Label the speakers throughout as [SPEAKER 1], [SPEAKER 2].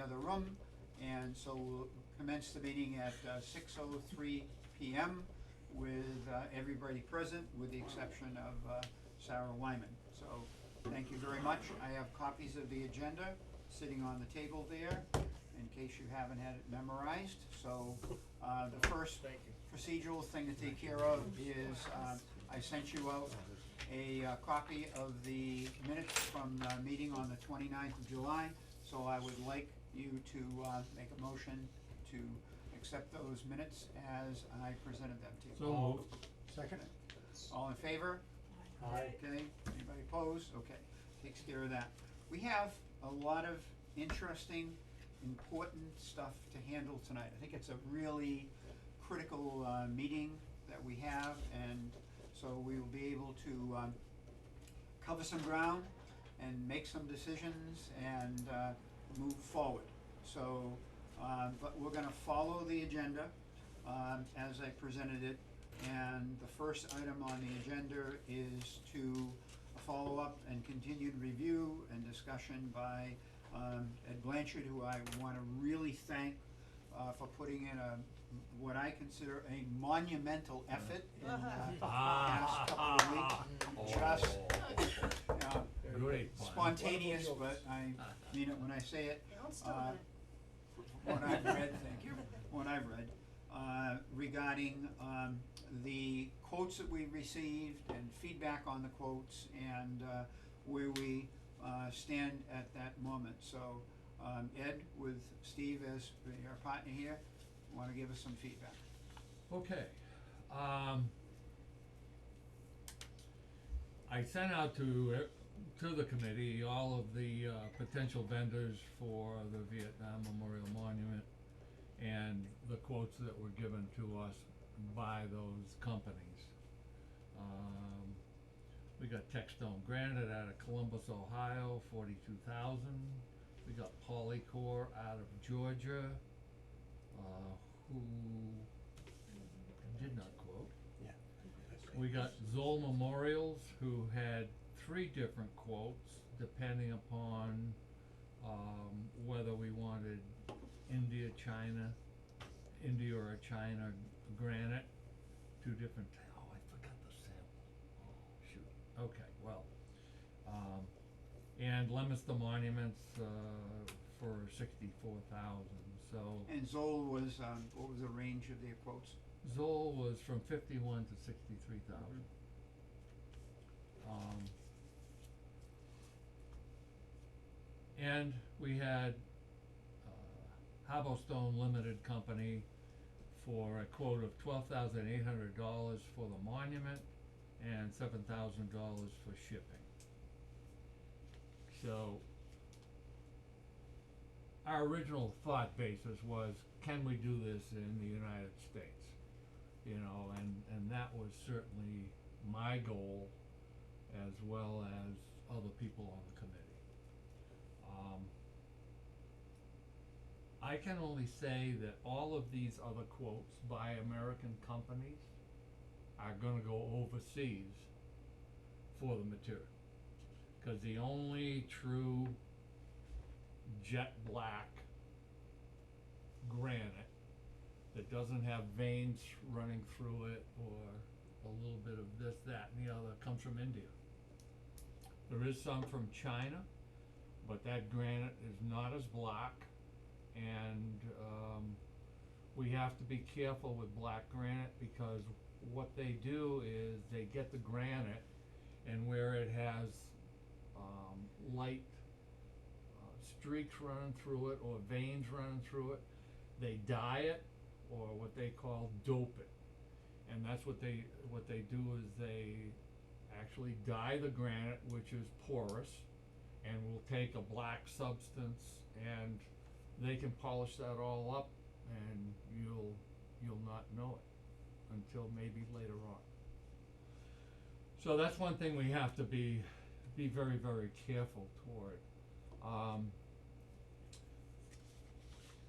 [SPEAKER 1] other room. And so we'll commence the meeting at 6:03 PM with everybody present, with the exception of Sarah Wyman. So, thank you very much. I have copies of the agenda sitting on the table there, in case you haven't had it memorized. So, the first procedural thing to take care of is, I sent you out a copy of the minutes from the meeting on the 29th of July. So I would like you to make a motion to accept those minutes as I presented them to you.
[SPEAKER 2] So moved.
[SPEAKER 3] Second?
[SPEAKER 1] All in favor?
[SPEAKER 3] Aye.
[SPEAKER 1] Okay, anybody opposed? Okay, takes care of that. We have a lot of interesting, important stuff to handle tonight. I think it's a really critical meeting that we have, and so we will be able to cover some ground and make some decisions and move forward. So, but we're gonna follow the agenda as I presented it. And the first item on the agenda is to follow up and continued review and discussion by Ed Blanchard, who I wanna really thank for putting in what I consider a monumental effort in the past couple of weeks. Just,
[SPEAKER 2] Great plan.
[SPEAKER 1] spontaneous, but I mean it when I say it.
[SPEAKER 4] Don't stop it.
[SPEAKER 1] What I've read, thank you, what I've read, regarding, the quotes that we received and feedback on the quotes and, where we, stand at that moment. So, Ed, with Steve as your partner here, wanna give us some feedback?
[SPEAKER 2] Okay, I sent out to the committee all of the potential vendors for the Vietnam Memorial Monument and the quotes that were given to us by those companies. We got Techstone Granite out of Columbus, Ohio, $42,000. We got Polycore out of Georgia, who did not quote.
[SPEAKER 3] Yeah.
[SPEAKER 2] We got Zoll Memorials, who had 3 different quotes depending upon whether we wanted India or China granite, 2 different, oh, I forgot the sample, oh, shoot, okay, well, and Leominster Monuments, for 64,000, so.
[SPEAKER 1] And Zoll was, what was the range of their quotes?
[SPEAKER 2] Zoll was from 51 to 63,000. And we had Habostone Limited Company for a quote of $12,800 for the monument and $7,000 for shipping. So our original thought basis was, can we do this in the United States? You know, and that was certainly my goal as well as other people on the committee. I can only say that all of these other quotes by American companies are gonna go overseas for the material. Cause the only true jet black granite that doesn't have veins running through it or a little bit of this, that and the other comes from India. There is some from China, but that granite is not as black, and we have to be careful with black granite because what they do is they get the granite, and where it has light streaks running through it or veins running through it, they dye it, or what they call dope it. And that's what they do is they actually dye the granite, which is porous, and will take a black substance, and they can polish that all up, and you'll not know it until maybe later on. So that's one thing we have to be very, very careful toward.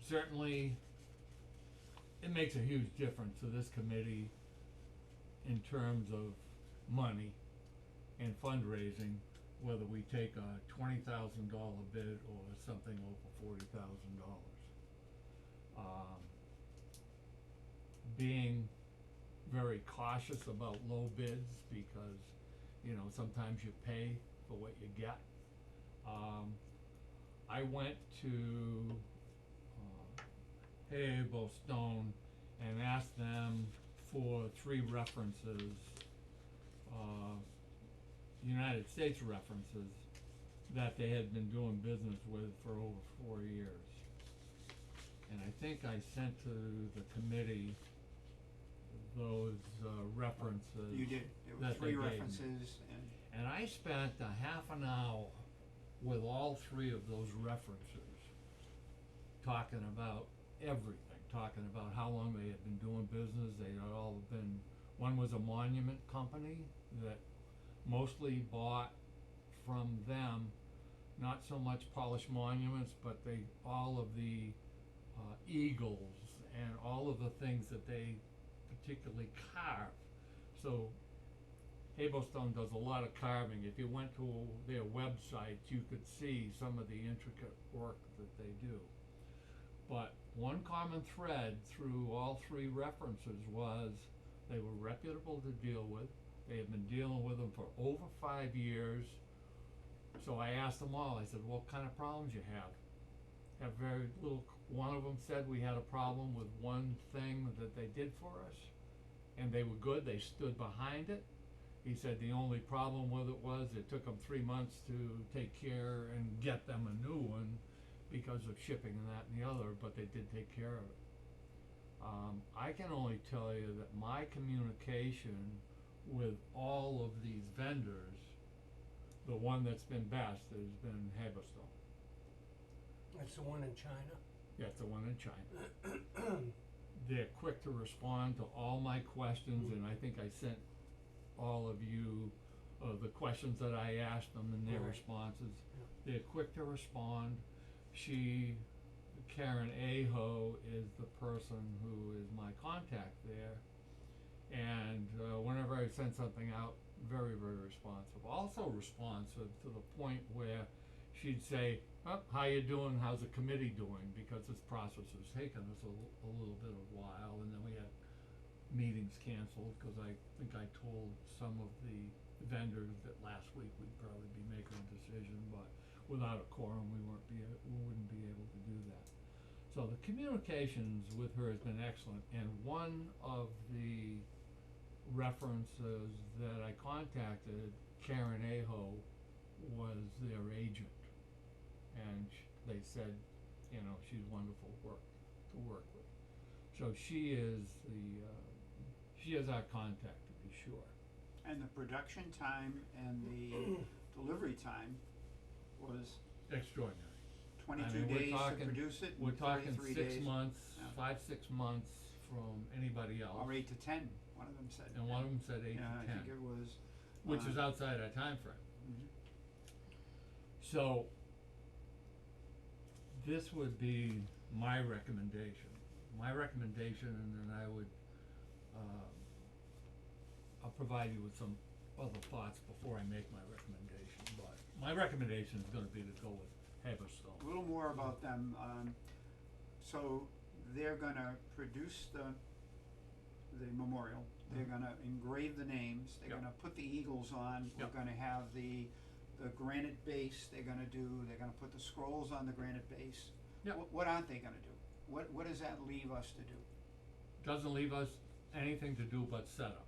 [SPEAKER 2] Certainly, it makes a huge difference to this committee in terms of money and fundraising, whether we take a $20,000 bid or something over $40,000. being very cautious about low bids because, you know, sometimes you pay for what you get. I went to Haybo Stone and asked them for 3 references, United States references that they had been doing business with for over 4 years. And I think I sent to the committee those references.
[SPEAKER 1] You did, there were
[SPEAKER 2] that they
[SPEAKER 1] 3
[SPEAKER 2] gave me.
[SPEAKER 1] references, and
[SPEAKER 2] And I spent a half an hour with all 3 of those references, talking about everything, talking about how long they had been doing business. They had all been, one was a monument company that mostly bought from them, not so much polished monuments, but they, all of the eagles and all of the things that they particularly carve. So Hablestone does a lot of carving. If you went to their website, you could see some of the intricate work that they do. But one common thread through all 3 references was they were reputable to deal with. They had been dealing with them for over 5 years. So I asked them all, I said, what kind of problems you have? Have very little, one of them said we had a problem with one thing that they did for us, and they were good, they stood behind it. He said the only problem with it was it took them 3 months to take care and get them a new one because of shipping and that and the other, but they did take care of it. I can only tell you that my communication with all of these vendors, the one that's been best has been Haberstone.
[SPEAKER 3] That's the one in China.
[SPEAKER 2] That's the one in China. They're quick to respond to all my questions, and I think I sent all of you the questions that I asked them and their
[SPEAKER 3] Right.
[SPEAKER 2] responses.
[SPEAKER 3] Yeah.
[SPEAKER 2] They're quick to respond. Karen Aho is the person who is my contact there, and whenever I send something out, very, very responsive. Also responsive to the point where she'd say, oh, how you doing, how's the committee doing, because this process has taken us a little bit of while, and then we had meetings canceled, cause I think I told some of the vendors that last week we'd probably be making a decision, but without a quorum, we wouldn't be able to do that. So the communications with her has been excellent, and one of the references that I contacted, Karen Aho, was their agent, and they said, you know, she's wonderful to work with. So she is our contact, to be sure.
[SPEAKER 1] and the production time and the delivery time was
[SPEAKER 2] Extraordinary.
[SPEAKER 1] 22
[SPEAKER 2] we're
[SPEAKER 1] days to
[SPEAKER 2] talking-
[SPEAKER 1] produce it,
[SPEAKER 2] We're
[SPEAKER 1] and
[SPEAKER 2] talking
[SPEAKER 1] 33
[SPEAKER 2] 6
[SPEAKER 1] days,
[SPEAKER 2] months,
[SPEAKER 1] Yeah.
[SPEAKER 2] 5-6 months from anybody else,
[SPEAKER 1] or 8 to 10, one of them said.
[SPEAKER 2] and one of them said 8
[SPEAKER 1] Yeah,
[SPEAKER 2] to
[SPEAKER 1] I
[SPEAKER 2] 10,
[SPEAKER 1] think it was.
[SPEAKER 2] which is outside our timeframe.
[SPEAKER 1] Mhm.
[SPEAKER 2] So, this would be my recommendation. My recommendation, and then I would, I'll provide you with some other thoughts before I make my recommendation, but my recommendation is gonna be to go with Haberstone.
[SPEAKER 1] A little more about them, so they're gonna produce the memorial, they're gonna engrave the names, they're
[SPEAKER 2] Yep.
[SPEAKER 1] gonna put the eagles on, we're
[SPEAKER 2] Yep.
[SPEAKER 1] gonna have the granite base, they're gonna put the scrolls on the granite base.
[SPEAKER 2] Yep.
[SPEAKER 1] What aren't they gonna do? What does that leave us to do?
[SPEAKER 2] Doesn't leave us anything to do but set up.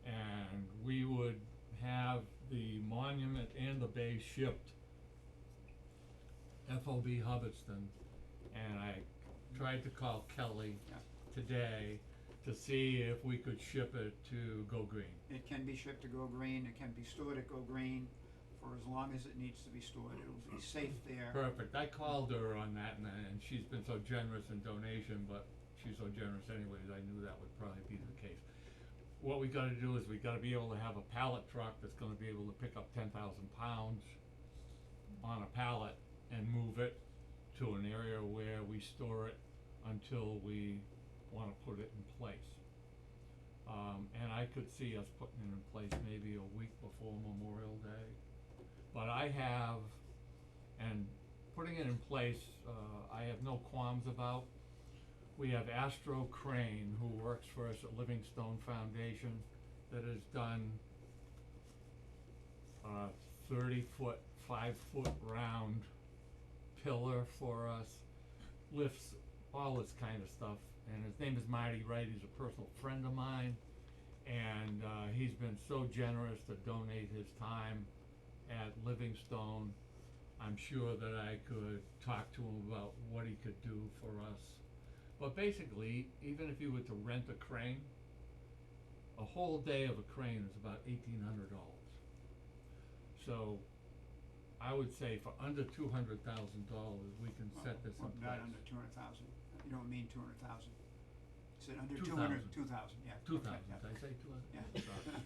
[SPEAKER 2] And we would have the monument and the base shipped FOB Hubbardston, and I tried to call Kelly
[SPEAKER 1] Yeah.
[SPEAKER 2] today to see if we could ship it to Go Green.
[SPEAKER 1] It can be shipped to Go Green, it can be stored at Go Green for as long as it needs to be stored, it'll be safe there.
[SPEAKER 2] Perfect, I called her on that, and she's been so generous in donation, but she's so generous anyways, I knew that would probably be the case. What we gotta do is we gotta be able to have a pallet truck that's gonna be able to pick up 10,000 pounds on a pallet and move it to an area where we store it until we wanna put it in place. And I could see us putting it in place maybe a week before Memorial Day. But I have, and putting it in place, I have no qualms about. We have Astro Crane, who works for us at Livingstone Foundation, that has done 30-foot, 5-foot round pillar for us, lifts, all this kind of stuff. And his name is Marty Wright, he's a personal friend of mine, and he's been so generous to donate his time at Livingstone. I'm sure that I could talk to him about what he could do for us. But basically, even if you were to rent a crane, a whole day of a crane is about $1,800. So I would say for under $200,000, we can set this in
[SPEAKER 1] Well,
[SPEAKER 2] place.
[SPEAKER 1] not under 200,000, you don't mean 200,000. Said under
[SPEAKER 2] 2,000.
[SPEAKER 1] 2,000, yeah.
[SPEAKER 2] 2,000,
[SPEAKER 1] okay, yeah.
[SPEAKER 2] did I say 200?
[SPEAKER 1] Yeah.
[SPEAKER 2] Sorry.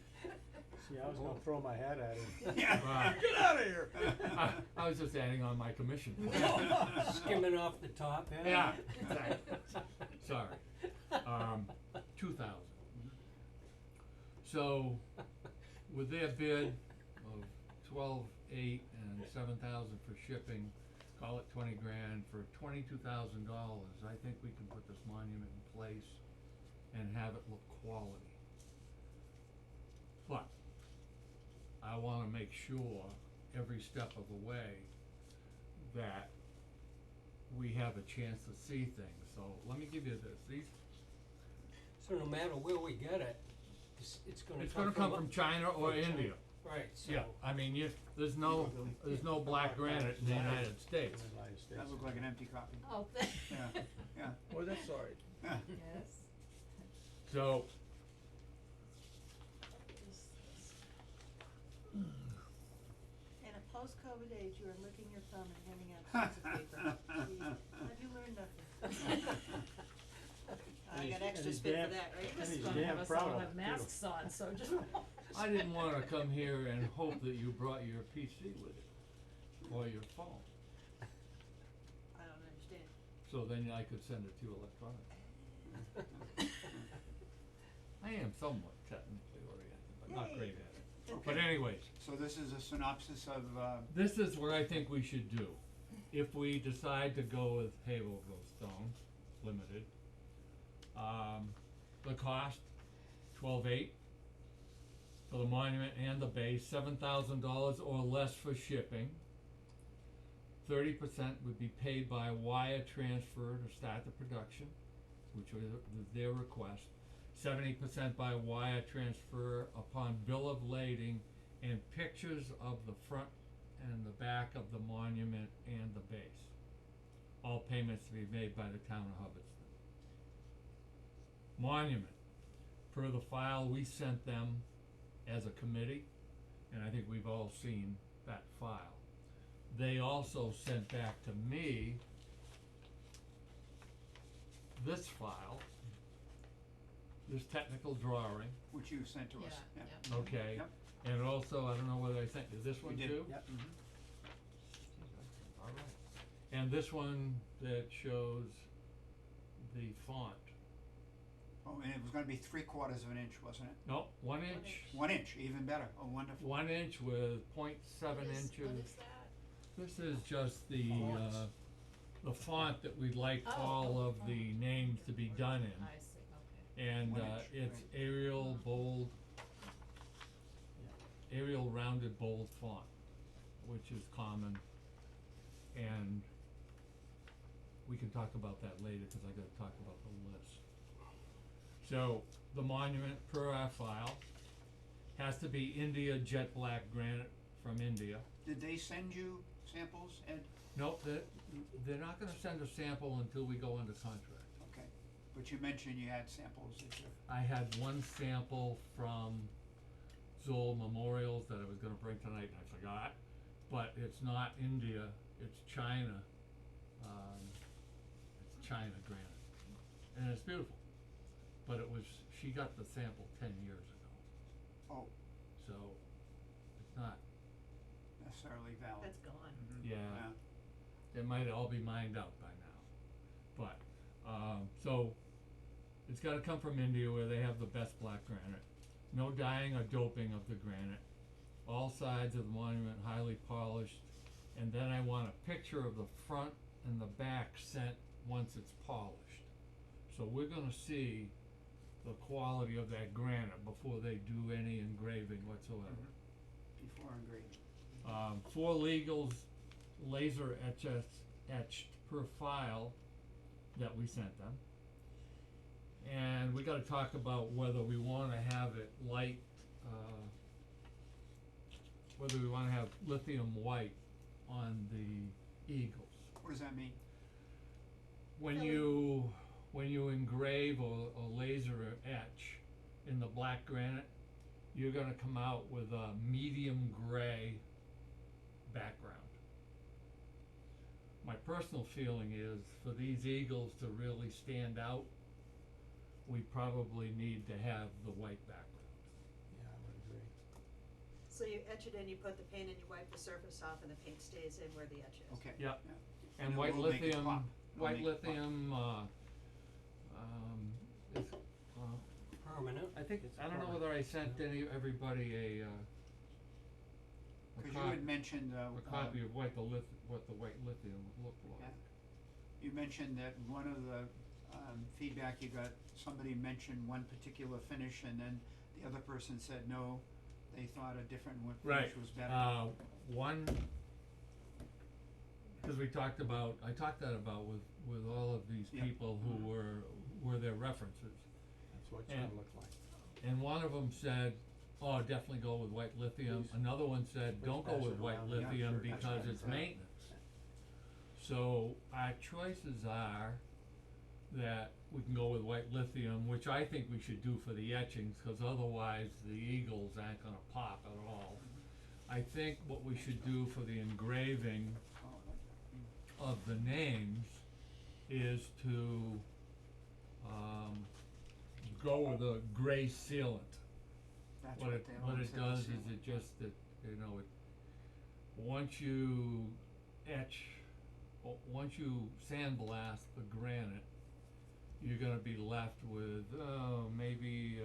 [SPEAKER 4] See, I was gonna throw my hat at him.
[SPEAKER 1] Yeah.
[SPEAKER 2] Wow.
[SPEAKER 4] Get outta here!
[SPEAKER 2] I was just adding on my commission.
[SPEAKER 3] Skimming off the top,
[SPEAKER 2] Yeah, exactly. Sorry. 2,000. So, with their bid of 12,800 and 7,000 for shipping, call it 20 grand, for $22,000, I think we can put this monument in place and have it look quality. But, I wanna make sure every step of the way that we have a chance to see things, so let me give you this, these,
[SPEAKER 3] So no matter where we get it, it's gonna
[SPEAKER 2] come from China or
[SPEAKER 3] from China.
[SPEAKER 2] India.
[SPEAKER 3] Right, so.
[SPEAKER 2] Yeah, I mean, there's no black granite in the United States.
[SPEAKER 4] In the United States.
[SPEAKER 1] That looked like an empty copy.
[SPEAKER 5] Oh,
[SPEAKER 1] Yeah, yeah.
[SPEAKER 4] Well, that's all right.
[SPEAKER 1] Yeah.
[SPEAKER 5] yes.
[SPEAKER 2] So,
[SPEAKER 6] In a post-COVID age, you are licking your thumb and handing out sheets of paper. Gee, have you learned nothing? I
[SPEAKER 4] And
[SPEAKER 6] got
[SPEAKER 4] he's-
[SPEAKER 6] extra
[SPEAKER 4] and he's
[SPEAKER 6] spit for
[SPEAKER 4] damn-
[SPEAKER 6] that, right?
[SPEAKER 4] and
[SPEAKER 5] Just
[SPEAKER 4] he's
[SPEAKER 5] gonna
[SPEAKER 4] damn
[SPEAKER 5] have us
[SPEAKER 4] proud
[SPEAKER 5] all
[SPEAKER 4] of
[SPEAKER 5] have
[SPEAKER 4] it, too.
[SPEAKER 5] masks on, so just.
[SPEAKER 2] I didn't wanna come here and hope that you brought your PC with you, or your phone,
[SPEAKER 6] I don't understand.
[SPEAKER 2] so then I could send it to you electronically. I am somewhat technically oriented, but not great at it.
[SPEAKER 1] Okay.
[SPEAKER 2] But anyways,
[SPEAKER 1] So this is a synopsis of,
[SPEAKER 2] this is what I think we should do. If we decide to go with Haverhill Stone Limited, the cost, 12,800 for the monument and the base, $7,000 or less for shipping. 30% would be paid by wire transfer to start the production, which was their request. 70% by wire transfer upon bill of lading and pictures of the front and the back of the monument and the base. All payments to be made by the town of Hubbardston. Monument, per the file we sent them as a committee, and I think we've all seen that file. They also sent back to me this file, this technical drawing,
[SPEAKER 1] which you sent to us,
[SPEAKER 5] Yeah,
[SPEAKER 1] yeah.
[SPEAKER 5] yeah.
[SPEAKER 2] okay?
[SPEAKER 1] Yep.
[SPEAKER 2] And also, I don't know whether I sent you this one
[SPEAKER 1] You
[SPEAKER 2] too?
[SPEAKER 1] did, yep, mhm.
[SPEAKER 2] Alright. And this one that shows the font.
[SPEAKER 1] Oh, and it was gonna be 3/4 of an inch, wasn't it?
[SPEAKER 2] No, 1 inch.
[SPEAKER 1] 1 inch, even better, oh, wonderful.
[SPEAKER 2] 1 inch with 0.7 inches.
[SPEAKER 5] What is that?
[SPEAKER 2] This is just the
[SPEAKER 3] Fonts.
[SPEAKER 2] the font that we'd like
[SPEAKER 5] Oh,
[SPEAKER 2] all of
[SPEAKER 5] oh.
[SPEAKER 2] the names to be done in.
[SPEAKER 5] I see, okay.
[SPEAKER 2] And
[SPEAKER 1] 1 inch,
[SPEAKER 2] it's
[SPEAKER 1] right.
[SPEAKER 2] Arial bold, Arial rounded bold font, which is common. And we can talk about that later, cause I gotta talk about the list. So, the monument per our file has to be India jet black granite from India.
[SPEAKER 1] Did they send you samples, Ed?
[SPEAKER 2] Nope, they're not gonna send a sample until we go under contract.
[SPEAKER 1] Okay, but you mentioned you had samples that you,
[SPEAKER 2] I had one sample from Zoll Memorials that I was gonna bring tonight and I forgot, but it's not India, it's China, it's China granite, and it's beautiful. But it was, she got the sample 10 years ago,
[SPEAKER 1] oh,
[SPEAKER 2] so it's not,
[SPEAKER 1] necessarily valid.
[SPEAKER 5] That's gone.
[SPEAKER 1] Mhm.
[SPEAKER 2] yeah. It might all be mined out by now, but, so, it's gotta come from India where they have the best black granite. No dyeing or doping of the granite, all sides of the monument highly polished, and then I want a picture of the front and the back sent once it's polished. So we're gonna see the quality of that granite before they do any engraving whatsoever.
[SPEAKER 1] Before engraving.
[SPEAKER 2] 4 legals laser etched per file that we sent them. And we gotta talk about whether we wanna have it light, whether we wanna have lithium white on the eagles.
[SPEAKER 1] What does that mean?
[SPEAKER 2] When
[SPEAKER 6] Really?
[SPEAKER 2] when you engrave or laser etch in the black granite, you're gonna come out with a medium gray background. My personal feeling is for these eagles to really stand out, we probably need to have the white background.
[SPEAKER 4] Yeah, I would agree.
[SPEAKER 5] So you etch it in, you put the paint in, you wipe the surface off, and the paint stays in where the etch is.
[SPEAKER 1] Okay.
[SPEAKER 2] Yep.
[SPEAKER 1] Yeah.
[SPEAKER 2] And
[SPEAKER 1] it
[SPEAKER 2] white
[SPEAKER 1] will make it
[SPEAKER 2] lithium,
[SPEAKER 1] pop. It'll
[SPEAKER 2] white
[SPEAKER 1] make it pop.
[SPEAKER 2] lithium, is,
[SPEAKER 3] Permanent.
[SPEAKER 2] I think, I don't know whether I sent everybody a
[SPEAKER 1] Cause you had mentioned,
[SPEAKER 2] a copy of what the white lithium would look like.
[SPEAKER 1] you mentioned that one of the, feedback you got, somebody mentioned one particular finish and then the other person said no, they thought a different one
[SPEAKER 2] Right,
[SPEAKER 1] finish was better.
[SPEAKER 2] one, cause I talked that about with all of these
[SPEAKER 1] Yeah.
[SPEAKER 2] people who were their references.
[SPEAKER 4] That's what it's
[SPEAKER 2] And-
[SPEAKER 4] gonna look like.
[SPEAKER 2] And one of them said, oh, definitely go with white lithium,
[SPEAKER 4] Please.
[SPEAKER 2] another one said,
[SPEAKER 4] Please
[SPEAKER 2] don't go
[SPEAKER 4] pass
[SPEAKER 2] with
[SPEAKER 4] it
[SPEAKER 2] white
[SPEAKER 4] around. Yeah,
[SPEAKER 2] lithium
[SPEAKER 4] sure, that's
[SPEAKER 2] because
[SPEAKER 4] right,
[SPEAKER 2] it's
[SPEAKER 4] yeah.
[SPEAKER 2] maintenance. So our choices are that we can go with white lithium, which I think we should do for the etchings, cause otherwise the eagles aren't gonna pop at all. I think what we should do for the engraving
[SPEAKER 1] Oh,
[SPEAKER 2] of the names is to go with a gray sealant.
[SPEAKER 1] that's
[SPEAKER 2] What it
[SPEAKER 1] they
[SPEAKER 2] what
[SPEAKER 1] always
[SPEAKER 2] it
[SPEAKER 1] said
[SPEAKER 2] does
[SPEAKER 1] the
[SPEAKER 2] is
[SPEAKER 1] same.
[SPEAKER 2] it just that, you know, it, once you etch, once you sandblast the granite, you're gonna be left with, maybe,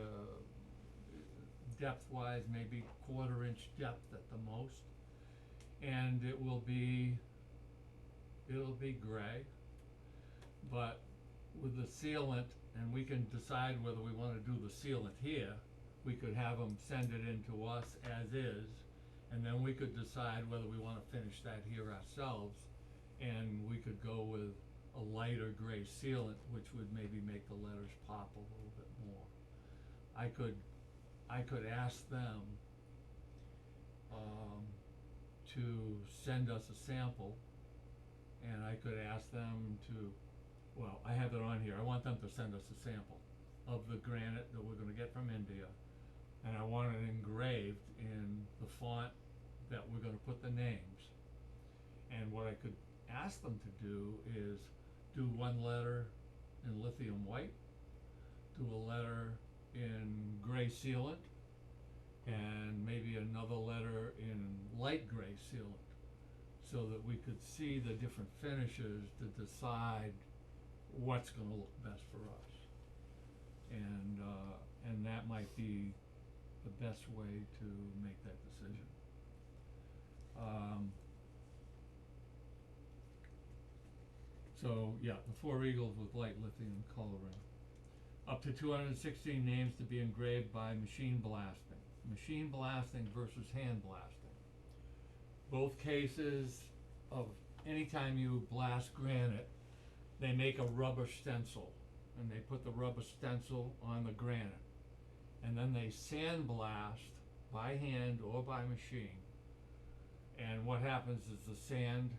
[SPEAKER 2] depth wise, maybe 1/4 inch depth at the most. And it'll be gray, but with the sealant, and we can decide whether we wanna do the sealant here, we could have them send it in to us as is, and then we could decide whether we wanna finish that here ourselves, and we could go with a lighter gray sealant, which would maybe make the letters pop a little bit more. I could ask them, to send us a sample, and I could ask them to, well, I have it on here, I want them to send us a sample of the granite that we're gonna get from India, and I want it engraved in the font that we're gonna put the names. And what I could ask them to do is do one letter in lithium white, do a letter in gray sealant, and maybe another letter in light gray sealant, so that we could see the different finishes to decide what's gonna look best for us. And that might be the best way to make that decision. So, yeah, the 4 eagles with light lithium coloring. Up to 216 names to be engraved by machine blasting. Machine blasting versus hand blasting. Both cases of anytime you blast granite, they make a rubber stencil, and they put the rubber stencil on the granite. And then they sandblast by hand or by machine. And what happens is the sand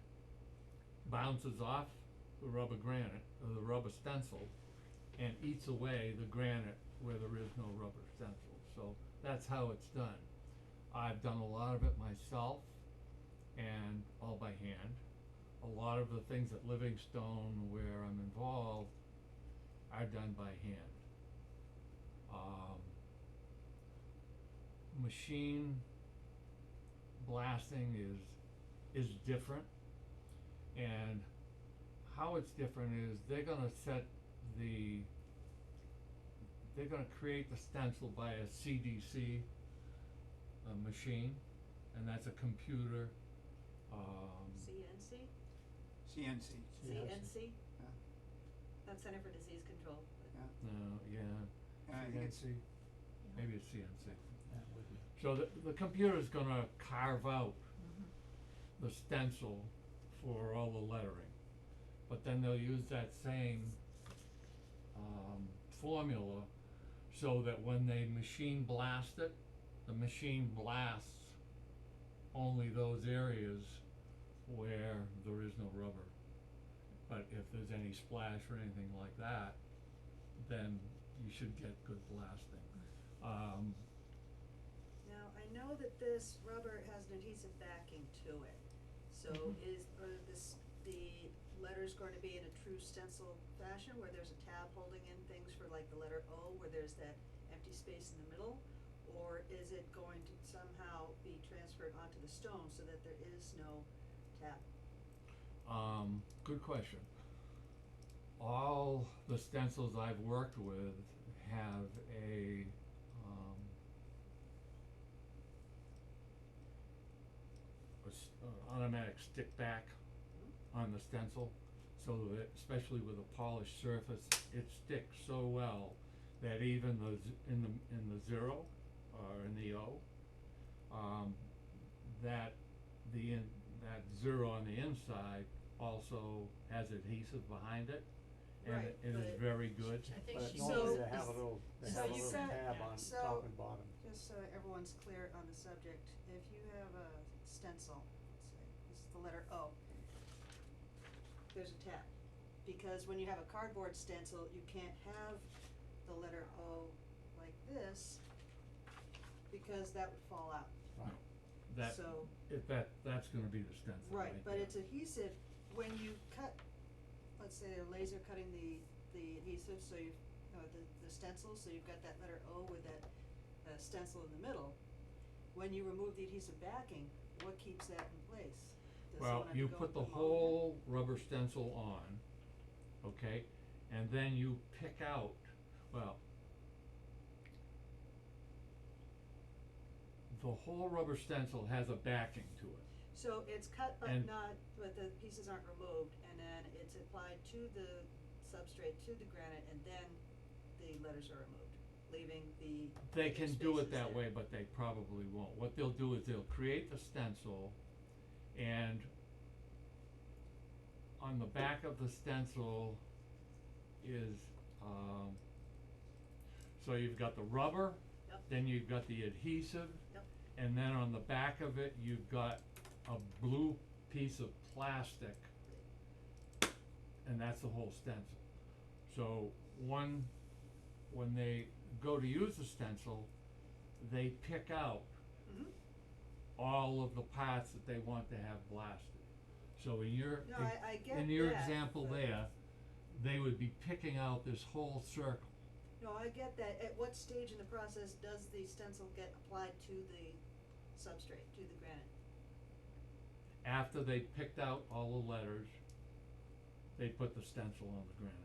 [SPEAKER 2] bounces off the rubber granite, or the rubber stencil, and eats away the granite where there is no rubber stencil. So that's how it's done. I've done a lot of it myself, and all by hand. A lot of the things at Livingstone where I'm involved are done by hand. Machine blasting is different, and how it's different is they're gonna create the stencil by a CDC machine, and that's a computer,
[SPEAKER 5] CNC?
[SPEAKER 1] CNC.
[SPEAKER 5] CNC?
[SPEAKER 1] Yeah.
[SPEAKER 5] That's Center for Disease Control,
[SPEAKER 2] No, yeah,
[SPEAKER 1] And I think it's,
[SPEAKER 2] CNC, maybe it's CNC.
[SPEAKER 4] Yeah, would be.
[SPEAKER 2] So the computer's gonna carve out the stencil for all the lettering, but then they'll use that same formula so that when they machine blast it, the machine blasts only those areas where there is no rubber. But if there's any splash or anything like that, then you should get good blasting.
[SPEAKER 5] Now, I know that this rubber has an adhesive backing to it, so are the letters going to be in a true stencil fashion where there's a tab holding in things for like the letter O where there's that empty space in the middle? Or is it going to somehow be transferred onto the stone so that there is no tab?
[SPEAKER 2] Good question. All the stencils I've worked with have a automatic stick back on the stencil, so that especially with a polished surface, it sticks so well that even in the zero or in the O, that that zero on the inside also has adhesive behind it, and
[SPEAKER 5] Right,
[SPEAKER 2] it is
[SPEAKER 5] but-
[SPEAKER 2] very good.
[SPEAKER 6] I think
[SPEAKER 4] But
[SPEAKER 6] she
[SPEAKER 4] normally
[SPEAKER 5] So
[SPEAKER 4] they have a
[SPEAKER 5] is-
[SPEAKER 4] little, they
[SPEAKER 5] so
[SPEAKER 4] have a
[SPEAKER 5] you
[SPEAKER 4] little
[SPEAKER 5] said-
[SPEAKER 4] tab
[SPEAKER 6] yeah.
[SPEAKER 4] on
[SPEAKER 5] So-
[SPEAKER 4] top and bottom.
[SPEAKER 5] Just so everyone's clear on the subject, if you have a stencil, let's say, this is the letter O, there's a tab. Because when you have a cardboard stencil, you can't have the letter O like this, because that would fall out.
[SPEAKER 4] Right.
[SPEAKER 2] That,
[SPEAKER 5] So-
[SPEAKER 2] that's gonna be the stencil
[SPEAKER 5] Right, but
[SPEAKER 2] there.
[SPEAKER 5] it's adhesive, when you cut, let's say they're laser cutting the adhesive, so you, the stencil, so you've got that letter O with that stencil in the middle. When you remove the adhesive backing, what keeps that in place? Does
[SPEAKER 2] Well,
[SPEAKER 5] someone have to
[SPEAKER 2] you
[SPEAKER 5] go
[SPEAKER 2] put the
[SPEAKER 5] with mold?
[SPEAKER 2] whole rubber stencil on, okay, and then you pick out, well, the whole rubber stencil has a backing to it.
[SPEAKER 5] So it's cut but
[SPEAKER 2] And-
[SPEAKER 5] not, but the pieces aren't removed, and then it's applied to the substrate, to the granite, and then the letters are removed, leaving the
[SPEAKER 2] They
[SPEAKER 5] empty
[SPEAKER 2] can do it
[SPEAKER 5] spaces
[SPEAKER 2] that
[SPEAKER 5] there.
[SPEAKER 2] way, but they probably won't. What they'll do is they'll create the stencil, and on the back of the stencil is, so you've got the rubber,
[SPEAKER 5] Yep.
[SPEAKER 2] then you've got the adhesive,
[SPEAKER 5] Yep.
[SPEAKER 2] and then on the back of it, you've got a blue piece of plastic, and that's the whole stencil. So when they go to use the stencil, they pick out
[SPEAKER 5] Mhm.
[SPEAKER 2] all of the parts that they want to have blasted. So in your
[SPEAKER 5] No, I get
[SPEAKER 2] in your
[SPEAKER 5] that,
[SPEAKER 2] example
[SPEAKER 5] but-
[SPEAKER 2] there, they would be picking out this whole circle.
[SPEAKER 5] No, I get that. At what stage in the process does the stencil get applied to the substrate, to the granite?
[SPEAKER 2] After they picked out all the letters, they put the stencil on the granite.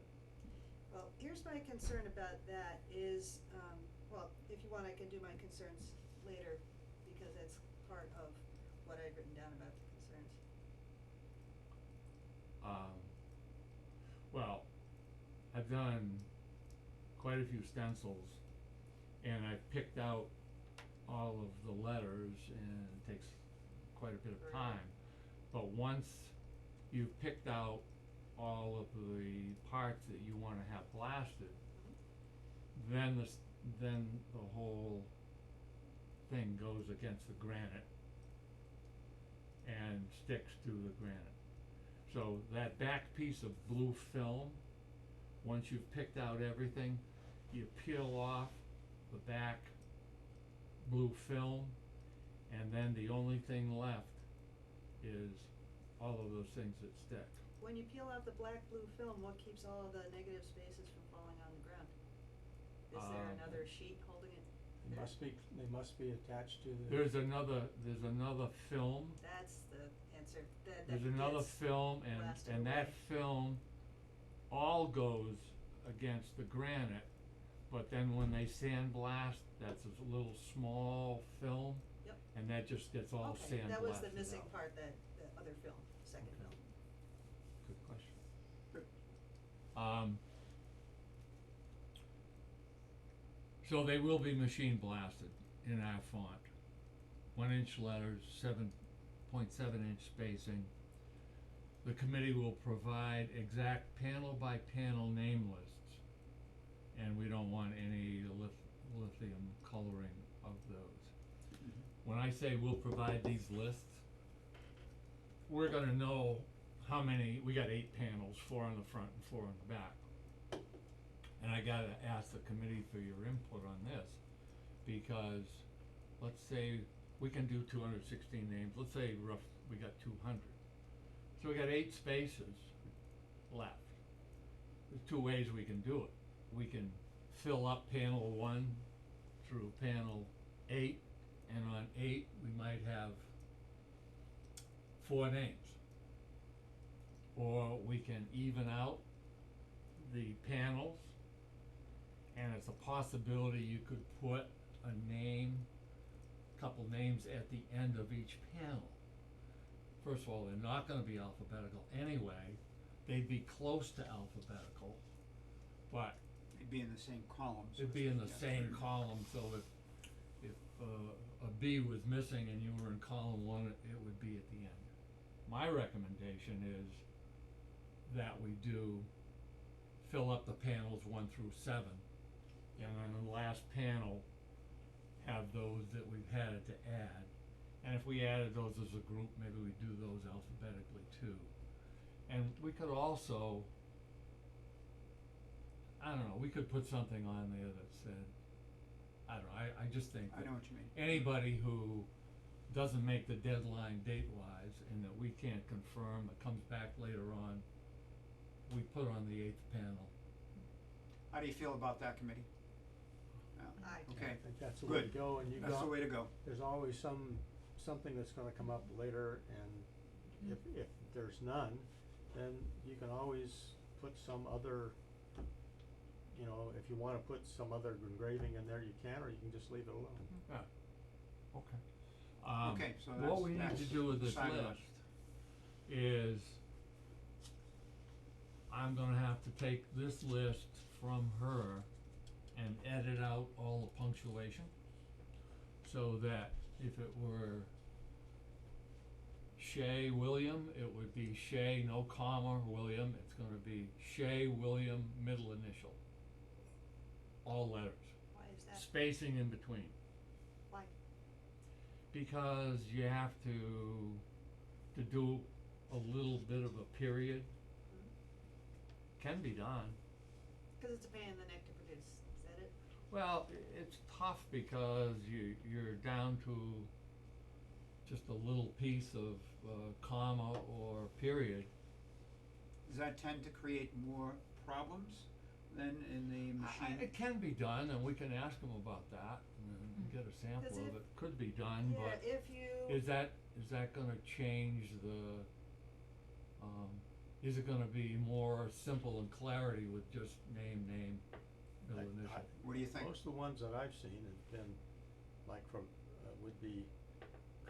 [SPEAKER 5] Well, here's my concern about that is, well, if you want, I can do my concerns later, because that's part of what I'd written down about the concerns.
[SPEAKER 2] Well, I've done quite a few stencils, and I've picked out all of the letters, and it takes quite a bit of
[SPEAKER 5] Right.
[SPEAKER 2] time. But once you've picked out all of the parts that you wanna have blasted, then then the whole thing goes against the granite and sticks to the granite. So that back piece of blue film, once you've picked out everything, you peel off the back blue film, and then the only thing left is all of those things that stick.
[SPEAKER 5] When you peel off the black-blue film, what keeps all of the negative spaces from falling on the ground? Is there another sheet holding it
[SPEAKER 4] They
[SPEAKER 5] there?
[SPEAKER 4] must be attached to the.
[SPEAKER 2] There's another film,
[SPEAKER 5] That's the answer. That
[SPEAKER 2] there's another
[SPEAKER 5] gets
[SPEAKER 2] film,
[SPEAKER 5] blasted
[SPEAKER 2] and that
[SPEAKER 5] away.
[SPEAKER 2] film all goes against the granite, but then when they sandblast, that's a little small film,
[SPEAKER 5] Yep.
[SPEAKER 2] and that just gets all
[SPEAKER 5] Okay,
[SPEAKER 2] sandblasted
[SPEAKER 5] that was the
[SPEAKER 2] out.
[SPEAKER 5] missing part, that other film, second
[SPEAKER 2] Okay.
[SPEAKER 5] film.
[SPEAKER 2] Good question.
[SPEAKER 1] Good.
[SPEAKER 2] So they will be machine blasted in our font. 1-inch letters, 7.7-inch spacing. The committee will provide exact panel by panel name lists. And we don't want any lithium coloring of those. When I say we'll provide these lists, we're gonna know how many, we got 8 panels, 4 on the front and 4 on the back. And I gotta ask the committee for your input on this, because let's say we can do 216 names, let's say we got 200. So we got 8 spaces left. There's 2 ways we can do it. We can fill up panel 1 through panel 8, and on 8 we might have 4 names. Or we can even out the panels, and it's a possibility you could put a name, couple names at the end of each panel. First of all, they're not gonna be alphabetical anyway, they'd be close to alphabetical, but
[SPEAKER 1] They'd be in the same columns.
[SPEAKER 2] it'd be in the same column, so if a B was missing and you were in column 1, it would be at the end. My recommendation is that we do fill up the panels 1 through 7, and on the last panel have those that we've had to add. And if we added those as a group, maybe we do those alphabetically too. And we could also, I don't know, we could put something on there that said, I don't know, I just think
[SPEAKER 1] I
[SPEAKER 2] that
[SPEAKER 1] know what you mean.
[SPEAKER 2] anybody who doesn't make the deadline date-wise and that we can't confirm, that comes back later on, we put on the 8th panel.
[SPEAKER 1] How do you feel about that committee?
[SPEAKER 5] I do.
[SPEAKER 1] Okay,
[SPEAKER 4] I think that's the way to
[SPEAKER 1] good.
[SPEAKER 4] go, and you
[SPEAKER 1] That's the
[SPEAKER 4] got,
[SPEAKER 1] way to go.
[SPEAKER 4] there's always something that's gonna come up later, and if there's none, then you can always put some other, you know, if you wanna put some other engraving in there, you can, or you can just leave it alone.
[SPEAKER 2] Yeah, okay.
[SPEAKER 1] Okay, so
[SPEAKER 2] What we need
[SPEAKER 1] that's
[SPEAKER 2] to do with this
[SPEAKER 1] decided on.
[SPEAKER 2] list is I'm gonna have to take this list from her and edit out all the punctuation, so that if it were Shay William, it would be Shay, no comma, William, it's gonna be Shay William, middle initial. All letters,
[SPEAKER 5] Why is that?
[SPEAKER 2] spacing in between.
[SPEAKER 5] Why?
[SPEAKER 2] Because you have to do a little bit of a period. Can be done.
[SPEAKER 5] Cause it's a pain in the neck to produce, is that it?
[SPEAKER 2] Well, it's tough because you're down to just a little piece of comma or period.
[SPEAKER 1] Does that tend to create more problems than in the machine?
[SPEAKER 2] It can be done, and we can ask them about that and get a sample
[SPEAKER 5] 'Cause
[SPEAKER 2] of
[SPEAKER 5] if-
[SPEAKER 2] it. Could be done,
[SPEAKER 5] Yeah,
[SPEAKER 2] but
[SPEAKER 5] if you.
[SPEAKER 2] is that gonna change the, is it gonna be more simple and clarity with just name, middle initial?
[SPEAKER 1] What do you think?
[SPEAKER 4] Most of the ones that I've seen have been, like from, would be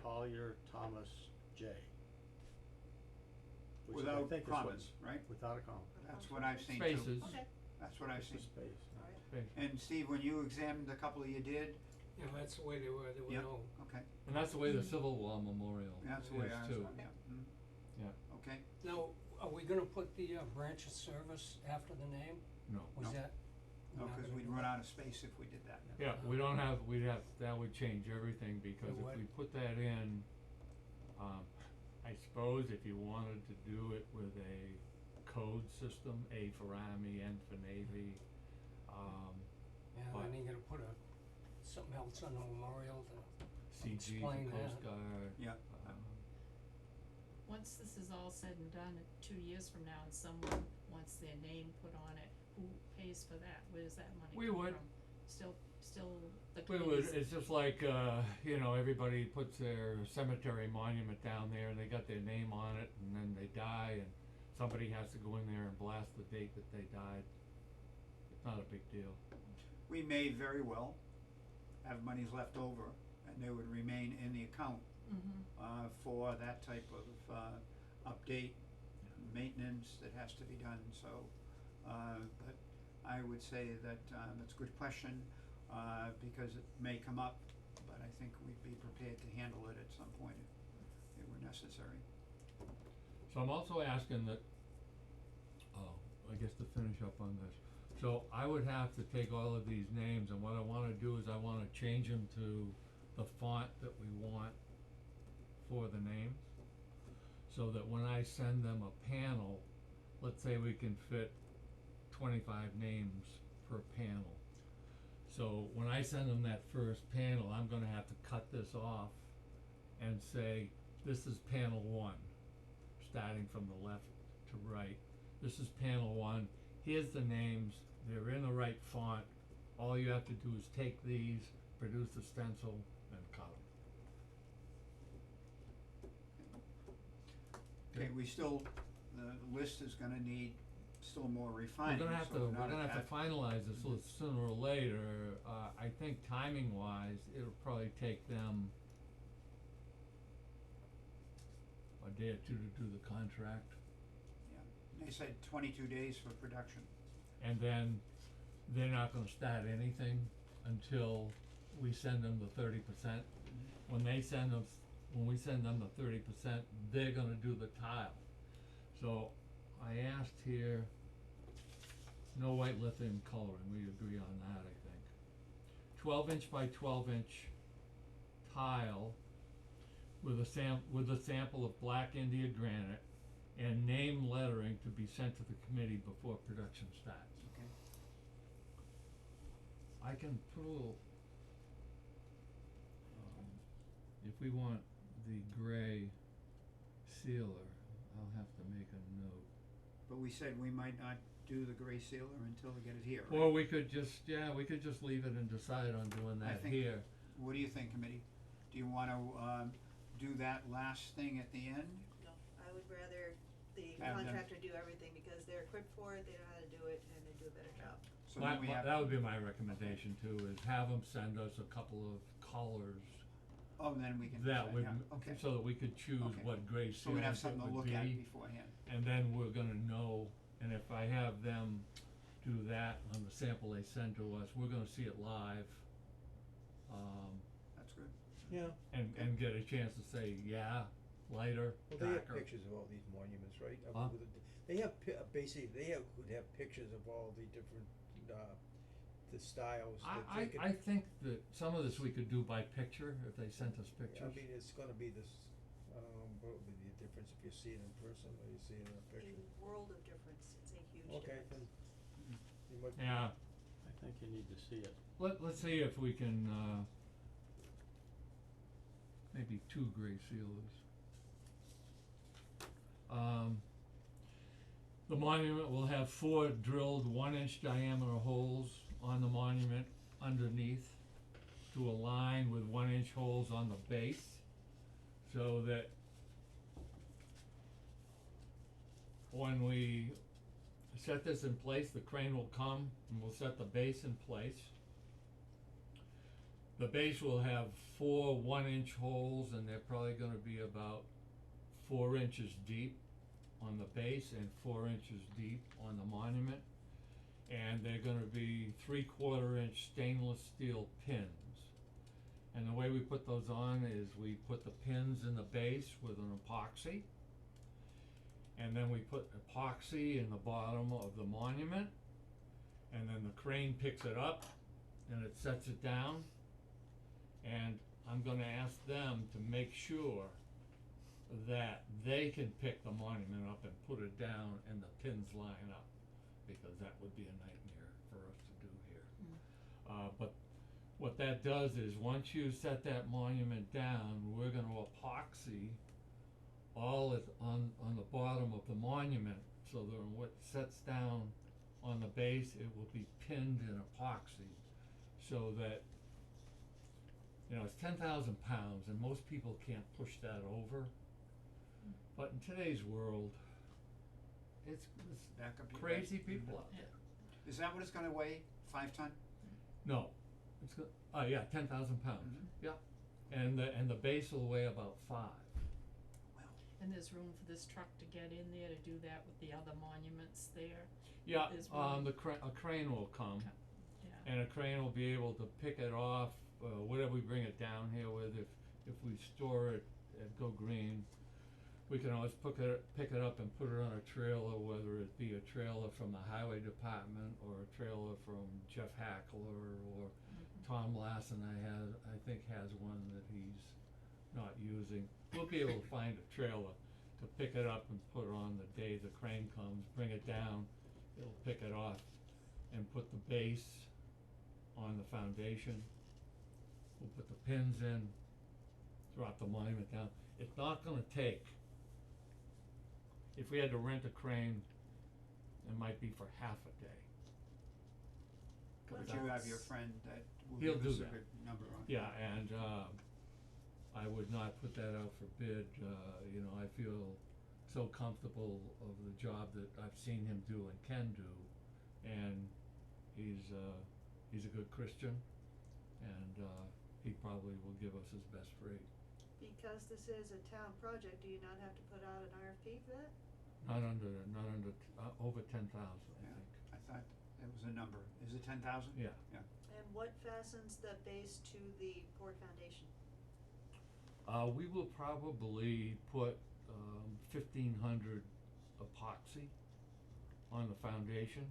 [SPEAKER 4] Collier Thomas J. Which I
[SPEAKER 1] Without
[SPEAKER 4] think is what-
[SPEAKER 1] commas, right?
[SPEAKER 4] Without a comma.
[SPEAKER 1] That's what I've seen too.
[SPEAKER 2] Spaces.
[SPEAKER 5] Okay,
[SPEAKER 1] That's what I've
[SPEAKER 4] Just a
[SPEAKER 1] seen.
[SPEAKER 4] space.
[SPEAKER 5] alright.
[SPEAKER 2] Space.
[SPEAKER 1] And Steve, when you examined a couple you did,
[SPEAKER 3] Yeah, that's the way they were
[SPEAKER 1] Yeah.
[SPEAKER 3] known.
[SPEAKER 1] okay,
[SPEAKER 2] And that's the way the Civil War Memorial
[SPEAKER 1] that's the way
[SPEAKER 2] is
[SPEAKER 1] I was,
[SPEAKER 2] too.
[SPEAKER 1] yeah,
[SPEAKER 2] Yeah.
[SPEAKER 1] okay,
[SPEAKER 3] Now, are we gonna put the branch of service after the name?
[SPEAKER 2] No.
[SPEAKER 3] Was
[SPEAKER 1] No.
[SPEAKER 3] that?
[SPEAKER 1] no,
[SPEAKER 3] we're not
[SPEAKER 1] cause
[SPEAKER 3] gonna
[SPEAKER 1] we'd
[SPEAKER 3] do
[SPEAKER 1] run
[SPEAKER 3] that?
[SPEAKER 1] out of space if we did that.
[SPEAKER 2] Yeah, we don't have, that would change everything, because
[SPEAKER 3] It
[SPEAKER 2] if
[SPEAKER 3] would.
[SPEAKER 2] we put that in, I suppose if you wanted to do it with a code system, A for Army, N for Navy,
[SPEAKER 3] Yeah,
[SPEAKER 2] But-
[SPEAKER 3] then you gotta put something else on the memorial to,
[SPEAKER 2] CG for
[SPEAKER 3] Explain
[SPEAKER 2] Coast
[SPEAKER 3] that.
[SPEAKER 2] Guard.
[SPEAKER 1] Yeah.
[SPEAKER 7] Once this is all said and done, 2 years from now, and someone wants their name put on it, who pays for that? Where does that money
[SPEAKER 2] We
[SPEAKER 7] come
[SPEAKER 2] would.
[SPEAKER 7] from? Still the
[SPEAKER 2] We would,
[SPEAKER 7] committees?
[SPEAKER 2] it's just like, everybody puts their cemetery monument down there and they got their name on it, and then they die, and somebody has to go in there and blast the date that they died. It's not a big deal.
[SPEAKER 1] We may very well have monies left over, and they would remain in the account, for that type of, update, maintenance that has to be done, so, but I would say that, that's a good question. because it may come up, but I think we'd be prepared to handle it at some point if it were necessary.
[SPEAKER 2] So I'm also asking that, I guess to finish up on this, so I would have to take all of these names, and what I wanna do is I wanna change them to the font that we want for the names, so that when I send them a panel, let's say we can fit 25 names per panel. So when I send them that first panel, I'm gonna have to cut this off and say, this is panel 1, starting from the left to right. This is panel 1, here's the names, they're in the right font, all you have to do is take these, produce a stencil, and cut them.
[SPEAKER 1] Okay, we still, the list is gonna need still more refining,
[SPEAKER 2] We're gonna have
[SPEAKER 1] so
[SPEAKER 2] to,
[SPEAKER 1] we're not
[SPEAKER 2] we're gonna
[SPEAKER 1] at
[SPEAKER 2] have to
[SPEAKER 1] that.
[SPEAKER 2] finalize this sooner or later, I think timing wise, it'll probably take them a day or two to do the contract,
[SPEAKER 1] They said 22 days for production.
[SPEAKER 2] and then they're not gonna start anything until we send them the 30%. When they send us, when we send them the 30%, they're gonna do the tile. So I asked here, no white lithium coloring, we agree on that, I think. 12-inch by 12-inch tile with a sample of black India granite and name lettering to be sent to the committee before production starts.
[SPEAKER 1] Okay.
[SPEAKER 2] I can put a little, if we want the gray sealer, I'll have to make a note.
[SPEAKER 1] But we said we might not do the gray sealer until we get it here, right?
[SPEAKER 2] Or we could just, we could just leave it and decide on doing
[SPEAKER 1] I
[SPEAKER 2] that
[SPEAKER 1] think-
[SPEAKER 2] here.
[SPEAKER 1] What do you think, committee? Do you wanna, do that last thing at the end?
[SPEAKER 5] No, I would rather the
[SPEAKER 1] Have them-
[SPEAKER 5] contractor do everything because they're equipped for it, they know how to do it, and they do a better job.
[SPEAKER 1] So then we have.
[SPEAKER 2] That would be my recommendation too, is have them send us a couple of colors
[SPEAKER 1] Oh, then we can
[SPEAKER 2] that
[SPEAKER 1] decide,
[SPEAKER 2] would,
[SPEAKER 1] yeah, okay.
[SPEAKER 2] so that we could choose
[SPEAKER 1] Okay.
[SPEAKER 2] what gray
[SPEAKER 1] So we'd have
[SPEAKER 2] sealants it
[SPEAKER 1] something to
[SPEAKER 2] would
[SPEAKER 1] look at
[SPEAKER 2] be.
[SPEAKER 1] beforehand.
[SPEAKER 2] And then we're gonna know, and if I have them do that on the sample they send to us, we're gonna see it live.
[SPEAKER 1] That's good.
[SPEAKER 4] Yeah,
[SPEAKER 2] And get a chance to say, yeah, lighter,
[SPEAKER 8] Well, they have
[SPEAKER 2] darker.
[SPEAKER 8] pictures of all these monuments, right?
[SPEAKER 2] Huh?
[SPEAKER 8] They have basically, would have pictures of all the different, the styles that they could.
[SPEAKER 2] I think that some of this we could do by picture, if they sent us pictures.
[SPEAKER 8] I mean, it's gonna be this, what would be the difference if you see it in person or you see it in a picture?
[SPEAKER 5] A world of difference, it's a huge
[SPEAKER 8] Okay,
[SPEAKER 5] difference.
[SPEAKER 8] then, you might.
[SPEAKER 2] Yeah,
[SPEAKER 4] I think you need to see it.
[SPEAKER 2] let's see if we can, maybe 2 gray sealers. The monument will have 4 drilled 1-inch diameter holes on the monument underneath to align with 1-inch holes on the base, so that when we set this in place, the crane will come and we'll set the base in place. The base will have 4 1-inch holes, and they're probably gonna be about 4 inches deep on the base and 4 inches deep on the monument. And they're gonna be 3/4 inch stainless steel pins. And the way we put those on is we put the pins in the base with an epoxy. And then we put epoxy in the bottom of the monument. And then the crane picks it up and it sets it down. And I'm gonna ask them to make sure that they can pick the monument up and put it down and the pins line up, because that would be a nightmare for us to do here. But what that does is, once you set that monument down, we're gonna epoxy all it on the bottom of the monument, so that when what sets down on the base, it will be pinned in epoxy, so that, you know, it's 10,000 pounds and most people can't push that over. But in today's world, it's
[SPEAKER 1] Back up your
[SPEAKER 2] crazy
[SPEAKER 1] head.
[SPEAKER 2] people out there.
[SPEAKER 1] Is that what it's gonna weigh, 5 ton?
[SPEAKER 2] No, it's yeah, 10,000 pounds,
[SPEAKER 1] Mhm.
[SPEAKER 2] yeah, and the base will weigh about 5.
[SPEAKER 1] Well,
[SPEAKER 7] And there's room for this truck to get in there to do that with the other monuments there,
[SPEAKER 2] Yeah,
[SPEAKER 7] There's room.
[SPEAKER 2] a crane will come,
[SPEAKER 7] yeah.
[SPEAKER 2] And a crane will be able to pick it off, whatever we bring it down here with, if we store it at Go Green, we can always pick it up and put it on a trailer, whether it be a trailer from the highway department or a trailer from Jeff Hackler or Tom Lassen I think has one that he's not using. We'll be able to find a trailer to pick it up and put on the day the crane comes, bring it down, it'll pick it off and put the base on the foundation. We'll put the pins in, drop the monument down. It's not gonna take, if we had to rent a crane, it might be for half a day.
[SPEAKER 1] But you have your friend that will
[SPEAKER 2] He'll
[SPEAKER 1] give us
[SPEAKER 2] do
[SPEAKER 1] a
[SPEAKER 2] that.
[SPEAKER 1] good number on it.
[SPEAKER 2] Yeah, and I would not put that out for bid, you know, I feel so comfortable of the job that I've seen him do and can do. And he's a good Christian, and he probably will give us his best rate.
[SPEAKER 5] Because this is a town project, do you not have to put out an RFP for that?
[SPEAKER 2] Not under, over 10,000, I
[SPEAKER 1] Yeah.
[SPEAKER 2] think.
[SPEAKER 1] I thought that was a number. Is it 10,000?
[SPEAKER 2] Yeah.
[SPEAKER 1] Yeah.
[SPEAKER 5] And what fastens the base to the port foundation?
[SPEAKER 2] We will probably put 1,500 epoxy on the foundation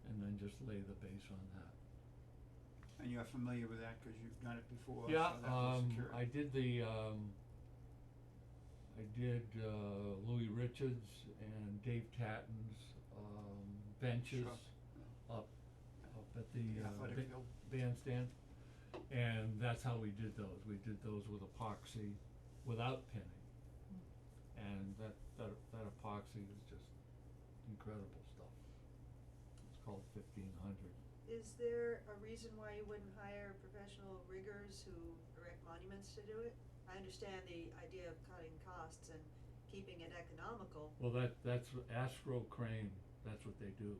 [SPEAKER 2] and then just lay the base on that.
[SPEAKER 1] And you're familiar with that 'cause you've done it before,
[SPEAKER 2] Yeah,
[SPEAKER 1] so that was secure.
[SPEAKER 2] I did the Louis Richards and Dave Tatton's benches
[SPEAKER 1] Sure.
[SPEAKER 2] up at the
[SPEAKER 1] Athletic field.
[SPEAKER 2] bandstand, and that's how we did those. We did those with epoxy without pinning, and that epoxy is just incredible stuff. It's called 1,500.
[SPEAKER 5] Is there a reason why you wouldn't hire professional riggers who erect monuments to do it? I understand the idea of cutting costs and keeping it economical.
[SPEAKER 2] Well, that's Astro Crane. That's what they do.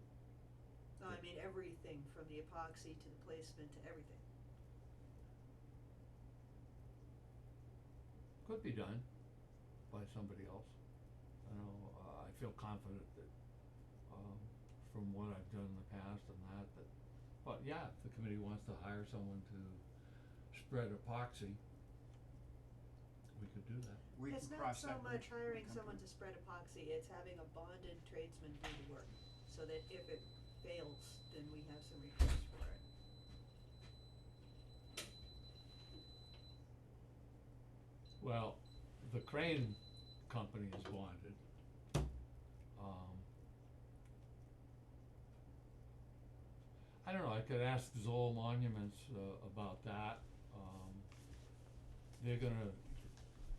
[SPEAKER 5] No, I mean everything from the epoxy to the placement to everything.
[SPEAKER 2] Could be done by somebody else. I know, I feel confident that, from what I've done in the past and that, but yeah, if the committee wants to hire someone to spread epoxy, we could do that.
[SPEAKER 1] We
[SPEAKER 5] It's
[SPEAKER 1] can
[SPEAKER 5] not
[SPEAKER 1] cross
[SPEAKER 5] so
[SPEAKER 1] that
[SPEAKER 5] much
[SPEAKER 1] bridge when we
[SPEAKER 5] hiring
[SPEAKER 1] come to
[SPEAKER 5] someone
[SPEAKER 1] it.
[SPEAKER 5] to spread epoxy, it's having a bonded tradesman do the work, so that if it fails, then we have some recourse for it.
[SPEAKER 2] Well, the crane company is bonded. I don't know, I could ask Zoll Monuments about that. They're gonna,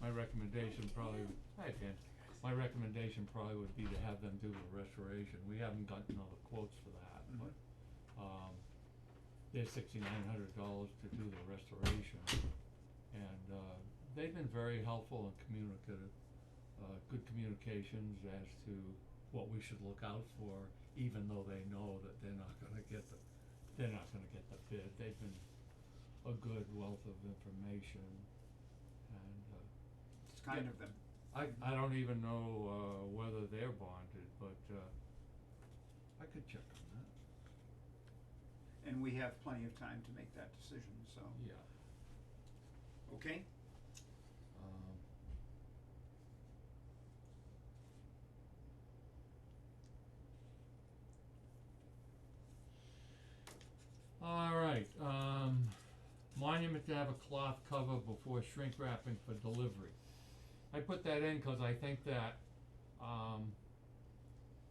[SPEAKER 2] my recommendation probably, hi Dan, my recommendation probably would be to have them do the restoration. We haven't gotten other quotes for that, but they're $6,900 to do the restoration. And they've been very helpful and communicative, good communications as to what we should look out for, even though they know that they're not gonna get the bid. They've been a good wealth of information, and
[SPEAKER 1] It's kind
[SPEAKER 2] yeah.
[SPEAKER 1] of them.
[SPEAKER 2] I don't even know whether they're bonded, but I could check on that.
[SPEAKER 1] And we have plenty of time to make that decision, so,
[SPEAKER 2] Yeah.
[SPEAKER 1] okay?
[SPEAKER 2] Alright, monument to have a cloth cover before shrink wrapping for delivery. I put that in 'cause I think that,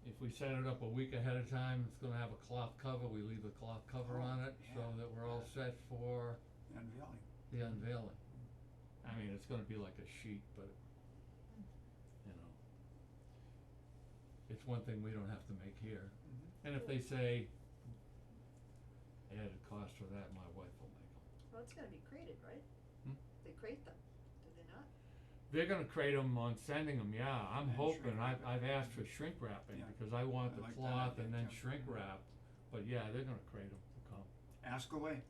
[SPEAKER 2] if we set it up a week ahead of time, it's gonna have a cloth cover, we leave the cloth cover
[SPEAKER 1] Oh,
[SPEAKER 2] on it, so
[SPEAKER 1] yeah.
[SPEAKER 2] that we're all set for
[SPEAKER 1] The unveiling.
[SPEAKER 2] the unveiling. I mean, it's gonna be like a sheet, but, you know, it's one thing we don't have to make here. And if they say added cost for that, my wife will make them.
[SPEAKER 5] Well, it's gotta be crated, right?
[SPEAKER 2] Hmm?
[SPEAKER 5] They crate them, do they not?
[SPEAKER 2] They're gonna crate them on sending them, yeah, I'm
[SPEAKER 1] And
[SPEAKER 2] hoping,
[SPEAKER 1] shrink wrap
[SPEAKER 2] I've
[SPEAKER 1] it.
[SPEAKER 2] asked for shrink wrapping,
[SPEAKER 1] Yeah.
[SPEAKER 2] because I want
[SPEAKER 1] I
[SPEAKER 2] the
[SPEAKER 1] like that
[SPEAKER 2] cloth
[SPEAKER 1] idea
[SPEAKER 2] and then
[SPEAKER 1] too.
[SPEAKER 2] shrink wrap, but yeah, they're gonna crate them to come.
[SPEAKER 1] Ask away.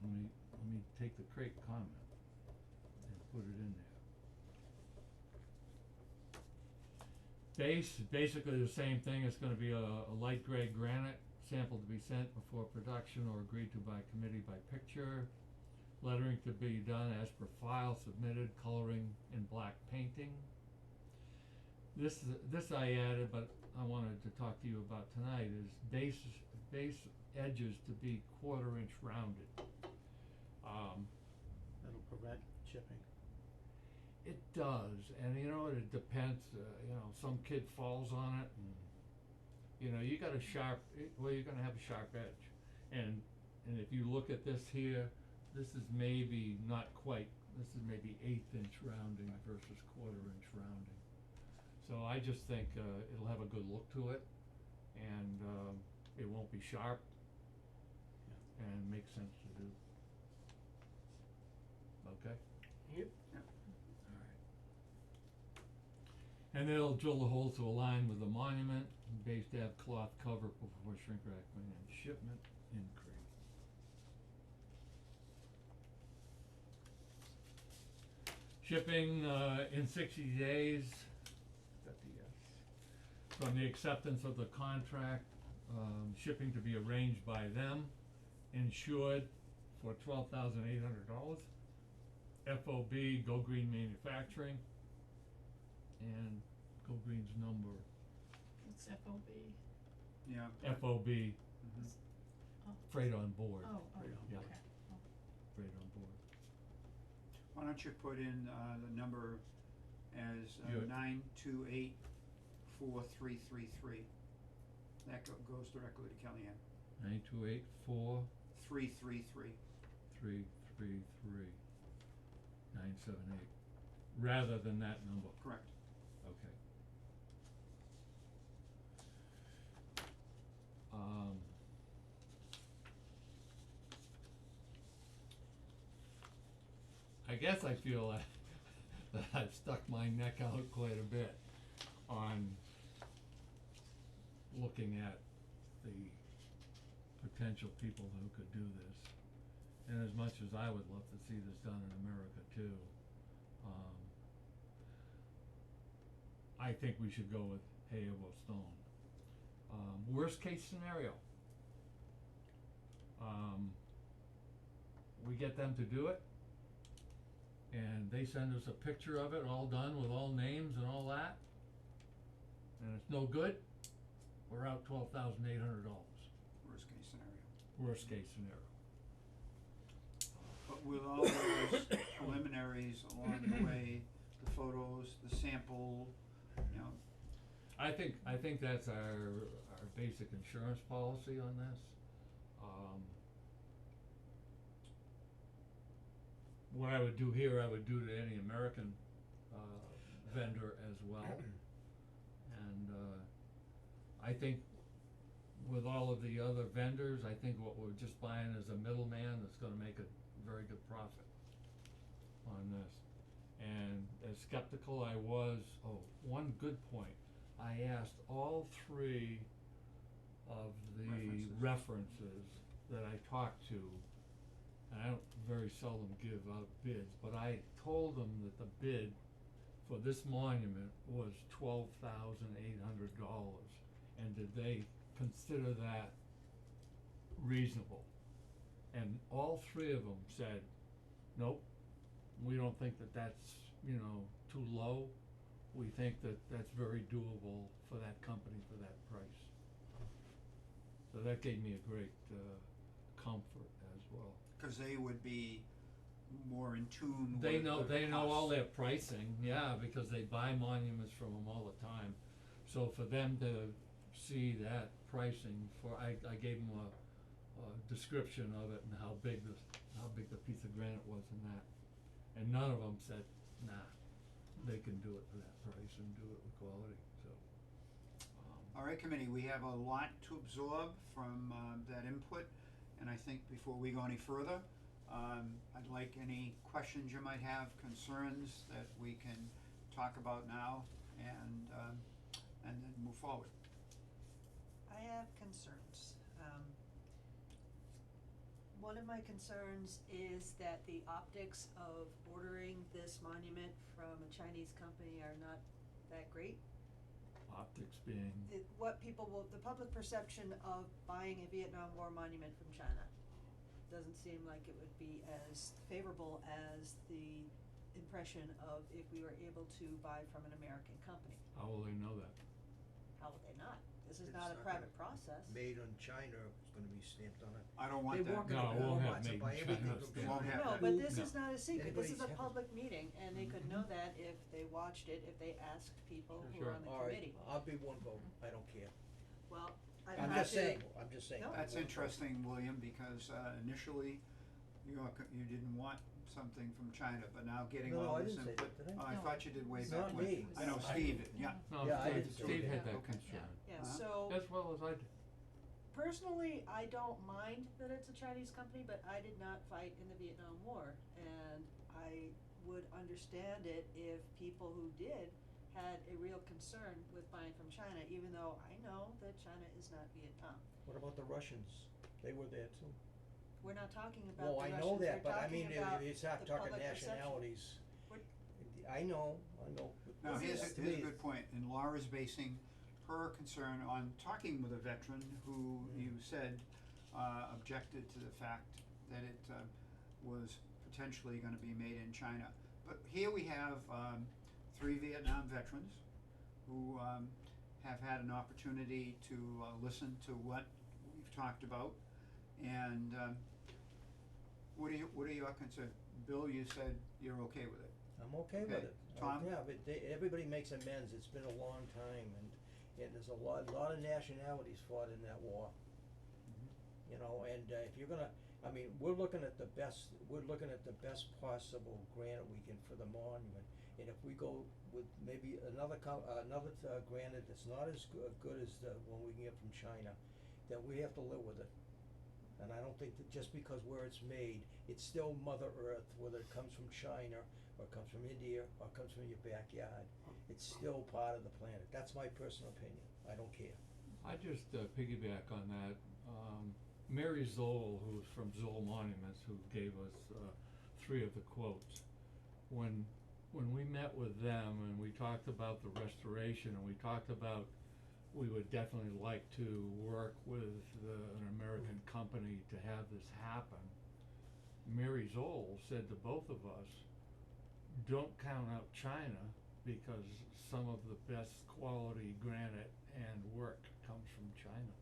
[SPEAKER 2] Let me take the crate comment and put it in there. Basically the same thing, it's gonna be a light gray granite sample to be sent before production or agreed to by committee by picture. Lettering to be done as per file submitted, coloring in black painting. This I added, but I wanted to talk to you about tonight, is base edges to be 1/4 inch rounded.
[SPEAKER 4] That'll prevent chipping.
[SPEAKER 2] It does, and you know what, it depends, you know, some kid falls on it and, you know, you got a sharp, you're gonna have a sharp edge. And if you look at this here, this is maybe not quite, this is maybe 1/8 inch rounding versus 1/4 inch rounding. So I just think, it'll have a good look to it, and, it won't be sharp, and makes sense to do. Okay?
[SPEAKER 3] Yep.
[SPEAKER 2] Alright. And they'll drill the holes to align with the monument, base to have cloth cover before shrink wrapping and shipment in crate. Shipping, in 60 days, got the yes, from the acceptance of the contract, shipping to be arranged by them, insured for $12,800. FOB, Go Green Manufacturing, and Go Green's number,
[SPEAKER 7] It's FOB.
[SPEAKER 1] Yeah.
[SPEAKER 2] FOB,
[SPEAKER 1] Mhm.
[SPEAKER 7] Oh.
[SPEAKER 2] freight on board,
[SPEAKER 7] Oh,
[SPEAKER 4] Right on.
[SPEAKER 2] Yeah.
[SPEAKER 7] okay. Oh.
[SPEAKER 2] freight on board.
[SPEAKER 1] Why don't you put in, the number as,
[SPEAKER 2] Yeah.
[SPEAKER 1] 9284333. That goes directly to Kellyanne.
[SPEAKER 2] 9284333
[SPEAKER 1] 333,
[SPEAKER 2] 978, rather than that number,
[SPEAKER 1] correct.
[SPEAKER 2] okay. I guess I feel that I've stuck my neck out quite a bit on looking at the potential people who could do this. And as much as I would love to see this done in America too, I think we should go with Hayable Stone. Worst case scenario, we get them to do it, and they send us a picture of it, all done with all names and all that, and it's no good, we're out $12,800,
[SPEAKER 1] Worst case scenario.
[SPEAKER 2] worst case scenario.
[SPEAKER 1] But with all those preliminaries along the way, the photos, the sample, you know,
[SPEAKER 2] I think that's our basic insurance policy on this. What I would do here, I would do to any American vendor as well. And I think with all of the other vendors, I think what we're just buying is a middleman that's gonna make a very good profit on this. And as skeptical I was, one good point, I asked all 3 of the references that I talked to, and I don't very seldom give out bids, but I told them that the bid for this monument was $12,800, and did they consider that reasonable? And all 3 of them said, nope, we don't think that that's, you know, too low. We think that that's very doable for that company for that price. So that gave me a great comfort as well.
[SPEAKER 1] cause they would be more in tune with
[SPEAKER 2] They
[SPEAKER 1] the
[SPEAKER 2] know, they know all
[SPEAKER 1] costs.
[SPEAKER 2] their pricing, yeah, because they buy monuments from them all the time. So for them to see that pricing for, I gave them a description of it and how big the piece of granite was and that. And none of them said, nah, they can do it for that price and do it with quality, so.
[SPEAKER 1] Alright, committee, we have a lot to absorb from, that input, and I think before we go any further, I'd like any questions you might have, concerns that we can talk about now, and then move forward.
[SPEAKER 5] I have concerns. One of my concerns is that the optics of ordering this monument from a Chinese company are not that great.
[SPEAKER 2] optics being,
[SPEAKER 5] what people will, the public perception of buying a Vietnam War monument from China doesn't seem like it would be as favorable as the impression of if we were able to buy from an American company.
[SPEAKER 2] how will they know that?
[SPEAKER 5] How would they not? This is
[SPEAKER 8] It's
[SPEAKER 5] not a
[SPEAKER 8] not
[SPEAKER 5] private
[SPEAKER 8] gonna-
[SPEAKER 5] process.
[SPEAKER 8] Made in China is gonna be stamped on it.
[SPEAKER 1] I don't want
[SPEAKER 8] They
[SPEAKER 1] that.
[SPEAKER 8] walk
[SPEAKER 2] No,
[SPEAKER 8] into
[SPEAKER 2] it won't have
[SPEAKER 8] Walmarts and
[SPEAKER 2] made
[SPEAKER 8] buy
[SPEAKER 2] in
[SPEAKER 8] everything
[SPEAKER 2] China
[SPEAKER 8] from
[SPEAKER 2] stamp.
[SPEAKER 1] Won't have
[SPEAKER 5] No,
[SPEAKER 1] that.
[SPEAKER 5] but this
[SPEAKER 2] No.
[SPEAKER 5] is not a secret, this is a
[SPEAKER 8] Anybody's have-
[SPEAKER 5] public meeting, and they could know that if they watched it, if they asked people who
[SPEAKER 2] Sure.
[SPEAKER 5] are on the
[SPEAKER 8] Alright,
[SPEAKER 5] committee.
[SPEAKER 8] I'll be one vote, I don't care.
[SPEAKER 5] Well, I'm
[SPEAKER 8] I'm
[SPEAKER 5] happy.
[SPEAKER 8] just saying, I'm just saying.
[SPEAKER 5] No.
[SPEAKER 8] I'll be
[SPEAKER 1] That's
[SPEAKER 8] one vote.
[SPEAKER 1] interesting, William, because initially you didn't want something from China, but now getting
[SPEAKER 8] No,
[SPEAKER 1] all
[SPEAKER 8] I
[SPEAKER 1] this
[SPEAKER 8] didn't say
[SPEAKER 1] input.
[SPEAKER 8] that, did I?
[SPEAKER 1] Oh, I
[SPEAKER 7] No.
[SPEAKER 1] thought you did way
[SPEAKER 8] It's
[SPEAKER 1] back
[SPEAKER 8] not
[SPEAKER 1] when.
[SPEAKER 8] me.
[SPEAKER 1] I know
[SPEAKER 8] I-
[SPEAKER 1] Steve did, yeah.
[SPEAKER 2] No,
[SPEAKER 8] Yeah, I
[SPEAKER 2] Steve,
[SPEAKER 8] didn't say
[SPEAKER 2] Steve had
[SPEAKER 8] that.
[SPEAKER 2] that
[SPEAKER 1] Okay.
[SPEAKER 2] concern,
[SPEAKER 5] Yeah,
[SPEAKER 1] Uh-huh.
[SPEAKER 5] so
[SPEAKER 2] as well as I did.
[SPEAKER 5] personally, I don't mind that it's a Chinese company, but I did not fight in the Vietnam War, and I would understand it if people who did had a real concern with buying from China, even though I know that China is not Vietnam.
[SPEAKER 8] What about the Russians? They were there too.
[SPEAKER 5] We're not talking about
[SPEAKER 8] Well,
[SPEAKER 5] the
[SPEAKER 8] I
[SPEAKER 5] Russians,
[SPEAKER 8] know
[SPEAKER 5] we're
[SPEAKER 8] that, but I
[SPEAKER 5] talking
[SPEAKER 8] mean,
[SPEAKER 5] about
[SPEAKER 8] it's not
[SPEAKER 5] the
[SPEAKER 8] talking
[SPEAKER 5] public perception.
[SPEAKER 8] nationalities.
[SPEAKER 5] We're-
[SPEAKER 8] I know, but
[SPEAKER 1] Now,
[SPEAKER 5] This
[SPEAKER 1] here's
[SPEAKER 5] is-
[SPEAKER 1] a good point, and Laura's basing her concern on talking with a veteran who you said objected to the fact that it was potentially gonna be made in China. But here we have 3 Vietnam veterans who have had an opportunity to listen to what we've talked about, and what are your concerns? Bill, you said you're okay with it.
[SPEAKER 8] I'm okay with
[SPEAKER 1] Okay.
[SPEAKER 8] it.
[SPEAKER 1] Tom?
[SPEAKER 8] Yeah, but everybody makes amends, it's been a long time, and there's a lot of nationalities fought in that war. You know, and if you're gonna, I mean, we're looking at the best possible granite we can for the monument. And if we go with maybe another granite that's not as good as the one we can get from China, then we have to live with it. And I don't think that just because where it's made, it's still Mother Earth, whether it comes from China, or comes from India, or comes from your backyard, it's still part of the planet. That's my personal opinion, I don't care.
[SPEAKER 2] I just piggyback on that, Mary Zoll, who's from Zoll Monuments, who gave us 3 of the quotes. When we met with them and we talked about the restoration, and we talked about we would definitely like to work with an American company to have this happen, Mary Zoll said to both of us, don't count out China, because some of the best quality granite and work comes from China.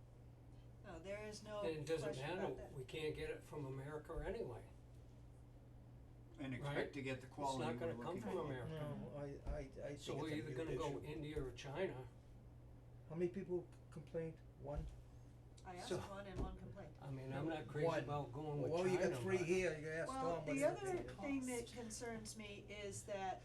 [SPEAKER 5] No, there is no
[SPEAKER 3] And it doesn't
[SPEAKER 5] question
[SPEAKER 3] matter,
[SPEAKER 5] about that.
[SPEAKER 3] we can't get it from America anyway.
[SPEAKER 1] And expect
[SPEAKER 3] Right.
[SPEAKER 1] to get the
[SPEAKER 3] It's
[SPEAKER 1] quality
[SPEAKER 3] not
[SPEAKER 1] we're
[SPEAKER 3] gonna
[SPEAKER 1] looking
[SPEAKER 3] come
[SPEAKER 1] for.
[SPEAKER 3] from America.
[SPEAKER 8] No, I think
[SPEAKER 3] So
[SPEAKER 8] it's
[SPEAKER 3] we're
[SPEAKER 8] a
[SPEAKER 3] either
[SPEAKER 8] huge
[SPEAKER 3] gonna go
[SPEAKER 8] issue.
[SPEAKER 3] India or China.
[SPEAKER 8] How many people complained? One?
[SPEAKER 5] I asked
[SPEAKER 3] So-
[SPEAKER 5] one and one complaint.
[SPEAKER 3] I mean, I'm not crazy
[SPEAKER 8] One.
[SPEAKER 3] about going with China,
[SPEAKER 8] Well, you got 3
[SPEAKER 3] but-
[SPEAKER 8] here, you asked Tom
[SPEAKER 5] Well,
[SPEAKER 8] what
[SPEAKER 5] the
[SPEAKER 8] his
[SPEAKER 5] other
[SPEAKER 8] opinion.
[SPEAKER 5] thing that concerns me is that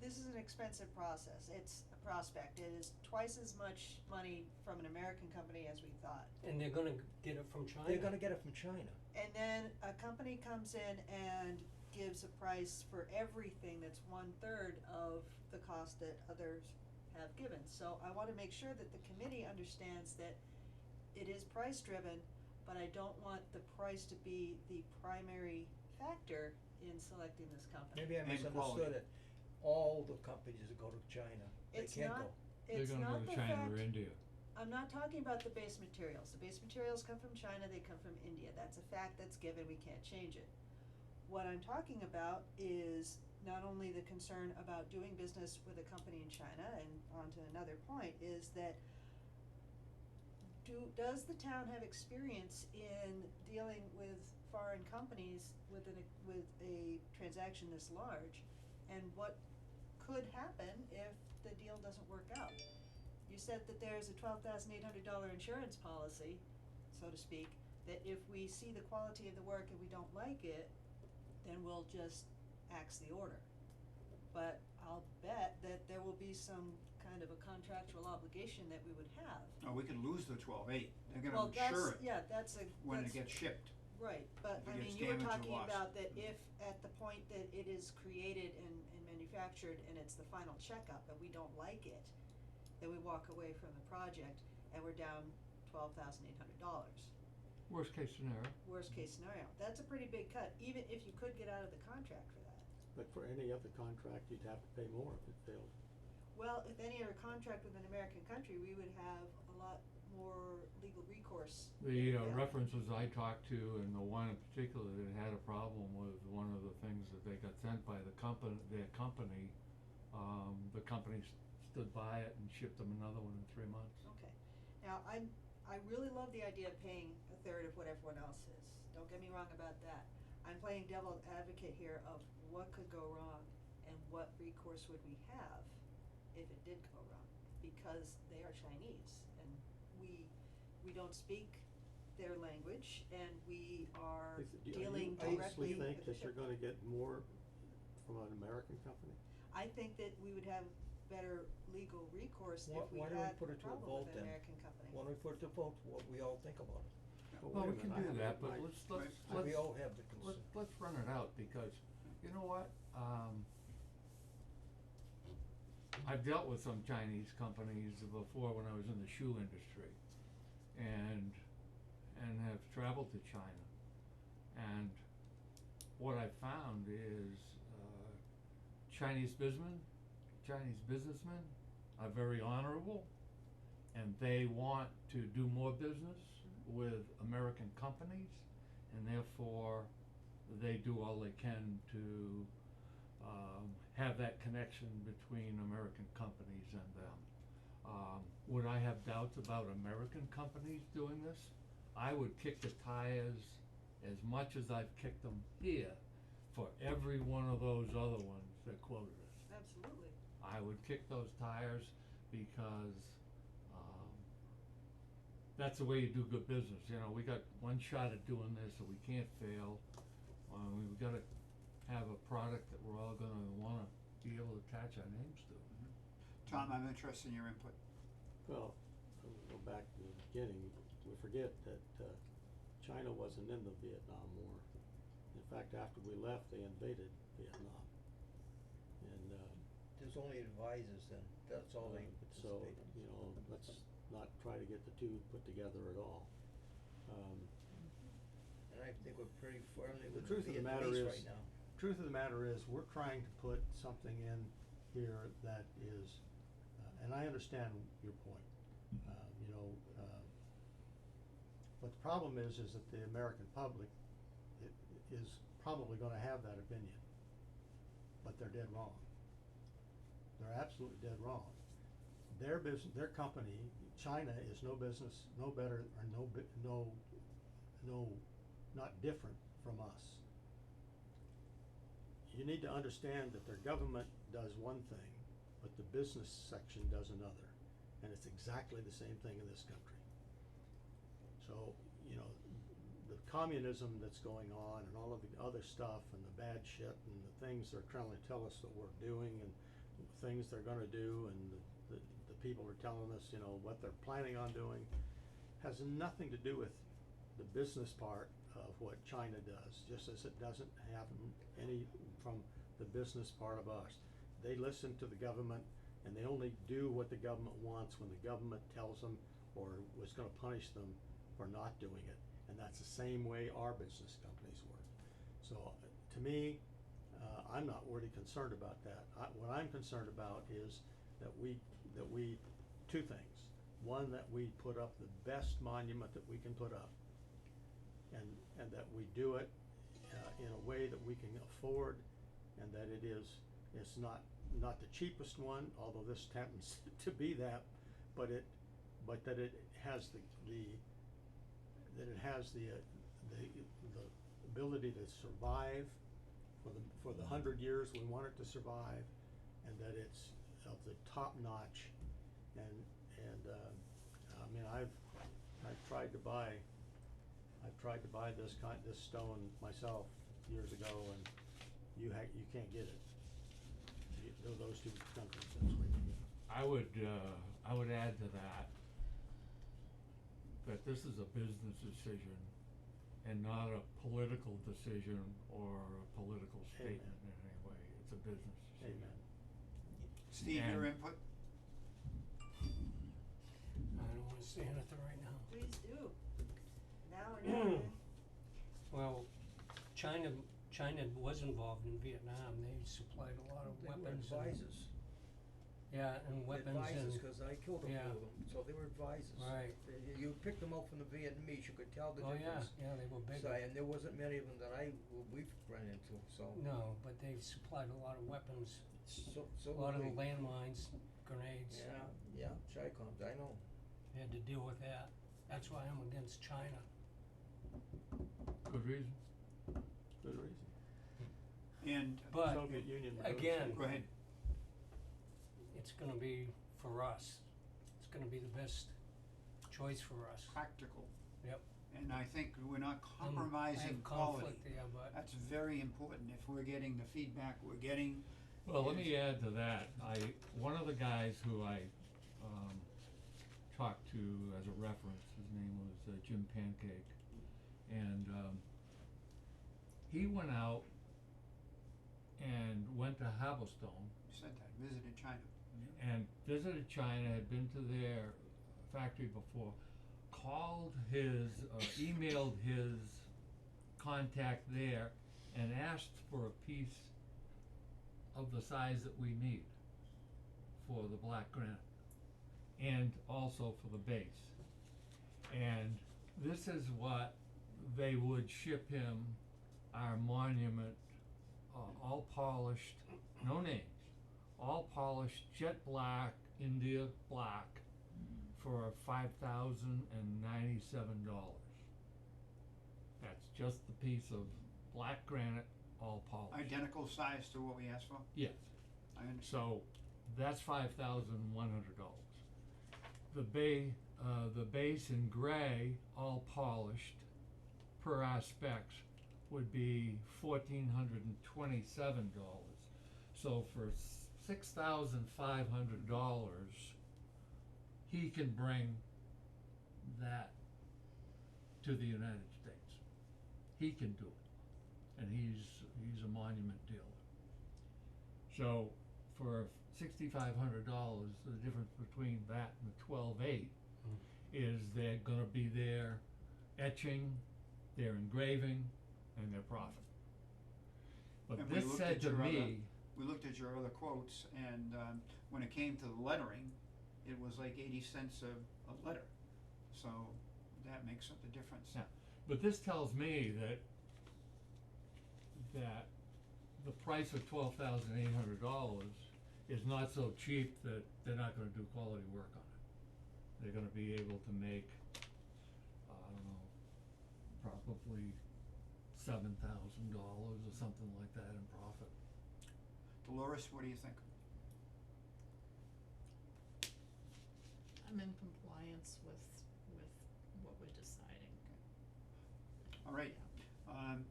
[SPEAKER 5] this is an expensive process. It's a prospect. It is twice as much money from an American company as we thought.
[SPEAKER 3] And they're gonna get it from China.
[SPEAKER 8] They're gonna get it from China.
[SPEAKER 5] And then a company comes in and gives a price for everything that's 1/3 of the cost that others have given. So I wanna make sure that the committee understands that it is price driven, but I don't want the price to be the primary factor in selecting this company.
[SPEAKER 8] Maybe I
[SPEAKER 1] And
[SPEAKER 8] misunderstood
[SPEAKER 1] quality.
[SPEAKER 8] it. All the companies that go to China, they
[SPEAKER 5] It's
[SPEAKER 8] can't
[SPEAKER 5] not-
[SPEAKER 8] go.
[SPEAKER 5] It's
[SPEAKER 2] They're gonna
[SPEAKER 5] not
[SPEAKER 2] go
[SPEAKER 5] the
[SPEAKER 2] to China
[SPEAKER 5] fact,
[SPEAKER 2] or India.
[SPEAKER 5] I'm not talking about the base materials. The base materials come from China, they come from India. That's a fact that's given, we can't change it. What I'm talking about is not only the concern about doing business with a company in China, and on to another point, is that does the town have experience in dealing with foreign companies with a transaction this large? And what could happen if the deal doesn't work out? You said that there's a $12,800 insurance policy, so to speak, that if we see the quality of the work and we don't like it, then we'll just axe the order. But I'll bet that there will be some kind of a contractual obligation that we would have.
[SPEAKER 1] Oh, we could lose the 12.8, they're
[SPEAKER 5] Well,
[SPEAKER 1] gonna insure it
[SPEAKER 5] that's
[SPEAKER 1] when it
[SPEAKER 5] that's
[SPEAKER 1] gets shipped.
[SPEAKER 5] right, but
[SPEAKER 1] if it
[SPEAKER 5] I
[SPEAKER 1] gets
[SPEAKER 5] mean, you were
[SPEAKER 1] damaged or
[SPEAKER 5] talking
[SPEAKER 1] lost.
[SPEAKER 5] about that if at the point that it is created and manufactured and it's the final checkup and we don't like it, then we walk away from the project and we're down $12,800.
[SPEAKER 2] Worst case scenario.
[SPEAKER 5] Worst case scenario, that's a pretty big cut, even if you could get out of the contract for that.
[SPEAKER 4] But for any other contract, you'd have to pay more if it failed.
[SPEAKER 5] Well, if any are contract with an American country, we would have a lot more legal recourse.
[SPEAKER 2] The
[SPEAKER 5] Yeah.
[SPEAKER 2] references I talked to, and the one in particular that had a problem with one of the things that they got sent by the company, the company stood by it and shipped them another one in 3 months.
[SPEAKER 5] Okay, now, I really love the idea of paying a third of what everyone else is, don't get me wrong about that. I'm playing devil's advocate here of what could go wrong and what recourse would we have if it did go wrong, because they are Chinese and we don't speak their language and we are dealing
[SPEAKER 4] Do you
[SPEAKER 5] directly
[SPEAKER 4] honestly
[SPEAKER 5] with
[SPEAKER 4] think
[SPEAKER 5] the
[SPEAKER 4] that you're
[SPEAKER 5] shipment.
[SPEAKER 4] gonna get more from an American company?
[SPEAKER 5] I think that we would have better legal recourse
[SPEAKER 8] Why-
[SPEAKER 5] if we
[SPEAKER 8] why don't we
[SPEAKER 5] had
[SPEAKER 8] put
[SPEAKER 5] a
[SPEAKER 8] it to a
[SPEAKER 5] problem
[SPEAKER 8] vote
[SPEAKER 5] with an
[SPEAKER 8] then?
[SPEAKER 5] American company.
[SPEAKER 8] Why don't we put it to vote, what we all think about it?
[SPEAKER 2] Well, we
[SPEAKER 4] wait a
[SPEAKER 2] can
[SPEAKER 4] minute, I
[SPEAKER 2] do
[SPEAKER 4] have
[SPEAKER 2] that,
[SPEAKER 4] it
[SPEAKER 2] but
[SPEAKER 4] right.
[SPEAKER 2] let's
[SPEAKER 8] We all have the
[SPEAKER 2] let's run it out, because, you know what, I've dealt with some Chinese companies before when I was in the shoe industry, and have traveled to China, and what I found is, Chinese businessmen are very honorable, and they want to do more business with American companies, and therefore they do all they can to have that connection between American companies and them. Would I have doubts about American companies doing this? I would kick the tires as much as I've kicked them here for every one of those other ones that quoted us.
[SPEAKER 5] Absolutely.
[SPEAKER 2] I would kick those tires because that's the way you do good business. You know, we got one shot at doing this, so we can't fail. We've gotta have a product that we're all gonna wanna be able to attach our names to.
[SPEAKER 1] Tom, I'm interested in your input.
[SPEAKER 4] Well, go back to the beginning, we forget that, China wasn't in the Vietnam War. In fact, after we left, they invaded Vietnam. And,
[SPEAKER 8] There's only advisors then, that's all they
[SPEAKER 4] so,
[SPEAKER 8] participated.
[SPEAKER 4] you know, let's not try to get the two put together at all.
[SPEAKER 8] And I think we're pretty firmly
[SPEAKER 4] The
[SPEAKER 8] with
[SPEAKER 4] truth
[SPEAKER 8] the
[SPEAKER 4] of the matter
[SPEAKER 8] Vietnamese
[SPEAKER 4] is,
[SPEAKER 8] right now.
[SPEAKER 4] truth of the matter is, we're trying to put something in here that is, and I understand your point, you know, but the problem is that the American public is probably gonna have that opinion, but they're dead wrong. They're absolutely dead wrong. Their company, China, is no business, no better, or not different from us. You need to understand that their government does one thing, but the business section does another, and it's exactly the same thing in this country. So, you know, the communism that's going on and all of the other stuff and the bad shit and the things they're trying to tell us that we're doing and the things they're gonna do and the people are telling us, you know, what they're planning on doing, has nothing to do with the business part of what China does, just as it doesn't have any from the business part of us. They listen to the government and they only do what the government wants when the government tells them or was gonna punish them for not doing it. And that's the same way our business companies work. So, to me, I'm not really concerned about that. What I'm concerned about is that we, two things. One, that we put up the best monument that we can put up. And that we do it, in a way that we can afford and that it's not the cheapest one, although this happens to be that, but that it has the ability to survive for the 100 years we want it to survive, and that it's of the top notch, and I mean, I've tried to buy this stone myself years ago, and you can't get it. Those two countries, that's where you get it.
[SPEAKER 2] I would add to that this is a business decision and not a political decision or a political statement in any way. It's a business decision.
[SPEAKER 4] Amen.
[SPEAKER 1] Steve, your
[SPEAKER 2] And-
[SPEAKER 1] input?
[SPEAKER 3] I don't wanna say anything right now.
[SPEAKER 5] Please do. Now or never.
[SPEAKER 3] Well, China was involved in Vietnam, they supplied a lot of
[SPEAKER 8] They were
[SPEAKER 3] weapons and
[SPEAKER 8] advisors.
[SPEAKER 3] Yeah, and weapons
[SPEAKER 8] Advisors,
[SPEAKER 3] and,
[SPEAKER 8] cause I killed a few
[SPEAKER 3] yeah.
[SPEAKER 8] of them, so they were advisors.
[SPEAKER 3] right,
[SPEAKER 8] You picked them out from the Vietnamese, you could tell the
[SPEAKER 3] oh yeah,
[SPEAKER 8] difference.
[SPEAKER 3] yeah, they were big.
[SPEAKER 8] So, and there wasn't many of them that we've run into, so.
[SPEAKER 3] No, but they supplied a lot of weapons,
[SPEAKER 8] So
[SPEAKER 3] a lot of
[SPEAKER 8] do
[SPEAKER 3] the
[SPEAKER 8] we.
[SPEAKER 3] landmines, grenades,
[SPEAKER 8] Yeah, Chi-Coms, I know.
[SPEAKER 3] had to deal with that. That's why I'm against China.
[SPEAKER 2] Good reason.
[SPEAKER 4] Good reason.
[SPEAKER 1] And,
[SPEAKER 3] But,
[SPEAKER 4] Soviet Union.
[SPEAKER 3] again,
[SPEAKER 1] go ahead.
[SPEAKER 3] it's gonna be for us. It's gonna be the best choice for us.
[SPEAKER 1] Practical.
[SPEAKER 3] Yep.
[SPEAKER 1] And I think we're not
[SPEAKER 3] I have
[SPEAKER 1] compromising quality.
[SPEAKER 3] conflict there, but,
[SPEAKER 1] That's very important. If we're getting the feedback we're getting,
[SPEAKER 2] Well, let me add to that, one of the guys who I, talked to as a reference, his name was Jim Pancake, and, he went out and went to Haberstone
[SPEAKER 1] you said that, visited China.
[SPEAKER 2] and visited China, had been to their factory before, called his, emailed his contact there and asked for a piece of the size that we need for the black granite and also for the base. And this is what they would ship him, our monument, all polished, no names, all polished, jet black, India black, for $5,097. That's just the piece of black granite, all polished.
[SPEAKER 1] Identical size to what we asked for?
[SPEAKER 2] Yes,
[SPEAKER 1] I understand.
[SPEAKER 2] so that's $5,100. The base in gray, all polished, per our specs, would be $1,427. So for $6,500, he can bring that to the United States. He can do it, and he's a monument dealer. So for $6,500, the difference between that and the 12.8 is they're gonna be their etching, their engraving, and their profit. But
[SPEAKER 1] And we
[SPEAKER 2] this
[SPEAKER 1] looked
[SPEAKER 2] said
[SPEAKER 1] at
[SPEAKER 2] to
[SPEAKER 1] your other-
[SPEAKER 2] me,
[SPEAKER 1] We looked at your other quotes, and when it came to the lettering, it was like 80 cents a letter. So that makes up the difference.
[SPEAKER 2] Yeah. but this tells me that the price of $12,800 is not so cheap that they're not gonna do quality work on it. They're gonna be able to make, I don't know, probably $7,000 or something like that in profit.
[SPEAKER 1] Dolores, what do you think?
[SPEAKER 7] I'm in compliance with what we're deciding.
[SPEAKER 1] All right,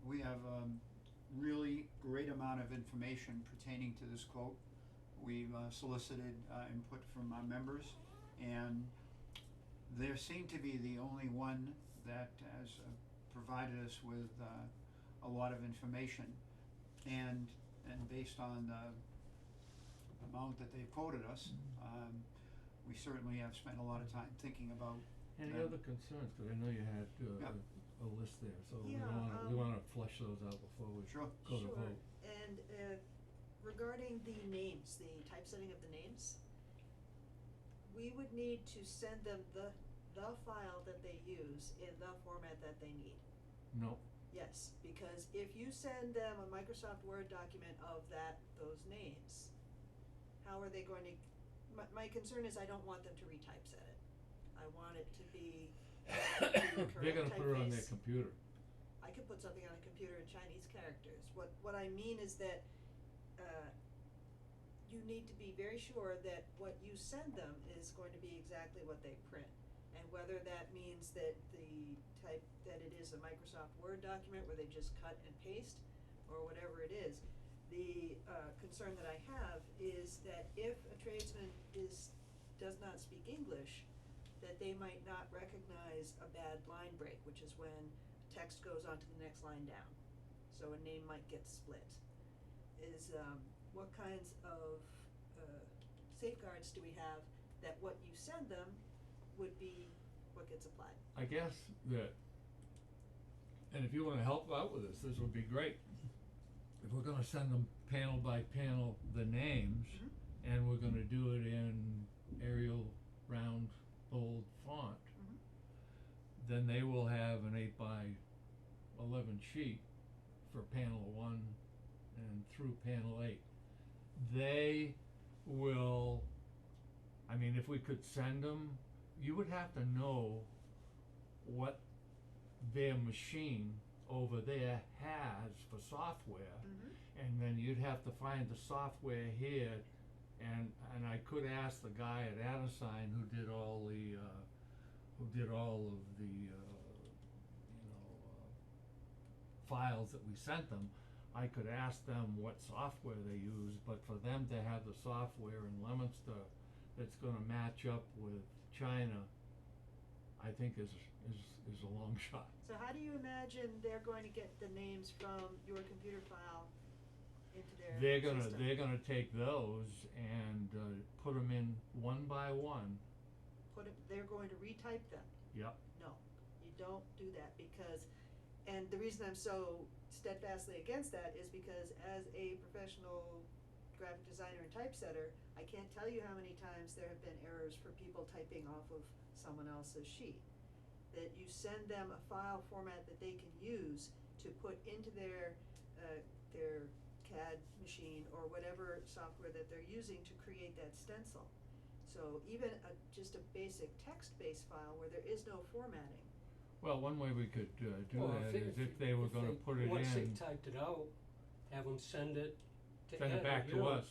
[SPEAKER 1] we have really great amount of information pertaining to this quote. We've solicited input from our members, and there seemed to be the only one that has provided us with a lot of information. And based on the amount that they've quoted us, we certainly have spent a lot of time thinking about.
[SPEAKER 2] Any
[SPEAKER 1] Yeah.
[SPEAKER 2] other concerns, cause I know you had
[SPEAKER 1] Yeah.
[SPEAKER 2] a list there, so we
[SPEAKER 5] Yeah,
[SPEAKER 2] wanna flesh those out before we
[SPEAKER 1] Sure.
[SPEAKER 2] go to vote.
[SPEAKER 5] And regarding the names, the typesetting of the names, we would need to send them the file that they use in the format that they need.
[SPEAKER 2] No,
[SPEAKER 5] Yes, because if you send them a Microsoft Word document of those names, how are they going to, my concern is I don't want them to retypeset it. I want it to be the
[SPEAKER 2] they're
[SPEAKER 5] correct
[SPEAKER 2] gonna put it on their
[SPEAKER 5] typeface.
[SPEAKER 2] computer.
[SPEAKER 5] I could put something on a computer in Chinese characters. What I mean is that, you need to be very sure that what you send them is going to be exactly what they print. And whether that means that that it is a Microsoft Word document where they just cut and paste, or whatever it is. The concern that I have is that if a tradesman does not speak English, that they might not recognize a bad line break, which is when text goes on to the next line down. So a name might get split. What kinds of safeguards do we have that what you send them would be what gets applied?
[SPEAKER 2] I guess that, and if you wanna help out with this would be great. If we're gonna send them panel by panel the names,
[SPEAKER 5] Mhm.
[SPEAKER 2] and we're gonna do it in Arial round bold font,
[SPEAKER 5] Mhm.
[SPEAKER 2] then they will have an 8x11 sheet for panel 1 and through panel 8. They will, I mean, if we could send them, you would have to know what their machine over there has for software,
[SPEAKER 5] Mhm.
[SPEAKER 2] and then you'd have to find the software here, and I could ask the guy at Atasign who did all the files that we sent them. I could ask them what software they use, but for them to have the software in Leominster that's gonna match up with China, I think is a long shot.
[SPEAKER 5] So how do you imagine they're going to get the names from your computer file into their system?
[SPEAKER 2] They're gonna take those and put them in one by one.
[SPEAKER 5] They're going to retype them?
[SPEAKER 2] Yep.
[SPEAKER 5] No, you don't do that because, and the reason I'm so steadfastly against that is because as a professional graphic designer and typesetter, I can't tell you how many times there have been errors for people typing off of someone else's sheet. That you send them a file format that they can use to put into their CAD machine or whatever software that they're using to create that stencil. So even just a basic text-based file where there is no formatting.
[SPEAKER 2] Well, one way we could do
[SPEAKER 3] Well,
[SPEAKER 2] that is if they were gonna put it
[SPEAKER 3] Once they
[SPEAKER 2] in,
[SPEAKER 3] typed it out, have them send it to
[SPEAKER 2] send
[SPEAKER 3] Ed
[SPEAKER 2] it back
[SPEAKER 3] or
[SPEAKER 2] to
[SPEAKER 3] you
[SPEAKER 2] us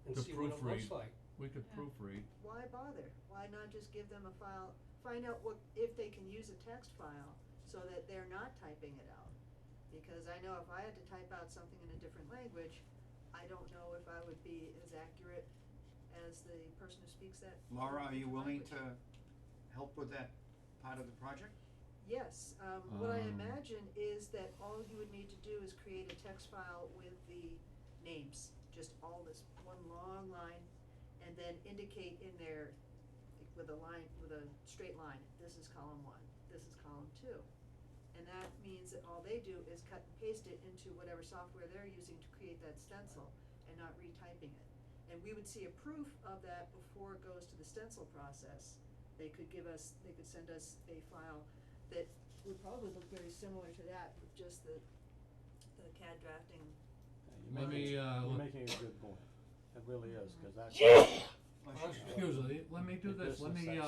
[SPEAKER 3] and
[SPEAKER 2] to
[SPEAKER 3] see what it looks
[SPEAKER 2] proofread.
[SPEAKER 3] like.
[SPEAKER 2] We could
[SPEAKER 7] Yeah.
[SPEAKER 2] proofread.
[SPEAKER 5] Why bother? Why not just give them a file, find out if they can use a text file so that they're not typing it out? Because I know if I had to type out something in a different language, I don't know if I would be as accurate as the person who speaks that.
[SPEAKER 1] Laura, are you willing
[SPEAKER 5] language.
[SPEAKER 1] to help with that part of the project?
[SPEAKER 5] Yes, what I
[SPEAKER 2] Um,
[SPEAKER 5] imagine is that all you would need to do is create a text file with the names, just all this one long line, and then indicate in there with a line, with a straight line, this is column 1, this is column 2. And that means that all they do is cut and paste it into whatever software they're using to create that stencil and not retyping it. And we would see a proof of that before it goes to the stencil process. They could send us a file that would probably look very similar to that, with just the CAD drafting.
[SPEAKER 4] You're
[SPEAKER 2] Let me,
[SPEAKER 4] making-
[SPEAKER 2] let-
[SPEAKER 4] You're making a good point, it really is, cause that's.
[SPEAKER 1] Oh, she's-
[SPEAKER 2] Excuse me, let me do
[SPEAKER 4] The
[SPEAKER 2] this, let
[SPEAKER 4] business
[SPEAKER 2] me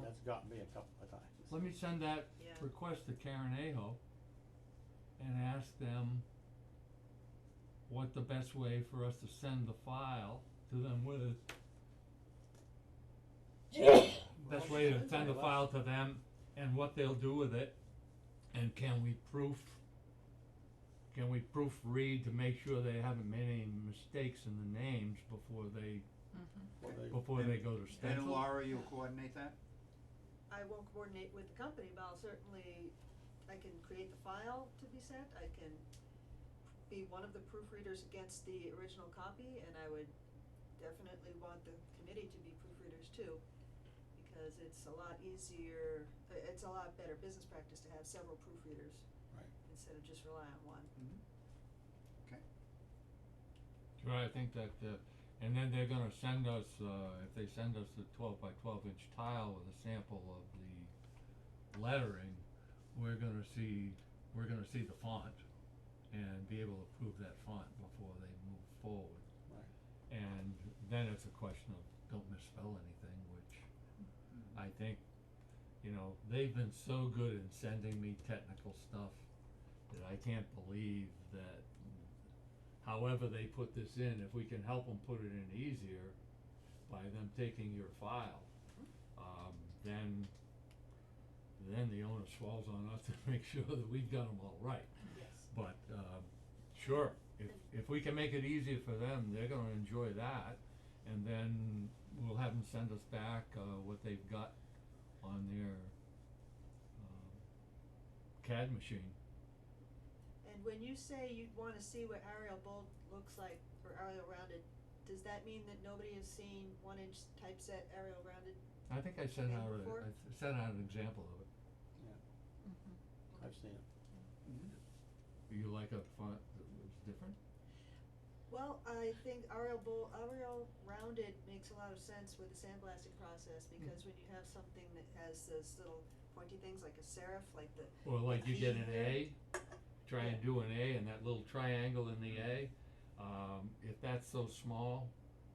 [SPEAKER 4] that's got me a couple of times.
[SPEAKER 2] let me send that
[SPEAKER 5] Yeah.
[SPEAKER 2] request to Karen Aho and ask them what the best way for us to send the file to them with. Best way to send the file to them and what they'll do with it, and can we proofread to make sure they haven't made any mistakes in the names before they
[SPEAKER 4] Well, they-
[SPEAKER 2] go to
[SPEAKER 1] And
[SPEAKER 2] stencil?
[SPEAKER 1] Laura, you'll coordinate that?
[SPEAKER 5] I won't coordinate with the company, but I'll certainly, I can create the file to be sent, I can be one of the proofreaders against the original copy, and I would definitely want the committee to be proofreaders too, because it's a lot easier, it's a lot better business practice to have several proofreaders.
[SPEAKER 4] Right.
[SPEAKER 5] Instead of just rely on one.
[SPEAKER 1] Okay.
[SPEAKER 2] Sure, I think that, and then they're gonna send us, if they send us the 12x12 inch tile with a sample of the lettering, we're gonna see the font and be able to prove that font before they move forward.
[SPEAKER 4] Right.
[SPEAKER 2] And then it's a question of don't misspell anything, which I think, you know, they've been so good in sending me technical stuff that I can't believe that however they put this in, if we can help them put it in easier by them taking your file, then the onus falls on us to make sure that we've got them all right.
[SPEAKER 5] Yes.
[SPEAKER 2] But, sure, if we can make it easier for them, they're gonna enjoy that, and then we'll have them send us back, what they've got on their, CAD machine.
[SPEAKER 5] And when you say you wanna see what Arial Bold looks like, or Arial Rounded, does that mean that nobody has seen 1-inch typeset Arial Rounded?
[SPEAKER 2] I think I sent out
[SPEAKER 5] Before?
[SPEAKER 2] I sent out an example of it.
[SPEAKER 4] I've seen it.
[SPEAKER 2] You like a font that was different?
[SPEAKER 5] Well, I think RL rounded makes a lot of sense with the sandblasting process, because when you have something that has those little pointy things like a serif, like the
[SPEAKER 2] Or like you get an
[SPEAKER 5] here.
[SPEAKER 2] A, try and do an A and that little triangle in the A, if that's so small,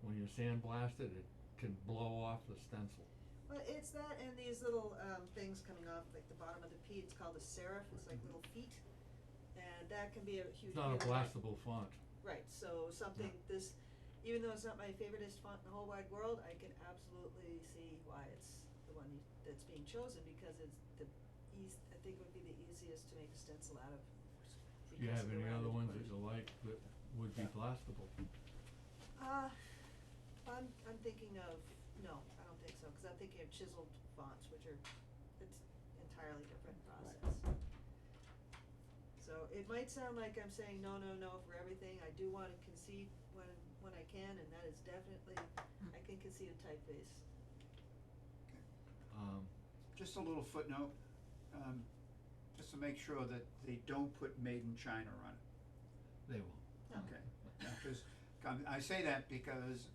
[SPEAKER 2] when you sandblast it, it can blow off the stencil.
[SPEAKER 5] Well, it's that and these little things coming off like the bottom of the P, it's called a serif, it's like little feet. And that can be a huge.
[SPEAKER 2] It's not a
[SPEAKER 5] irritant.
[SPEAKER 2] blastable font.
[SPEAKER 5] Right, so something this, even though it's not my favoriteest font in the whole wide world, I can absolutely see why it's the one that's being chosen, because it's the I think it would be the easiest to make a stencil out of.
[SPEAKER 2] Do you
[SPEAKER 5] because
[SPEAKER 2] have
[SPEAKER 5] of the
[SPEAKER 2] any other
[SPEAKER 5] rounded
[SPEAKER 2] ones that
[SPEAKER 5] corners.
[SPEAKER 2] you like that would be blastable?
[SPEAKER 5] I'm thinking of, no, I don't think so, cause I'm thinking of chiseled fonts, which are, it's entirely different process. So it might sound like I'm saying no for everything, I do wanna concede when I can, and that is definitely, I can concede a typeface.
[SPEAKER 1] Just a little footnote, just to make sure that they don't put made in China on it.
[SPEAKER 2] They won't.
[SPEAKER 5] No.
[SPEAKER 1] Okay, yeah, 'cause I say that because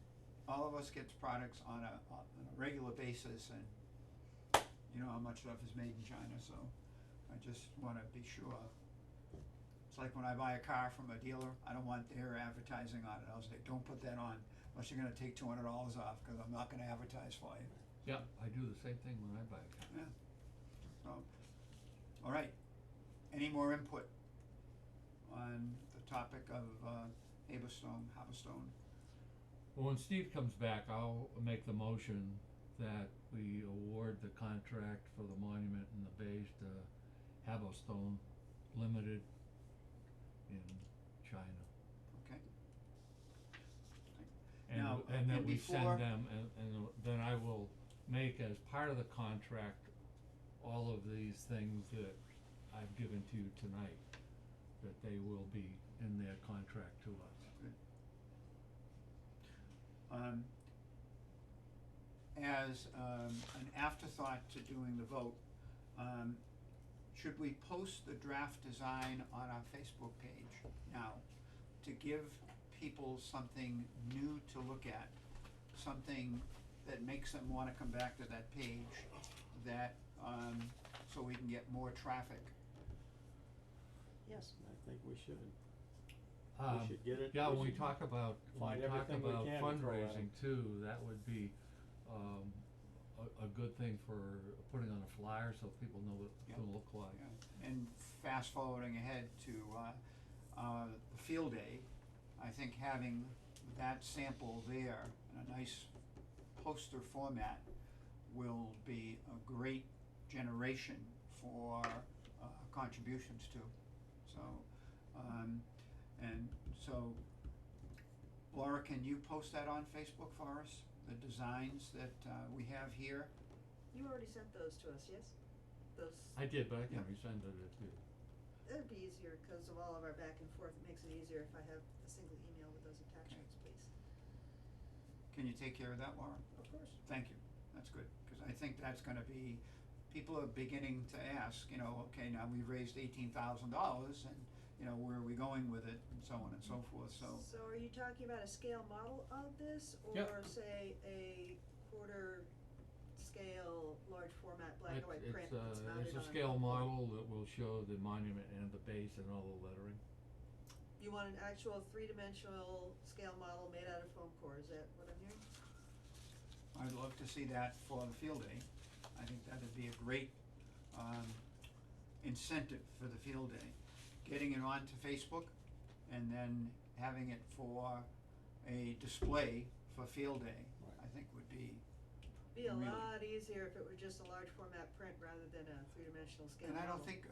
[SPEAKER 1] all of us gets products on a regular basis, and you know how much stuff is made in China, so I just wanna be sure. It's like when I buy a car from a dealer, I don't want their advertising on it, I was like, don't put that on unless you're gonna take $200 off, cause I'm not gonna advertise for you.
[SPEAKER 2] Yeah, I do the same thing when I buy a car.
[SPEAKER 1] Yeah, so, all right, any more input on the topic of Haberstone?
[SPEAKER 2] Well, when Steve comes back, I'll make the motion that we award the contract for the monument and the base to Haberstone Limited in China.
[SPEAKER 1] Okay.
[SPEAKER 2] And
[SPEAKER 1] Now,
[SPEAKER 2] and that
[SPEAKER 1] and
[SPEAKER 2] we
[SPEAKER 1] before-
[SPEAKER 2] send them, and then I will make as part of the contract all of these things that I've given to you tonight, that they will be in their contract to us.
[SPEAKER 1] As an afterthought to doing the vote, should we post the draft design on our Facebook page now to give people something new to look at, something that makes them wanna come back to that page, that, so we can get more traffic?
[SPEAKER 5] Yes.
[SPEAKER 4] I think we should.
[SPEAKER 2] Um,
[SPEAKER 4] should get it-
[SPEAKER 2] yeah,
[SPEAKER 4] we
[SPEAKER 2] when we
[SPEAKER 4] should
[SPEAKER 2] talk about,
[SPEAKER 4] find everything we can to throw at 'em.
[SPEAKER 2] fundraising too, that would be, a good thing for putting on a flyer so people know what it's gonna look like.
[SPEAKER 1] Yeah. And fast forwarding ahead to the field day, I think having that sample there in a nice poster format will be a great generation for contributions to. So, and so Laura, can you post that on Facebook for us, the designs that we have here?
[SPEAKER 5] You already sent those to us, yes? Those,
[SPEAKER 2] I did, but I can
[SPEAKER 1] Yeah.
[SPEAKER 2] resend it if you,
[SPEAKER 5] it'd be easier because of all of our back and forth, it makes it easier if I have a single email with those attachments, please.
[SPEAKER 1] Can you take care of that, Laura?
[SPEAKER 5] Of course.
[SPEAKER 1] Thank you, that's good, cause I think that's gonna be, people are beginning to ask, you know, okay, now we've raised $18,000 and, you know, where are we going with it, and so on and so forth, so.
[SPEAKER 5] So are you talking about a scale model of this,
[SPEAKER 2] Yep.
[SPEAKER 5] or say a quarter scale, large format, black and white print that's mounted on?
[SPEAKER 2] it's a scale model that will show the monument and the base and all the lettering.
[SPEAKER 5] You want an actual three-dimensional scale model made out of foam core, is that what I'm hearing?
[SPEAKER 1] I'd love to see that for the field day, I think that'd be a great, incentive for the field day. Getting it onto Facebook and then having it for a display for field day, I think would be,
[SPEAKER 5] Be a
[SPEAKER 1] Really?
[SPEAKER 5] lot easier if it were just a large format print rather than a three-dimensional scale
[SPEAKER 1] and I
[SPEAKER 5] model.
[SPEAKER 1] don't think,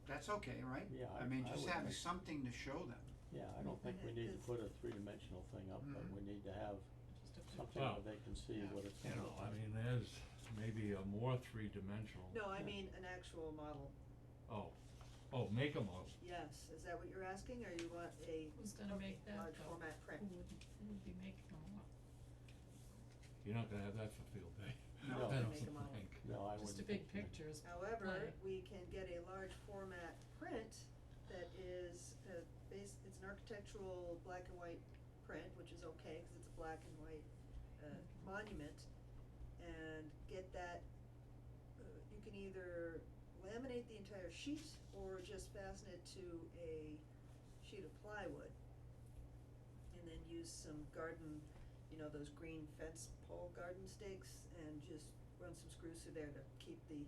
[SPEAKER 1] that's okay, right?
[SPEAKER 4] Yeah,
[SPEAKER 1] I mean,
[SPEAKER 4] I
[SPEAKER 1] just
[SPEAKER 4] would
[SPEAKER 1] having
[SPEAKER 4] think-
[SPEAKER 1] something to show them.
[SPEAKER 4] Yeah, I don't think we need to put a three-dimensional thing up, but
[SPEAKER 1] Mhm.
[SPEAKER 4] we need to have
[SPEAKER 7] Just a
[SPEAKER 4] something
[SPEAKER 2] Well,
[SPEAKER 4] where they can see
[SPEAKER 1] yeah,
[SPEAKER 4] what it's
[SPEAKER 2] You
[SPEAKER 4] gonna
[SPEAKER 2] know,
[SPEAKER 4] look
[SPEAKER 2] I
[SPEAKER 4] like.
[SPEAKER 2] mean, there's maybe a more three-dimensional.
[SPEAKER 5] No, I
[SPEAKER 4] Yeah.
[SPEAKER 5] mean an actual model,
[SPEAKER 2] Make a model.
[SPEAKER 5] yes, is that what you're asking, or you want a
[SPEAKER 7] Who's gonna make that
[SPEAKER 5] large
[SPEAKER 7] though?
[SPEAKER 5] format print?
[SPEAKER 7] Who would be making them up?
[SPEAKER 2] You're not gonna have that for field day.
[SPEAKER 1] No.
[SPEAKER 2] I don't
[SPEAKER 5] Make a model.
[SPEAKER 2] think.
[SPEAKER 4] No, I wouldn't.
[SPEAKER 7] Just a big
[SPEAKER 4] think we-
[SPEAKER 7] picture is
[SPEAKER 5] However,
[SPEAKER 7] plenty.
[SPEAKER 5] we can get a large format print that is, it's an architectural black and white print, which is okay, cause it's a black and white, monument. And get that, you can either laminate the entire sheet or just fasten it to a sheet of plywood. And then use some garden, those green fence pole garden stakes, and just run some screws through there to keep the,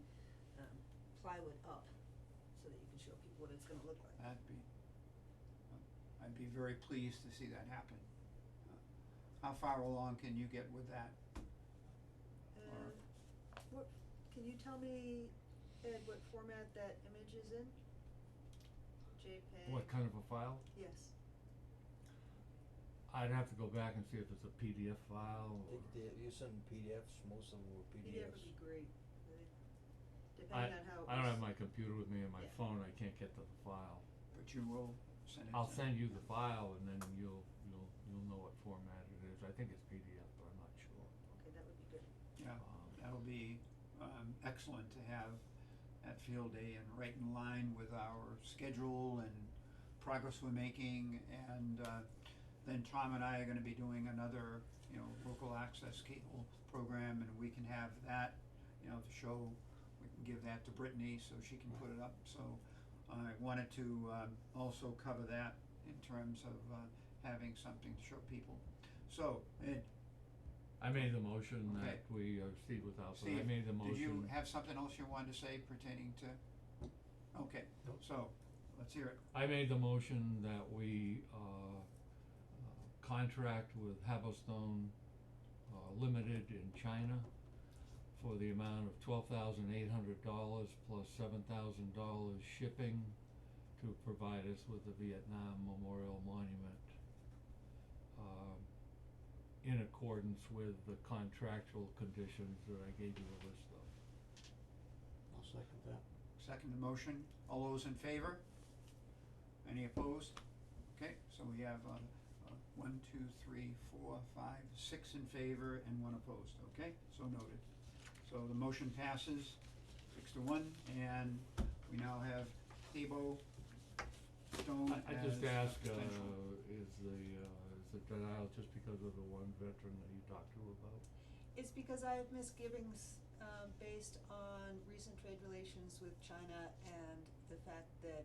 [SPEAKER 5] plywood up, so that you can show people what it's gonna look like.
[SPEAKER 1] I'd be very pleased to see that happen. How far along can you get with that?
[SPEAKER 5] And what, can you tell me, Ed, what format that image is in? JPEG?
[SPEAKER 2] What kind of a file?
[SPEAKER 5] Yes.
[SPEAKER 2] I'd have to go back and see if it's a PDF file or.
[SPEAKER 8] You send PDFs, most of them were PDFs.
[SPEAKER 5] PDF would be great, really.
[SPEAKER 2] I,
[SPEAKER 5] Depending on how it was.
[SPEAKER 2] I don't have my computer with me and my
[SPEAKER 5] Yeah.
[SPEAKER 2] phone, I can't get to the file.
[SPEAKER 1] But you will send it to me.
[SPEAKER 2] I'll send you the file and then you'll know what format it is. I think it's PDF, but I'm not sure.
[SPEAKER 5] Okay, that would be good.
[SPEAKER 1] Yeah, that'll be excellent to have at field day and right in line with our schedule and progress we're making. And then Tom and I are gonna be doing another, local access cable program, and we can have that, to show, we can give that to Brittany so she can put it up. So I wanted to also cover that in terms of having something to show people. So, Ed,
[SPEAKER 2] I made the motion
[SPEAKER 1] Okay.
[SPEAKER 2] that we, Steve was out, but I
[SPEAKER 1] Steve,
[SPEAKER 2] made the motion.
[SPEAKER 1] did you have something else you wanted to say pertaining to? Okay,
[SPEAKER 4] Nope.
[SPEAKER 1] so, let's hear it.
[SPEAKER 2] I made the motion that we contract with Haberstone Limited in China for the amount of $12,800 plus $7,000 shipping to provide us with the Vietnam Memorial Monument, in accordance with the contractual conditions that I gave you a list of.
[SPEAKER 4] I'll second that.
[SPEAKER 1] Second the motion, all those in favor? Any opposed? Okay, so we have 1, 2, 3, 4, 5, 6 in favor and 1 opposed, okay? So noted. So the motion passes 6-1, and we now have Tabo Stone
[SPEAKER 2] I
[SPEAKER 1] as
[SPEAKER 2] just ask,
[SPEAKER 1] potential.
[SPEAKER 2] is the denial just because of the one veteran that you talked to about?
[SPEAKER 5] It's because I have misgivings, based on recent trade relations with China and the fact that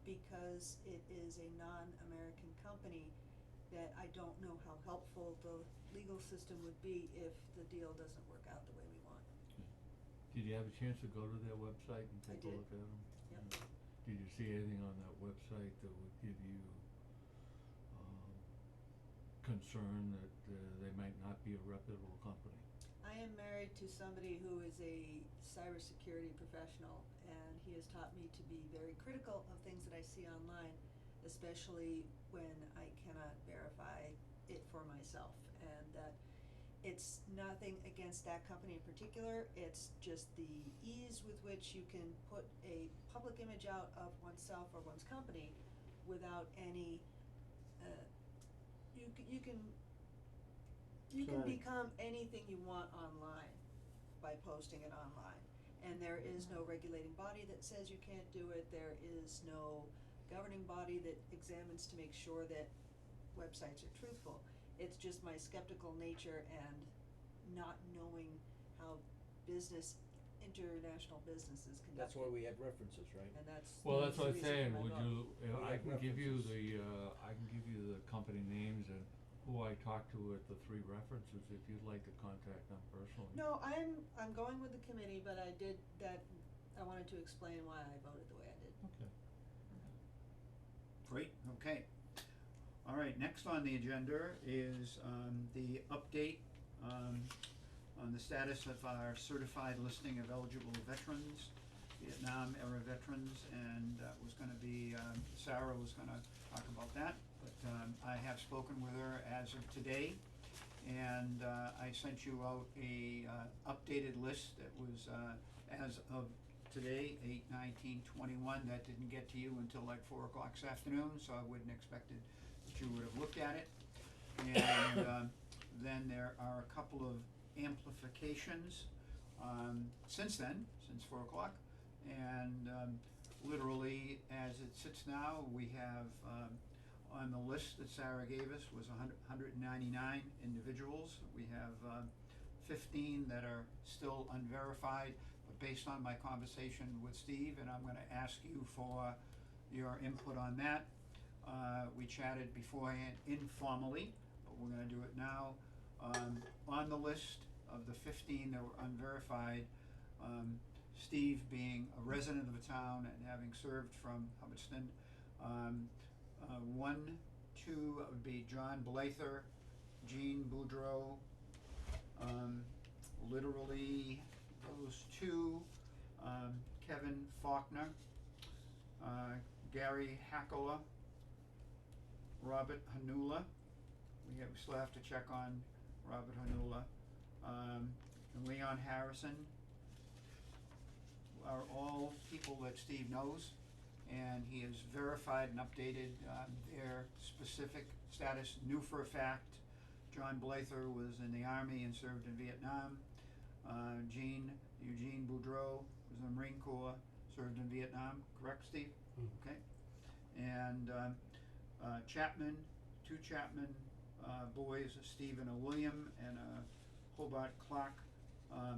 [SPEAKER 5] because it is a non-American company, that I don't know how helpful the legal system would be if the deal doesn't work out the way we want.
[SPEAKER 2] Did you have a chance to go to their website and
[SPEAKER 5] I
[SPEAKER 2] take a
[SPEAKER 5] did.
[SPEAKER 2] look at them?
[SPEAKER 5] Yep.
[SPEAKER 2] Did you see anything on that website that would give you concern that they might not be a reputable company?
[SPEAKER 5] I am married to somebody who is a cybersecurity professional, and he has taught me to be very critical of things that I see online, especially when I cannot verify it for myself. And that it's nothing against that company in particular, it's just the ease with which you can put a public image out of oneself or one's company without any, you can
[SPEAKER 4] Sorry.
[SPEAKER 5] become anything you want online by posting it online. And there is no regulating body that says you can't do it, there is no governing body that examines to make sure that websites are truthful. It's just my skeptical nature and not knowing how international business is conducted.
[SPEAKER 8] That's why we had references, right?
[SPEAKER 5] And that's
[SPEAKER 2] Well, that's
[SPEAKER 5] the
[SPEAKER 2] what I'm
[SPEAKER 5] reason
[SPEAKER 2] saying,
[SPEAKER 5] for my
[SPEAKER 2] would
[SPEAKER 5] vote.
[SPEAKER 2] you,
[SPEAKER 8] We
[SPEAKER 2] I
[SPEAKER 8] have
[SPEAKER 2] can give you
[SPEAKER 8] references.
[SPEAKER 2] I can give you the company names and who I talked to at the 3 references if you'd like to contact them personally.
[SPEAKER 5] No, I'm going with the committee, but I did that, I wanted to explain why I voted the way I did.
[SPEAKER 2] Okay.
[SPEAKER 1] Great, okay. All right, next on the agenda is the update on the status of our certified listing of eligible veterans, Vietnam era veterans, and that was gonna be, Sarah was gonna talk about that, but I have spoken with her as of today, and I sent you out a updated list that was as of today, 8/19/21. That didn't get to you until like 4 o'clock this afternoon, so I wouldn't expected that you would have looked at it. And then there are a couple of amplifications since then, since 4 o'clock, and literally, as it sits now, we have, on the list that Sarah gave us was 199 individuals. We have 15 that are still unverified, but based on my conversation with Steve, and I'm gonna ask you for your input on that. We chatted beforehand informally, but we're gonna do it now. On the list of the 15 that were unverified, Steve being a resident of the town and having served from Hubbardston, 1, 2 would be John Blather, Jean Boudreau, literally those two, Kevin Faulkner, Gary Hackala, Robert Hanula. We still have to check on Robert Hanula, and Leon Harrison are all people that Steve knows, and he has verified and updated their specific status. Knew for a fact John Blather was in the Army and served in Vietnam. Eugene Boudreau was in the Marine Corps, served in Vietnam, correct, Steve? Okay. And Chapman, 2 Chapman boys, a Stephen, a William, and a Hobart Clark.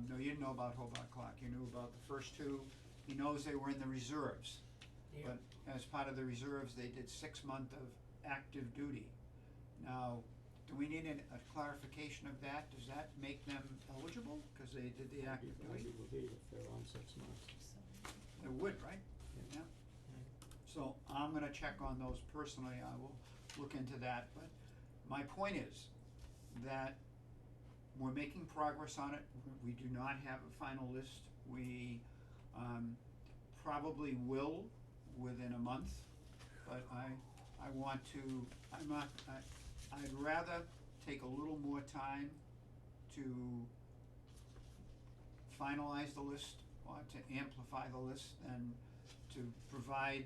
[SPEAKER 1] No, you didn't know about Hobart Clark, you knew about the first 2. He knows they were in the reserves,
[SPEAKER 3] Yeah.
[SPEAKER 1] but as part of the reserves, they did 6 months of active duty. Now, do we need a clarification of that? Does that make them eligible, cause they did the active
[SPEAKER 4] I
[SPEAKER 1] duty?
[SPEAKER 4] would be if they're on 6 months.
[SPEAKER 1] It would, right?
[SPEAKER 4] Yeah.
[SPEAKER 1] So I'm gonna check on those personally, I will look into that, but my point is that we're making progress on it. We do not have a final list. We probably will within a month, but I want to, I'd rather take a little more time to finalize the list or to amplify the list than to provide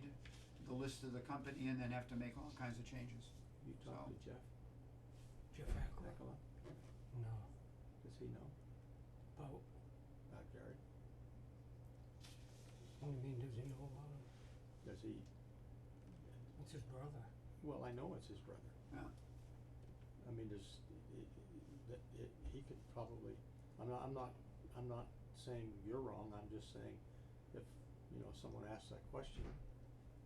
[SPEAKER 1] the list of the company and then have to make all kinds of changes.
[SPEAKER 4] You talked to Jeff
[SPEAKER 3] Jeff Hackler?
[SPEAKER 4] Nicola,
[SPEAKER 3] No,
[SPEAKER 4] does he know
[SPEAKER 3] about,
[SPEAKER 4] about Gary?
[SPEAKER 3] what do you mean, does he know about him?
[SPEAKER 4] Does he,
[SPEAKER 3] It's his brother.
[SPEAKER 4] well, I know it's his brother.
[SPEAKER 1] Yeah.
[SPEAKER 4] I mean, he could probably, I'm not saying you're wrong, I'm just saying if, someone asks that question.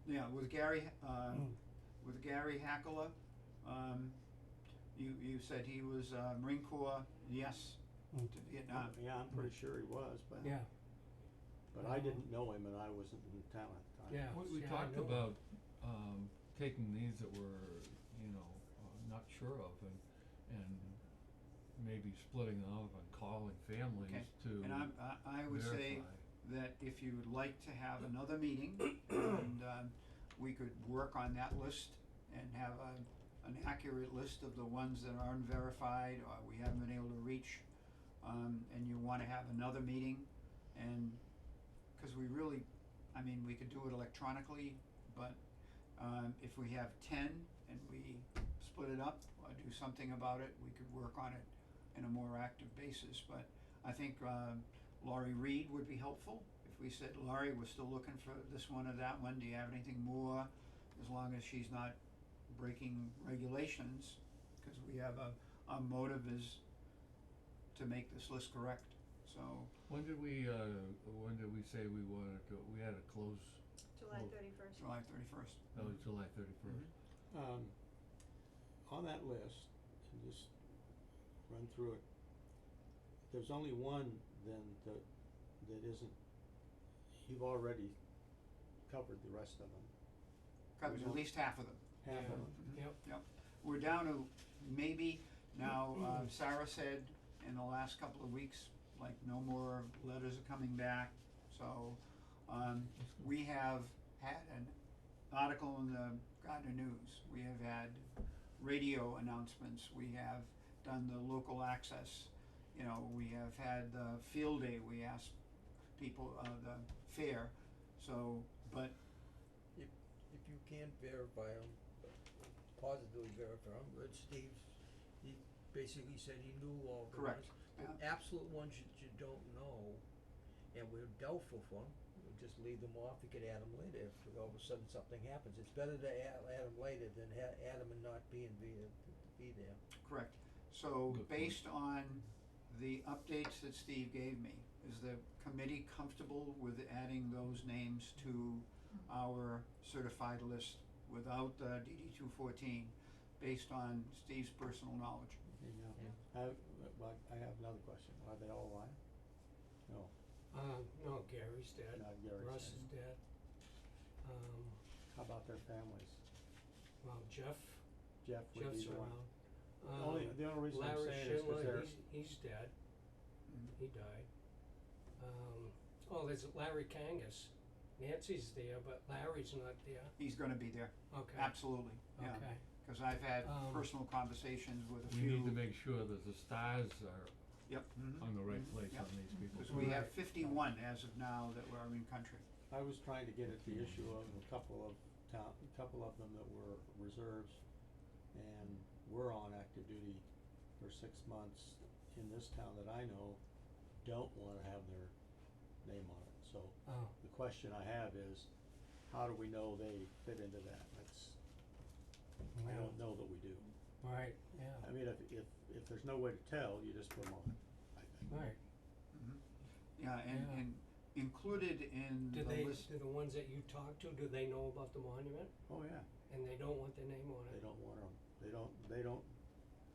[SPEAKER 1] Yeah, with Gary Hackala, you said he was Marine Corps, yes,
[SPEAKER 3] Mm.
[SPEAKER 1] to Vietnam.
[SPEAKER 4] Yeah, I'm pretty sure he was, but
[SPEAKER 3] Yeah,
[SPEAKER 4] but I didn't know him and I wasn't in town at the time.
[SPEAKER 3] yeah.
[SPEAKER 2] We
[SPEAKER 3] see, I
[SPEAKER 2] talked
[SPEAKER 3] know.
[SPEAKER 2] about, taking these that we're, not sure of and maybe splitting them up and calling families
[SPEAKER 1] Okay.
[SPEAKER 2] to
[SPEAKER 1] And I would say
[SPEAKER 2] verify.
[SPEAKER 1] that if you would like to have another meeting and we could work on that list and have an accurate list of the ones that are unverified or we haven't been able to reach, and you wanna have another meeting, and, cause we really, we could do it electronically, but if we have 10 and we split it up or do something about it, we could work on it in a more active basis, but I think Laurie Reed would be helpful. If we said, Laurie, we're still looking for this one or that one, do you have anything more? As long as she's not breaking regulations, cause we have our motive is to make this list correct, so.
[SPEAKER 2] When did we say we wanted to, we had to close,
[SPEAKER 5] July
[SPEAKER 2] Oh.
[SPEAKER 5] 31st.
[SPEAKER 1] July 31st.
[SPEAKER 2] that was July 31st?
[SPEAKER 4] On that list, and just run through it, there's only one then that isn't, you've already covered the rest of them,
[SPEAKER 1] Covers at least half of them.
[SPEAKER 4] half of them.
[SPEAKER 3] Yep,
[SPEAKER 1] We're down to maybe, now, Sarah said in the last couple of weeks, like, no more letters are coming back, so, we have had an article in the Gardner News, we have had radio announcements, we have done the local access, we have had the field day, we asked people, the fair, so, but,
[SPEAKER 8] If you can't verify them, positively verify them, but he basically said he knew all the
[SPEAKER 1] Correct,
[SPEAKER 8] ones. The
[SPEAKER 1] yeah.
[SPEAKER 8] absolute ones that you don't know, and we're doubtful for them, we'll just leave them off, we could add them later if all of a sudden something happens. It's better to add them later than add them and not be there.
[SPEAKER 1] Correct. So
[SPEAKER 2] Good point.
[SPEAKER 1] based on the updates that Steve gave me, is the committee comfortable with adding those names to our certified list without DD 214 based on Steve's personal knowledge?
[SPEAKER 4] I have another question. Are they all alive? No,
[SPEAKER 3] No, Gary's dead,
[SPEAKER 4] not Gary's.
[SPEAKER 3] Russ is dead.
[SPEAKER 4] How about their families?
[SPEAKER 3] Well, Jeff,
[SPEAKER 4] Jeff would be
[SPEAKER 3] Jeff's
[SPEAKER 4] the one.
[SPEAKER 3] around.
[SPEAKER 4] The only reason I'm
[SPEAKER 3] Larry
[SPEAKER 4] saying is 'cause
[SPEAKER 3] Schindler,
[SPEAKER 4] they're,
[SPEAKER 3] he's dead,
[SPEAKER 1] Mhm.
[SPEAKER 3] he died. There's Larry Kangas, Nancy's there, but Larry's not there,
[SPEAKER 1] He's gonna be there,
[SPEAKER 3] okay,
[SPEAKER 1] absolutely, yeah.
[SPEAKER 3] okay,
[SPEAKER 1] Cause I've had
[SPEAKER 3] Um,
[SPEAKER 1] personal conversations with a
[SPEAKER 2] We
[SPEAKER 1] few.
[SPEAKER 2] need to make sure that the stars are
[SPEAKER 1] Yep.
[SPEAKER 2] on the right
[SPEAKER 1] Mhm.
[SPEAKER 2] place
[SPEAKER 1] Yep.
[SPEAKER 2] on these people.
[SPEAKER 1] Cause we have
[SPEAKER 3] Right.
[SPEAKER 1] 51 as of now that were in country.
[SPEAKER 4] I was trying to get at the issue of a couple of them that were reserves and were on active duty for 6 months in this town that I know don't wanna have their name on it. So
[SPEAKER 3] oh,
[SPEAKER 4] the question I have is, how do we know they fit into that? I
[SPEAKER 3] yeah,
[SPEAKER 4] don't know that we do.
[SPEAKER 3] right, yeah,
[SPEAKER 4] I mean, if there's no way to tell, you just put them on, I think.
[SPEAKER 3] right.
[SPEAKER 1] Mhm. Yeah, and
[SPEAKER 3] Yeah.
[SPEAKER 1] and included in
[SPEAKER 3] Do
[SPEAKER 1] the
[SPEAKER 3] they,
[SPEAKER 1] list.
[SPEAKER 3] do the ones that you talk to, do they know about the monument,
[SPEAKER 4] Oh, yeah,
[SPEAKER 3] and they don't want their name on
[SPEAKER 4] they
[SPEAKER 3] it?
[SPEAKER 4] don't want them, they don't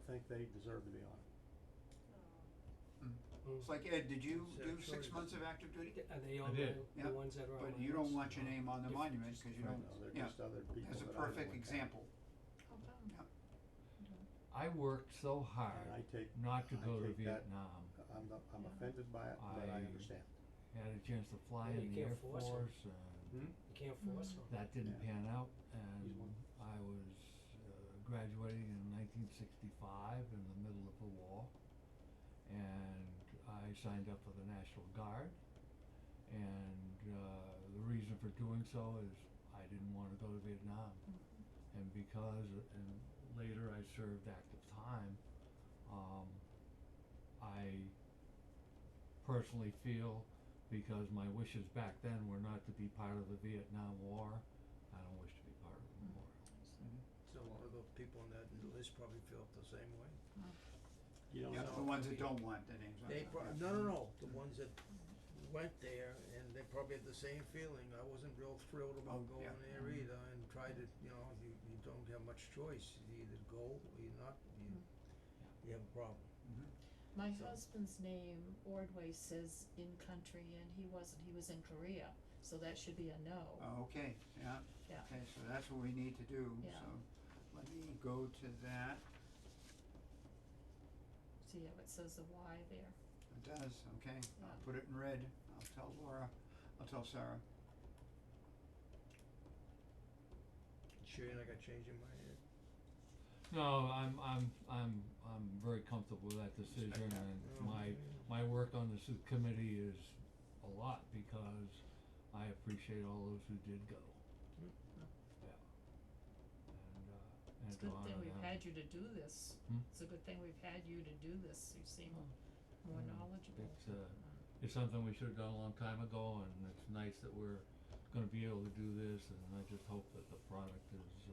[SPEAKER 4] think they deserve to be on it.
[SPEAKER 3] Mm.
[SPEAKER 1] It's like, Ed, did you
[SPEAKER 8] It's,
[SPEAKER 1] do 6
[SPEAKER 8] choice.
[SPEAKER 1] months of active duty?
[SPEAKER 3] Are they
[SPEAKER 2] I
[SPEAKER 3] on
[SPEAKER 2] did.
[SPEAKER 3] the
[SPEAKER 1] Yep.
[SPEAKER 3] ones that are on my
[SPEAKER 1] But you don't
[SPEAKER 3] list?
[SPEAKER 1] want your name on the
[SPEAKER 3] Different,
[SPEAKER 1] monument,
[SPEAKER 3] just
[SPEAKER 1] cause you
[SPEAKER 3] different.
[SPEAKER 1] don't,
[SPEAKER 4] No, they're
[SPEAKER 1] yeah,
[SPEAKER 4] just other people
[SPEAKER 1] as a
[SPEAKER 4] that I know
[SPEAKER 1] perfect
[SPEAKER 4] in town.
[SPEAKER 1] example.
[SPEAKER 7] How come?
[SPEAKER 1] Yeah.
[SPEAKER 2] I worked so hard
[SPEAKER 4] And I take,
[SPEAKER 2] not to
[SPEAKER 4] I
[SPEAKER 2] go to
[SPEAKER 4] take that-
[SPEAKER 2] Vietnam.
[SPEAKER 4] I'm offended by it, but I
[SPEAKER 2] I-
[SPEAKER 4] understand.
[SPEAKER 2] Had a chance to fly
[SPEAKER 3] Yeah,
[SPEAKER 2] in
[SPEAKER 3] you
[SPEAKER 2] the Air
[SPEAKER 3] can't force 'em.
[SPEAKER 2] Force and
[SPEAKER 3] You can't force them.
[SPEAKER 2] that didn't
[SPEAKER 4] Yeah.
[SPEAKER 2] pan out,
[SPEAKER 4] He's
[SPEAKER 2] and
[SPEAKER 4] one.
[SPEAKER 2] I was graduating in 1965 in the middle of the war, and I signed up for the National Guard, and the reason for doing so is I didn't wanna go to Vietnam, and because, and later I served active time, I personally feel, because my wishes back then were not to be part of the Vietnam War, I don't wish to be part of the war.
[SPEAKER 8] So a lot of those people on that list probably feel the same way.
[SPEAKER 4] You don't
[SPEAKER 1] Yeah,
[SPEAKER 4] know.
[SPEAKER 1] the ones that don't want their names on
[SPEAKER 8] They
[SPEAKER 1] it.
[SPEAKER 8] no, the ones that went there and they probably had the same feeling. I wasn't real thrilled about
[SPEAKER 1] Oh,
[SPEAKER 8] going
[SPEAKER 1] yeah.
[SPEAKER 8] there either and tried to, you don't have much choice. You either go or you not, you have a problem.
[SPEAKER 1] Mhm.
[SPEAKER 7] My
[SPEAKER 8] So-
[SPEAKER 7] husband's name, Ordway, says in country, and he wasn't, he was in Korea, so that should be a no.
[SPEAKER 1] Okay, yeah.
[SPEAKER 7] Yeah.
[SPEAKER 1] Okay, so that's what we need to do,
[SPEAKER 7] Yeah.
[SPEAKER 1] so let me go to that.
[SPEAKER 7] See how it says a Y there.
[SPEAKER 1] It does, okay, I'll
[SPEAKER 7] Yeah.
[SPEAKER 1] put it in red, I'll tell Laura, I'll tell Sarah.
[SPEAKER 8] Sure you're not gonna change your mind yet?
[SPEAKER 2] No, I'm very comfortable with that decision, and my work on this committee is a lot because I appreciate all those who did go. Yeah. And
[SPEAKER 7] It's a
[SPEAKER 2] to
[SPEAKER 7] good thing
[SPEAKER 2] honor
[SPEAKER 7] we've
[SPEAKER 2] them.
[SPEAKER 7] had you to do this.
[SPEAKER 2] Hmm?
[SPEAKER 7] It's a good thing we've had you to do this, you seem more knowledgeable.
[SPEAKER 2] It's something we should've done a long time ago, and it's nice that we're gonna be able to do this, and I just hope that the product is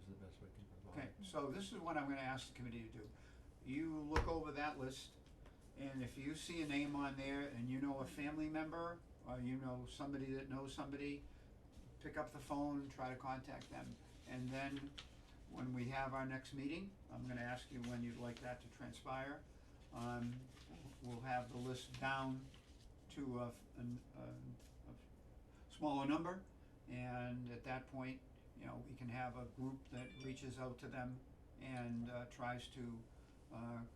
[SPEAKER 2] the best we can provide.
[SPEAKER 1] Okay, so this is what I'm gonna ask the committee to do. You look over that list, and if you see a name on there and you know a family member, or you know somebody that knows somebody, pick up the phone, try to contact them. And then, when we have our next meeting, I'm gonna ask you when you'd like that to transpire. We'll have the list down to a smaller number, and at that point, we can have a group that reaches out to them and tries to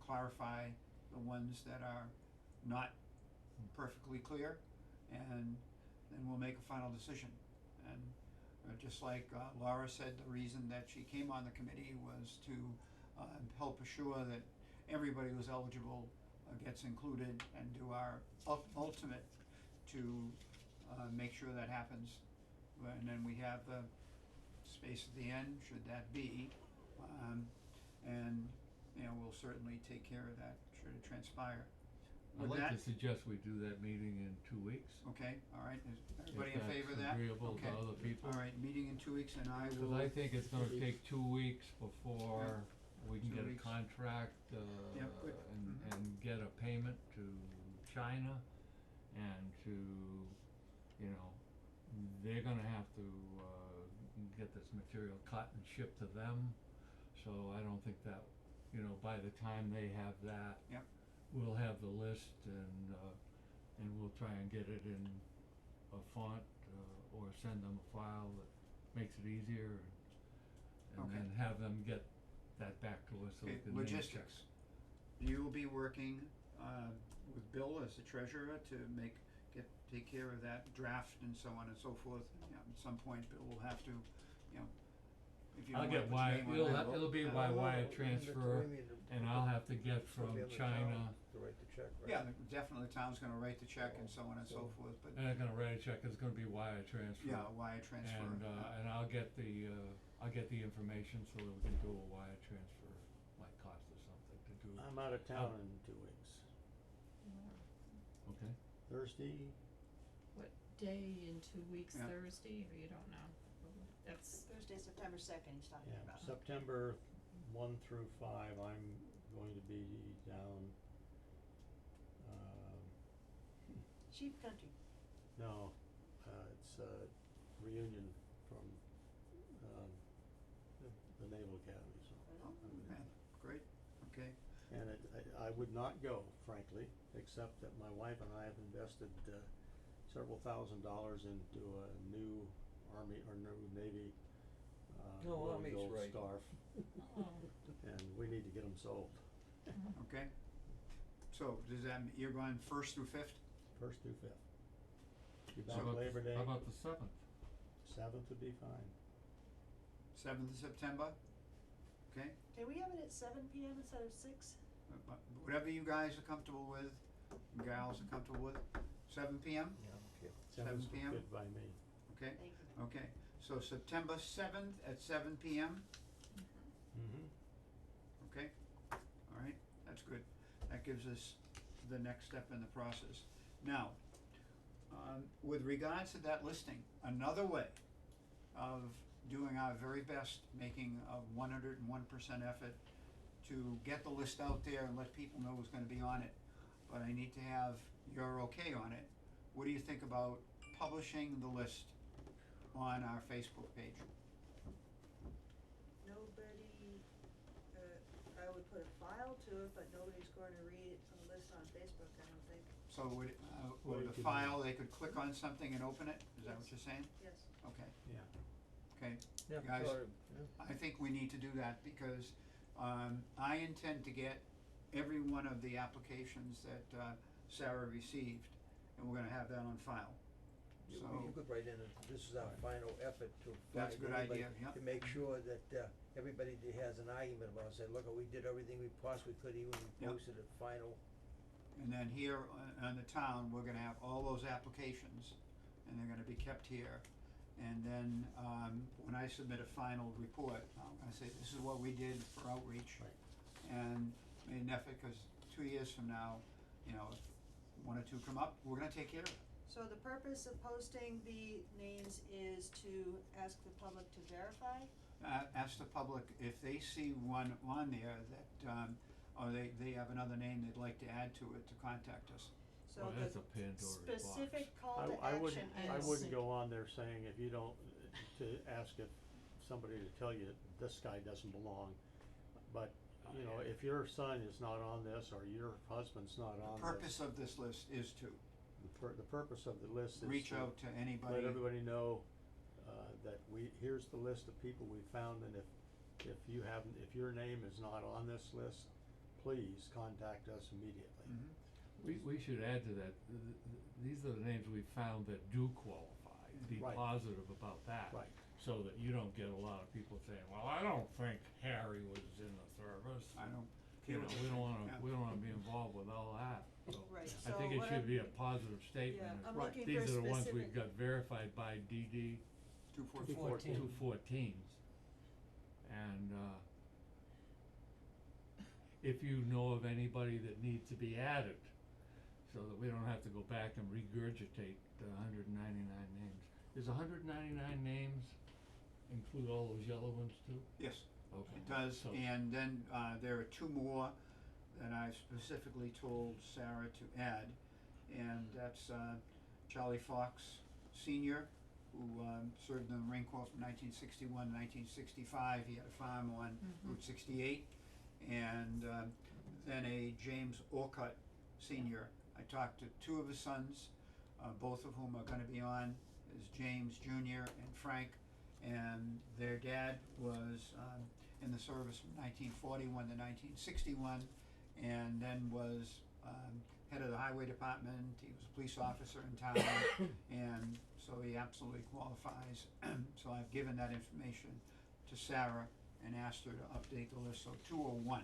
[SPEAKER 1] clarify the ones that are not perfectly clear, and then we'll make a final decision. And just like Laura said, the reason that she came on the committee was to help assure that everybody who's eligible gets included, and do our ultimate to make sure that happens. And then we have the space at the end, should that be, and we'll certainly take care of that should it transpire.
[SPEAKER 2] I'd
[SPEAKER 1] With
[SPEAKER 2] like to
[SPEAKER 1] that-
[SPEAKER 2] suggest we do that meeting in 2 weeks.
[SPEAKER 1] Okay, all right, is everybody in favor of that?
[SPEAKER 2] If that's agreeable
[SPEAKER 1] Okay.
[SPEAKER 2] to other people.
[SPEAKER 1] All right, meeting in 2 weeks, and I
[SPEAKER 2] Cause
[SPEAKER 1] will.
[SPEAKER 2] I think it's gonna
[SPEAKER 4] Maybe-
[SPEAKER 2] take 2 weeks before we can
[SPEAKER 1] 2
[SPEAKER 2] get a
[SPEAKER 1] weeks.
[SPEAKER 2] contract,
[SPEAKER 1] Yep, good. Mhm.
[SPEAKER 2] and get a payment to China and to, you know, they're gonna have to, get this material cut and shipped to them. So I don't think that, you know, by the time they have that.
[SPEAKER 1] Yep.
[SPEAKER 2] We'll have the list and we'll try and get it in a font, or send them a file that makes it easier and
[SPEAKER 1] Okay.
[SPEAKER 2] then have them get that back to us so we
[SPEAKER 1] Okay,
[SPEAKER 2] can name check.
[SPEAKER 1] logistics. You will be working, with Bill as the treasurer to take care of that draft and so on and so forth. You know, at some point, Bill will have to, you know, if you
[SPEAKER 2] I'll
[SPEAKER 1] don't
[SPEAKER 2] get
[SPEAKER 1] wanna put
[SPEAKER 2] wire,
[SPEAKER 1] your name on
[SPEAKER 2] it'll
[SPEAKER 1] that,
[SPEAKER 2] have,
[SPEAKER 1] we'll-
[SPEAKER 2] it'll be
[SPEAKER 1] uh,
[SPEAKER 2] by
[SPEAKER 8] Well,
[SPEAKER 2] wire
[SPEAKER 8] and that's what
[SPEAKER 2] transfer
[SPEAKER 8] I mean,
[SPEAKER 2] and I'll have to get
[SPEAKER 8] it's gonna be
[SPEAKER 2] from
[SPEAKER 8] on the
[SPEAKER 2] China.
[SPEAKER 8] town to write the check, right?
[SPEAKER 1] Yeah, definitely the town's gonna write the check and so on and so
[SPEAKER 8] So-
[SPEAKER 1] forth, but,
[SPEAKER 2] And they're gonna write a check, it's gonna be wire transfer.
[SPEAKER 1] yeah, wire transfer.
[SPEAKER 2] And I'll get the information so that we can do a wire transfer, might cost us something to do.
[SPEAKER 4] I'm out of town in 2 weeks.
[SPEAKER 2] Okay,
[SPEAKER 4] Thursday,
[SPEAKER 7] What day in 2 weeks,
[SPEAKER 1] Yeah.
[SPEAKER 7] Thursday, or you don't know? That's,
[SPEAKER 5] Thursday, September 2nd, he's talking
[SPEAKER 4] yeah,
[SPEAKER 5] about.
[SPEAKER 4] September 1 through 5, I'm going to be down,
[SPEAKER 5] Sheep country.
[SPEAKER 4] no, it's a reunion from, the Naval Academy, so.
[SPEAKER 1] Oh,
[SPEAKER 4] I'm
[SPEAKER 1] man, great, okay.
[SPEAKER 4] And I would not go, frankly, except that my wife and I have invested several $1,000s into a new Army or new Navy
[SPEAKER 8] No,
[SPEAKER 4] blue and
[SPEAKER 8] Army's
[SPEAKER 4] gold
[SPEAKER 8] right.
[SPEAKER 4] scarf,
[SPEAKER 7] oh,
[SPEAKER 4] and we need to get them sold,
[SPEAKER 1] Okay, so does that, you're going first through fifth?
[SPEAKER 4] 1st through 5th. Be
[SPEAKER 2] how
[SPEAKER 4] back
[SPEAKER 2] about,
[SPEAKER 4] Labor Day,
[SPEAKER 2] how about the 7th?
[SPEAKER 4] 7th would be fine.
[SPEAKER 1] 7th of September, okay?
[SPEAKER 5] Can we have it at 7 PM instead of 6?
[SPEAKER 1] Whatever you guys are comfortable with, gals are comfortable with, 7 PM,
[SPEAKER 8] Yeah, okay.
[SPEAKER 4] 7th
[SPEAKER 1] 7 p.m.?
[SPEAKER 4] good by me.
[SPEAKER 1] okay?
[SPEAKER 5] Thank you.
[SPEAKER 1] Okay, so September 7th at 7 PM,
[SPEAKER 4] Mm-hmm.
[SPEAKER 1] okay? All right, that's good. That gives us the next step in the process. Now, with regards to that listing, another way of doing our very best, making a 101% effort to get the list out there and let people know who's gonna be on it, but I need to have your okay on it. What do you think about publishing the list on our Facebook page?
[SPEAKER 5] Nobody, I would put a file to it, but nobody's going to read a list on Facebook, I don't think.
[SPEAKER 1] So would,
[SPEAKER 4] Well, you
[SPEAKER 1] with the
[SPEAKER 4] could-
[SPEAKER 1] file, they could click on something and open it? Is that what
[SPEAKER 5] Yes.
[SPEAKER 1] you're saying?
[SPEAKER 5] Yes.
[SPEAKER 1] Okay,
[SPEAKER 4] Yeah.
[SPEAKER 1] okay.
[SPEAKER 8] Yeah,
[SPEAKER 1] Guys,
[SPEAKER 8] sorry, yeah.
[SPEAKER 1] I think we need to do that because, I intend to get every one of the applications that, Sarah received, and we're gonna have that on file.
[SPEAKER 8] You
[SPEAKER 1] So,
[SPEAKER 8] could write in, this is our final effort to
[SPEAKER 1] That's a
[SPEAKER 8] find
[SPEAKER 1] good
[SPEAKER 8] anybody,
[SPEAKER 1] idea, yeah.
[SPEAKER 8] to make sure that, everybody that has an argument about it, say, look, we did everything we possibly could, even we
[SPEAKER 1] Yeah.
[SPEAKER 8] posted it final.
[SPEAKER 1] and then here on the town, we're gonna have all those applications, and they're gonna be kept here. And then, when I submit a final report, I'm gonna say, this is what we did for outreach.
[SPEAKER 4] Right.
[SPEAKER 1] And made an effort, cause 2 years from now, you know, if one or two come up, we're gonna take care of it.
[SPEAKER 5] So the purpose of posting the names is to ask the public to verify?
[SPEAKER 1] Ask the public if they see one on there that, or they have another name they'd like to add to it, to contact us.
[SPEAKER 5] So
[SPEAKER 2] Well,
[SPEAKER 5] the
[SPEAKER 2] that's a Pandora's box.
[SPEAKER 5] specific call to
[SPEAKER 4] I
[SPEAKER 5] action
[SPEAKER 4] wouldn't,
[SPEAKER 5] is.
[SPEAKER 4] I wouldn't go on there saying if you don't, to ask if somebody to tell you this guy doesn't belong. But, you know, if your son is not on this or your husband's not
[SPEAKER 1] The
[SPEAKER 4] on this.
[SPEAKER 1] purpose of this list is to
[SPEAKER 4] The purpose of the list is
[SPEAKER 1] reach
[SPEAKER 4] to
[SPEAKER 1] out to anybody.
[SPEAKER 4] let everybody know, that here's the list of people we found, and if you haven't, if your name is not on this list, please contact us immediately.
[SPEAKER 1] Mhm.
[SPEAKER 2] We should add to that, these are the names we found that do qualify, be
[SPEAKER 4] Right.
[SPEAKER 2] positive about that.
[SPEAKER 4] Right.
[SPEAKER 2] So that you don't get a lot of people saying, well, I don't think Harry was in the service.
[SPEAKER 1] I don't
[SPEAKER 2] You
[SPEAKER 1] care
[SPEAKER 2] know,
[SPEAKER 1] what
[SPEAKER 2] we
[SPEAKER 1] you
[SPEAKER 2] don't
[SPEAKER 1] think,
[SPEAKER 2] wanna,
[SPEAKER 1] yeah.
[SPEAKER 2] we don't wanna be involved with all that, so.
[SPEAKER 5] Right,
[SPEAKER 2] I
[SPEAKER 5] so
[SPEAKER 2] think it
[SPEAKER 5] what
[SPEAKER 2] should
[SPEAKER 5] I'm-
[SPEAKER 2] be a positive statement.
[SPEAKER 5] Yeah,
[SPEAKER 2] is
[SPEAKER 5] I'm
[SPEAKER 1] Right.
[SPEAKER 5] looking for
[SPEAKER 2] These are the ones
[SPEAKER 5] specific-
[SPEAKER 2] we've got verified by DD
[SPEAKER 1] 214.
[SPEAKER 2] 214s. And, if you know of anybody that needs to be added, so that we don't have to go back and regurgitate the 199 names. Is 199 names include all those yellow ones too?
[SPEAKER 1] Yes,
[SPEAKER 2] Okay.
[SPEAKER 1] it does,
[SPEAKER 2] So-
[SPEAKER 1] and then, there are two more that I've specifically told Sarah to add, and that's, Charlie Fox Senior, who, served in the Marine Corps from 1961 to 1965, he had a farm on Route 68, and, then a James Orcutt Senior. I talked to two of his sons, both of whom are gonna be on, is James Junior and Frank, and their dad was, in the service from 1941 to 1961, and then was, head of the highway department, he was a police officer in town, and so he absolutely qualifies. So I've given that information to Sarah and asked her to update the list, so 201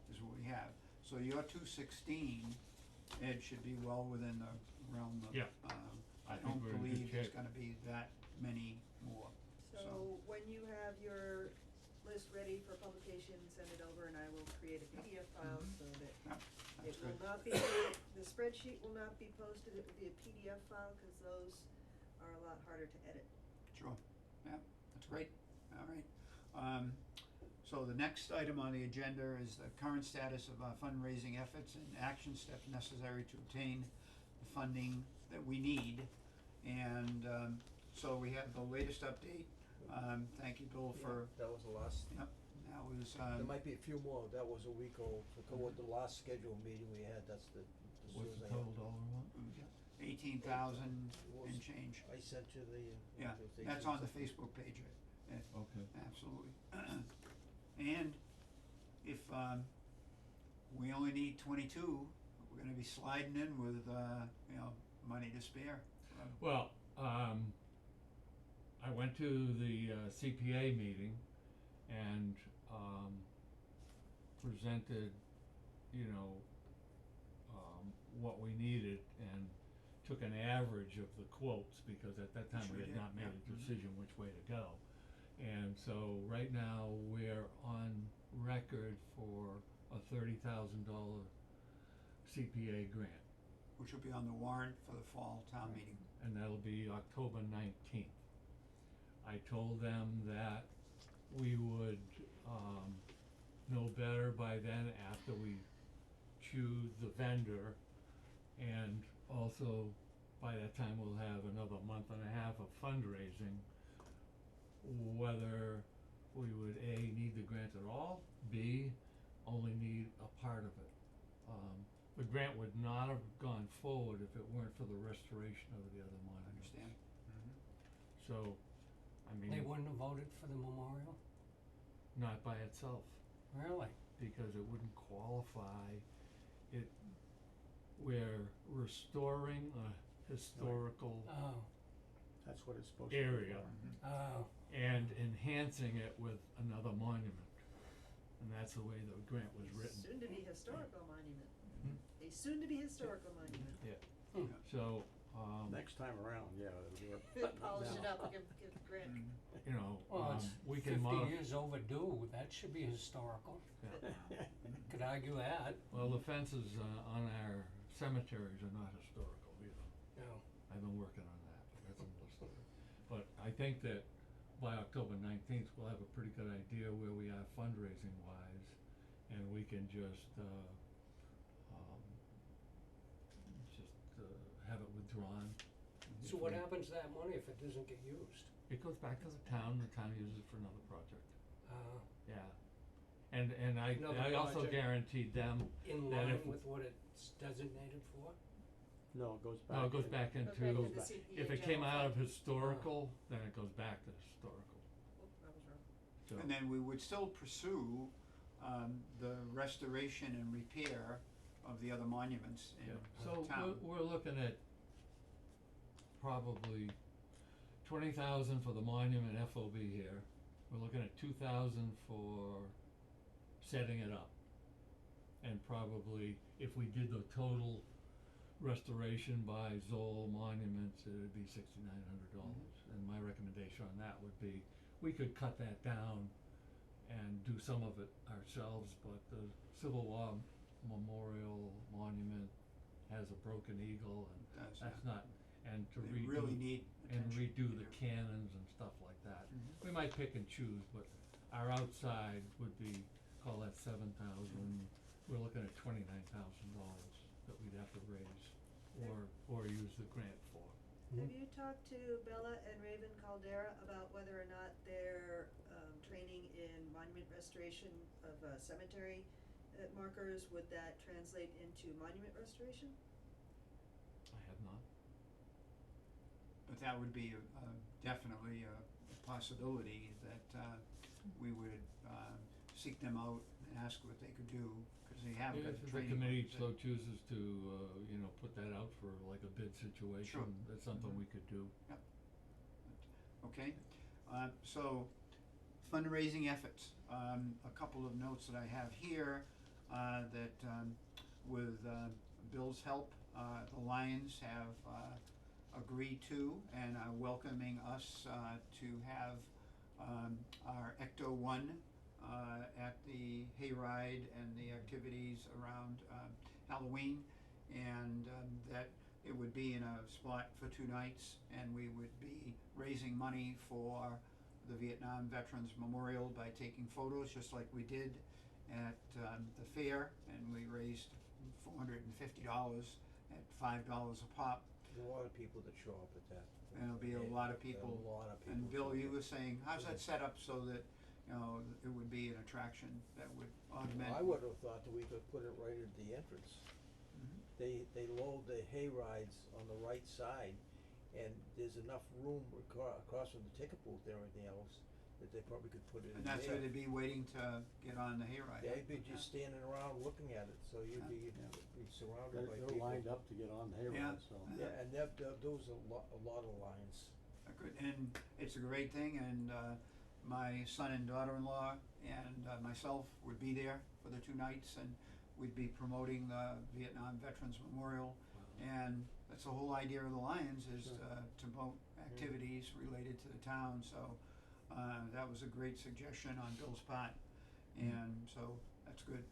[SPEAKER 1] is what we have. So your 216, Ed, should be well within the realm of,
[SPEAKER 2] Yeah.
[SPEAKER 1] I
[SPEAKER 2] I
[SPEAKER 1] don't
[SPEAKER 2] think we're in good
[SPEAKER 1] believe there's
[SPEAKER 2] shape.
[SPEAKER 1] gonna be that many more.
[SPEAKER 5] So when you have your list ready for publication, send it over and I will create a PDF file so that
[SPEAKER 1] Yep, that's
[SPEAKER 5] it
[SPEAKER 1] good.
[SPEAKER 5] will not be, the spreadsheet will not be posted, it will be a PDF file, cause those are a lot harder to edit.
[SPEAKER 1] Sure, yeah, that's great, all right. So the next item on the agenda is the current status of our fundraising efforts and action steps necessary to obtain the funding that we need. And, so we have the latest update, thank you, Bill, for,
[SPEAKER 8] That was the last,
[SPEAKER 1] yep, that was,
[SPEAKER 8] there might be a few more, that was a week old, with the last scheduled meeting we had, that's the
[SPEAKER 2] What's
[SPEAKER 8] soon
[SPEAKER 2] the
[SPEAKER 8] as I have-
[SPEAKER 2] total dollar amount?
[SPEAKER 1] 18,000
[SPEAKER 8] was-
[SPEAKER 1] and change.
[SPEAKER 8] I sent you the,
[SPEAKER 1] Yeah,
[SPEAKER 8] it was
[SPEAKER 1] that's on the
[SPEAKER 8] 18
[SPEAKER 1] Facebook page, Ed.
[SPEAKER 2] Okay.
[SPEAKER 1] Absolutely. And if, we only need 22, we're gonna be sliding in with, money to spare.
[SPEAKER 2] Well, I went to the CPA meeting and presented, what we needed and took an average of the quotes, because at that time
[SPEAKER 1] Which
[SPEAKER 2] we
[SPEAKER 1] we
[SPEAKER 2] had
[SPEAKER 1] did,
[SPEAKER 2] not made
[SPEAKER 1] yeah.
[SPEAKER 2] a decision which way to go. And so right now, we're on record for a $30,000 CPA grant,
[SPEAKER 1] Which will be on the warrant for the fall town meeting.
[SPEAKER 2] and that'll be October 19th. I told them that we would know better by then after we choose the vendor, and also by that time we'll have another month and a half of fundraising, whether we would A, need the grant at all, B, only need a part of it. The grant would not have gone forward if it weren't for the restoration of the other monuments.
[SPEAKER 1] Understand?
[SPEAKER 2] So, I mean,
[SPEAKER 3] They wouldn't have voted for the memorial?
[SPEAKER 2] not by itself,
[SPEAKER 3] Really?
[SPEAKER 2] because it wouldn't qualify. We're restoring a historical
[SPEAKER 3] Oh,
[SPEAKER 4] That's what it's supposed to be
[SPEAKER 2] area
[SPEAKER 4] for.
[SPEAKER 3] oh,
[SPEAKER 2] and enhancing it with another monument. And that's the way the grant was written.
[SPEAKER 5] Soon to be historical monument.
[SPEAKER 2] Hmm.
[SPEAKER 5] A soon to be historical monument.
[SPEAKER 2] So,
[SPEAKER 4] Next time around, yeah, it'll be.
[SPEAKER 5] Polish it
[SPEAKER 4] now.
[SPEAKER 5] up, give Grant.
[SPEAKER 3] well, it's
[SPEAKER 2] we can
[SPEAKER 3] 50 years overdue, that should be historical. Could argue that,
[SPEAKER 2] Well, the fences on our cemeteries are not historical either.
[SPEAKER 3] no.
[SPEAKER 2] I've been working on that, but that's another story. But I think that by October 19th, we'll have a pretty good idea where we are fundraising wise, and we can just have it withdrawn.
[SPEAKER 3] So what happens to that money if it doesn't get used?
[SPEAKER 2] It goes back to the town uses it for another project, yeah. And
[SPEAKER 3] Another
[SPEAKER 2] I also
[SPEAKER 3] project.
[SPEAKER 2] guaranteed them,
[SPEAKER 3] In
[SPEAKER 2] That
[SPEAKER 3] line
[SPEAKER 2] if-
[SPEAKER 3] with what it's designated for?
[SPEAKER 4] No, it goes back.
[SPEAKER 2] no, it goes
[SPEAKER 4] in-
[SPEAKER 2] back
[SPEAKER 5] Goes back
[SPEAKER 2] into,
[SPEAKER 5] to the CPA
[SPEAKER 2] if it
[SPEAKER 5] general
[SPEAKER 2] came out of
[SPEAKER 5] fund.
[SPEAKER 2] historical, then it goes back to historical,
[SPEAKER 5] Oh, that was wrong.
[SPEAKER 2] so.
[SPEAKER 1] And then we would still pursue, the restoration and repair of the other monuments in
[SPEAKER 2] So
[SPEAKER 1] town.
[SPEAKER 2] we're looking at probably 20,000 for the monument FOB here. We're looking at 2,000 for setting it up. And probably if we did the total restoration by Zoll Monuments, it would be $6,900. And my recommendation on that would be, we could cut that down and do some of it ourselves, but the Civil War Memorial Monument has a broken eagle and
[SPEAKER 1] Does,
[SPEAKER 2] that's
[SPEAKER 1] yeah.
[SPEAKER 2] not, and to
[SPEAKER 1] They
[SPEAKER 2] redo.
[SPEAKER 1] really need
[SPEAKER 2] And
[SPEAKER 1] attention
[SPEAKER 2] redo the
[SPEAKER 1] there.
[SPEAKER 2] cannons and stuff like that.
[SPEAKER 1] Mhm.
[SPEAKER 2] We might pick and choose, but our outside would be, call that 7,000, we're looking at $29,000 that we'd have to raise or use the grant for.
[SPEAKER 5] Have you talked to Bella and Raven Caldera about whether or not their training in monument restoration of cemetery markers, would that translate into monument restoration?
[SPEAKER 2] I have not.
[SPEAKER 1] But that would be definitely a possibility that we would seek them out and ask what they could do, cause they have got
[SPEAKER 2] If the
[SPEAKER 1] training.
[SPEAKER 2] committee
[SPEAKER 1] like I
[SPEAKER 2] so
[SPEAKER 1] said.
[SPEAKER 2] chooses to, put that out for like a bid situation, that's something
[SPEAKER 1] Mhm.
[SPEAKER 2] we could do.
[SPEAKER 1] Okay, so fundraising efforts, a couple of notes that I have here, that with Bill's help, the Lions have agreed to and are welcoming us to have our Ecto One at the hayride and the activities around Halloween, and that it would be in a spot for 2 nights, and we would be raising money for the Vietnam Veterans Memorial by taking photos, just like we did at the fair, and we raised $450 at $5 a pop.
[SPEAKER 8] There's a lot of people that show up at that.
[SPEAKER 1] And there'll be a lot of people.
[SPEAKER 8] A lot of people.
[SPEAKER 1] And Bill,
[SPEAKER 8] show
[SPEAKER 1] you
[SPEAKER 8] up.
[SPEAKER 1] were saying, how's that set up so that, it would be an attraction that would augment?
[SPEAKER 8] I would have thought that we could put it right at the entrance.
[SPEAKER 1] Mhm.
[SPEAKER 8] They load the hay rides on the right side, and there's enough room across from the ticket booth and everything else, that they probably could put it in
[SPEAKER 1] And
[SPEAKER 8] there.
[SPEAKER 1] that's where they'd be waiting to get on the hayride.
[SPEAKER 8] They'd be just standing around looking at it, so you'd be surrounded by people.
[SPEAKER 4] They're lined up to get on the
[SPEAKER 1] Yeah.
[SPEAKER 4] hayride, so.
[SPEAKER 8] Yeah, and those a lot of lines.
[SPEAKER 1] Good, and it's a great thing, and my son and daughter-in-law and myself would be there for the 2 nights, and we'd be promoting the Vietnam Veterans Memorial. And that's the whole idea of the Lions, is
[SPEAKER 4] Sure.
[SPEAKER 1] to promote activities related to the town, so that was a great suggestion on Bill's part, and so that's good.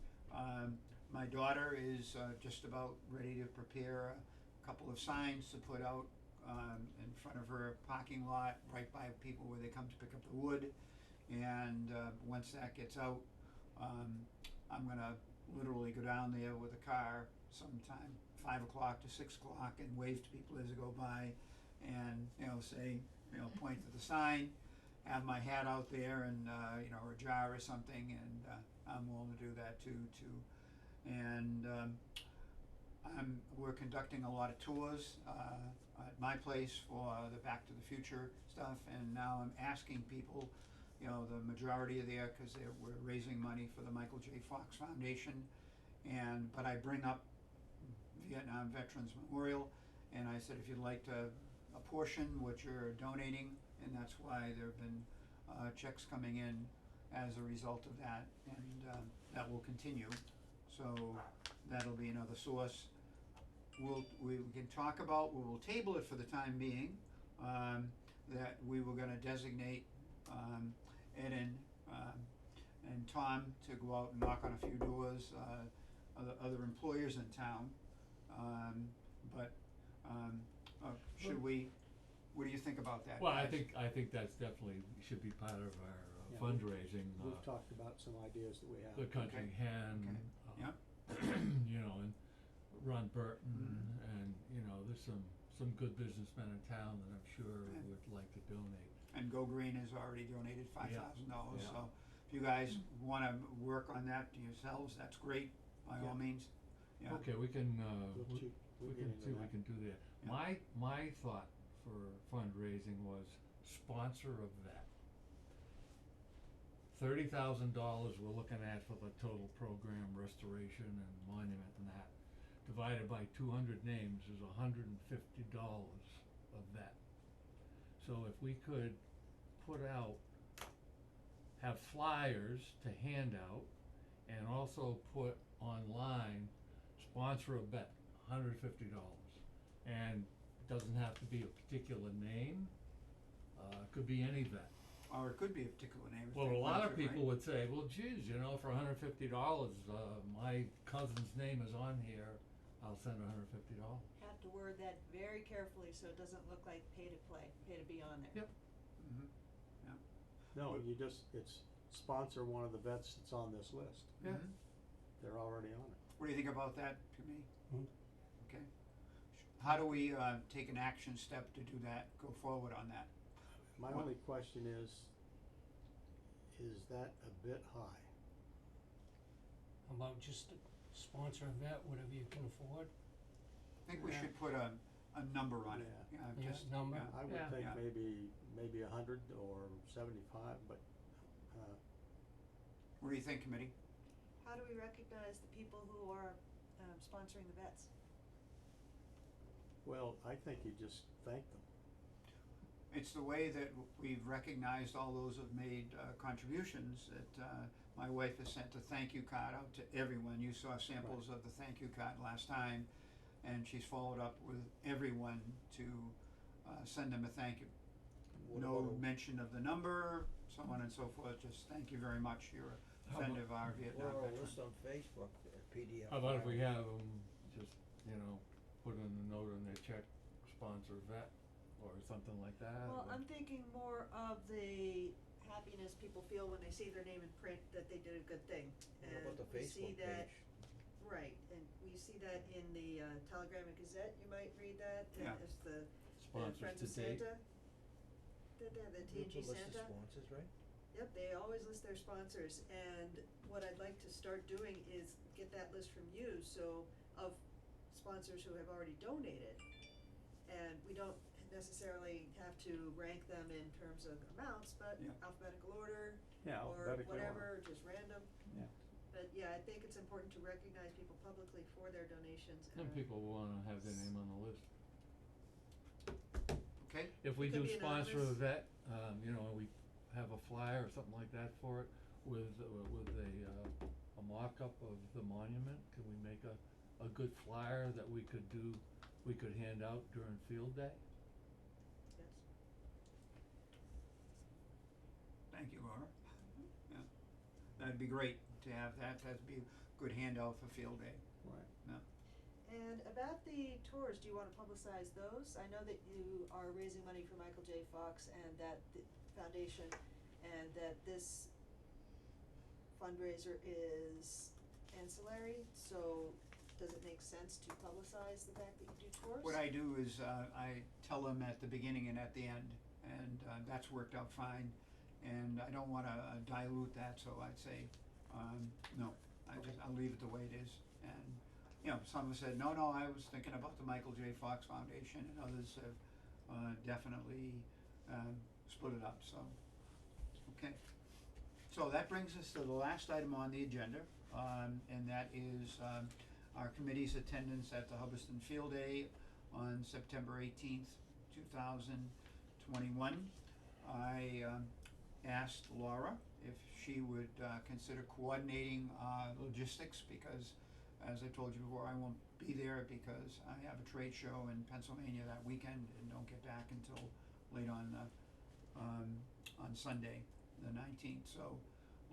[SPEAKER 1] My daughter is just about ready to prepare a couple of signs to put out in front of her parking lot, right by people where they come to pick up the wood. And once that gets out, I'm gonna literally go down there with a car sometime 5 o'clock to 6 o'clock and wave to people as they go by, and say, point to the sign, have my hat out there and or a jar or something, and I'm willing to do that too. And we're conducting a lot of tours at my place for the Back to the Future stuff, and now I'm asking people, the majority are there because we're raising money for the Michael J. Fox Foundation, but I bring up Vietnam Veterans Memorial, and I said, if you'd like to apportion what you're donating, and that's why there've been checks coming in as a result of that, and that will continue. So that'll be another source. We can talk about, we will table it for the time being, that we were gonna designate Ed and Tom to go out and knock on a few doors, other employers in town. Should we, what do you think about that,
[SPEAKER 2] Well, I
[SPEAKER 1] guys?
[SPEAKER 2] think that's definitely should be part of our
[SPEAKER 4] Yeah,
[SPEAKER 2] fundraising,
[SPEAKER 4] We've talked about some ideas that we have.
[SPEAKER 2] the country
[SPEAKER 1] Okay.
[SPEAKER 2] hen,
[SPEAKER 1] Okay. Yep.
[SPEAKER 2] and Ron Burton,
[SPEAKER 1] Mhm.
[SPEAKER 2] and, there's some good businessmen in town that I'm sure
[SPEAKER 1] Yeah.
[SPEAKER 2] would like to donate.
[SPEAKER 1] And Go Green has already donated $5,000,
[SPEAKER 2] Yeah.
[SPEAKER 1] so if you guys wanna work on that yourselves, that's great, by all
[SPEAKER 4] Yeah.
[SPEAKER 1] means, yeah.
[SPEAKER 2] Okay, we can,
[SPEAKER 4] We'll
[SPEAKER 2] we
[SPEAKER 4] get
[SPEAKER 2] can
[SPEAKER 4] into
[SPEAKER 2] see what we
[SPEAKER 4] that.
[SPEAKER 2] can do there.
[SPEAKER 1] Yeah.
[SPEAKER 2] My thought for fundraising was sponsor a vet. $30,000 we're looking at for the total program, restoration and monument and that, divided by 200 names is $150 a vet. So if we could put out, have flyers to hand out, and also put online, sponsor a vet, $150. And it doesn't have to be a particular name, it could be any vet.
[SPEAKER 1] Or it could be a particular name. if
[SPEAKER 2] Well,
[SPEAKER 1] they
[SPEAKER 2] a lot
[SPEAKER 1] want
[SPEAKER 2] of
[SPEAKER 1] to,
[SPEAKER 2] people
[SPEAKER 1] right?
[SPEAKER 2] would say, well, geez, for $150, my cousin's name is on here, I'll send $150.
[SPEAKER 6] Have to word that very carefully so it doesn't look like pay to play, pay to be on there.
[SPEAKER 2] Yep.
[SPEAKER 1] Mhm.
[SPEAKER 4] No, you just, it's sponsor one of the vets that's on this list.
[SPEAKER 2] Yeah.
[SPEAKER 1] Mhm.
[SPEAKER 4] They're already on it.
[SPEAKER 1] What do you think about that, Jimmy?
[SPEAKER 3] Hmm.
[SPEAKER 1] Okay. How do we, take an action step to do that, go forward on that?
[SPEAKER 4] My
[SPEAKER 1] What-
[SPEAKER 4] only question is that a bit high?
[SPEAKER 3] How about just sponsor a vet, whatever you can afford?
[SPEAKER 1] I think we
[SPEAKER 4] Yeah.
[SPEAKER 1] should put a number on it,
[SPEAKER 3] Yeah,
[SPEAKER 1] just,
[SPEAKER 3] number.
[SPEAKER 1] yeah.
[SPEAKER 4] I would
[SPEAKER 2] Yeah.
[SPEAKER 4] think
[SPEAKER 1] Yeah.
[SPEAKER 4] maybe 100 or 75, but,
[SPEAKER 1] What do you think, committee?
[SPEAKER 6] How do we recognize the people who are, sponsoring the vets?
[SPEAKER 4] well, I think you just thank them.
[SPEAKER 1] It's the way that we've recognized all those who've made contributions, that my wife has sent a thank you card out to everyone. You saw samples of the thank you card last time, and she's followed up with everyone to send them a thank you.
[SPEAKER 8] What
[SPEAKER 1] No
[SPEAKER 8] about a-
[SPEAKER 1] mention of the number, so on and so forth, just thank you very much, you're a
[SPEAKER 2] How
[SPEAKER 1] friend
[SPEAKER 2] about-
[SPEAKER 1] of our Vietnam
[SPEAKER 8] Or a
[SPEAKER 1] veteran.
[SPEAKER 8] list on Facebook, a PDF.
[SPEAKER 2] How about if we
[SPEAKER 8] file.
[SPEAKER 2] have them just, put in a note on their check, sponsor vet, or something like that?
[SPEAKER 6] Well,
[SPEAKER 2] or-
[SPEAKER 6] I'm thinking more of the happiness people feel when they see their name in print that they did a good thing.
[SPEAKER 8] What
[SPEAKER 6] And
[SPEAKER 8] about the
[SPEAKER 6] we see
[SPEAKER 8] Facebook
[SPEAKER 6] that,
[SPEAKER 8] page?
[SPEAKER 6] right, and we see that in the Telegram and Gazette, you might read that, and
[SPEAKER 1] Yeah.
[SPEAKER 6] it's the
[SPEAKER 2] Sponsors
[SPEAKER 6] Friends
[SPEAKER 2] to
[SPEAKER 6] of
[SPEAKER 2] date.
[SPEAKER 6] Santa. The
[SPEAKER 8] It's
[SPEAKER 6] TNG
[SPEAKER 8] a list of
[SPEAKER 6] Santa.
[SPEAKER 8] sponsors, right?
[SPEAKER 6] Yep, they always list their sponsors, and what I'd like to start doing is get that list from you, so of sponsors who have already donated. And we don't necessarily have to rank them in terms of amounts, but
[SPEAKER 1] Yeah.
[SPEAKER 6] alphabetical order,
[SPEAKER 4] Yeah,
[SPEAKER 6] or
[SPEAKER 4] alphabetically ordered.
[SPEAKER 6] whatever, just random.
[SPEAKER 4] Yeah.
[SPEAKER 6] But yeah, I think it's important to recognize people publicly for their donations and.
[SPEAKER 2] And people wanna have their name on the list.
[SPEAKER 1] Okay,
[SPEAKER 2] If we
[SPEAKER 6] It could
[SPEAKER 2] do
[SPEAKER 6] be
[SPEAKER 2] sponsor a
[SPEAKER 6] anonymous.
[SPEAKER 2] vet, we have a flyer or something like that for it with a mock-up of the monument, can we make a good flyer that we could hand out during field day?
[SPEAKER 6] Yes.
[SPEAKER 1] thank you, Laura. Yeah, that'd be great to have that, that'd be a good handout for field day.
[SPEAKER 4] Right.
[SPEAKER 6] And about the tours, do you wanna publicize those? I know that you are raising money for Michael J. Fox and that the foundation, and that this fundraiser is ancillary, so does it make sense to publicize the fact that you do tours?
[SPEAKER 1] What I do is, I tell them at the beginning and at the end, and, that's worked out fine. And I don't wanna dilute that, so I'd say, no, I'll leave it the way it is. And, some have said, no, I was thinking about the Michael J. Fox Foundation, and others have, definitely, split it up, so, okay. So that brings us to the last item on the agenda, and that is, our committee's attendance at the Hubbardston Field Day on September 18th, 2021. I asked Laura if she would consider coordinating logistics, because as I told you before, I won't be there because I have a trade show in Pennsylvania that weekend and don't get back until late on Sunday, the 19th. So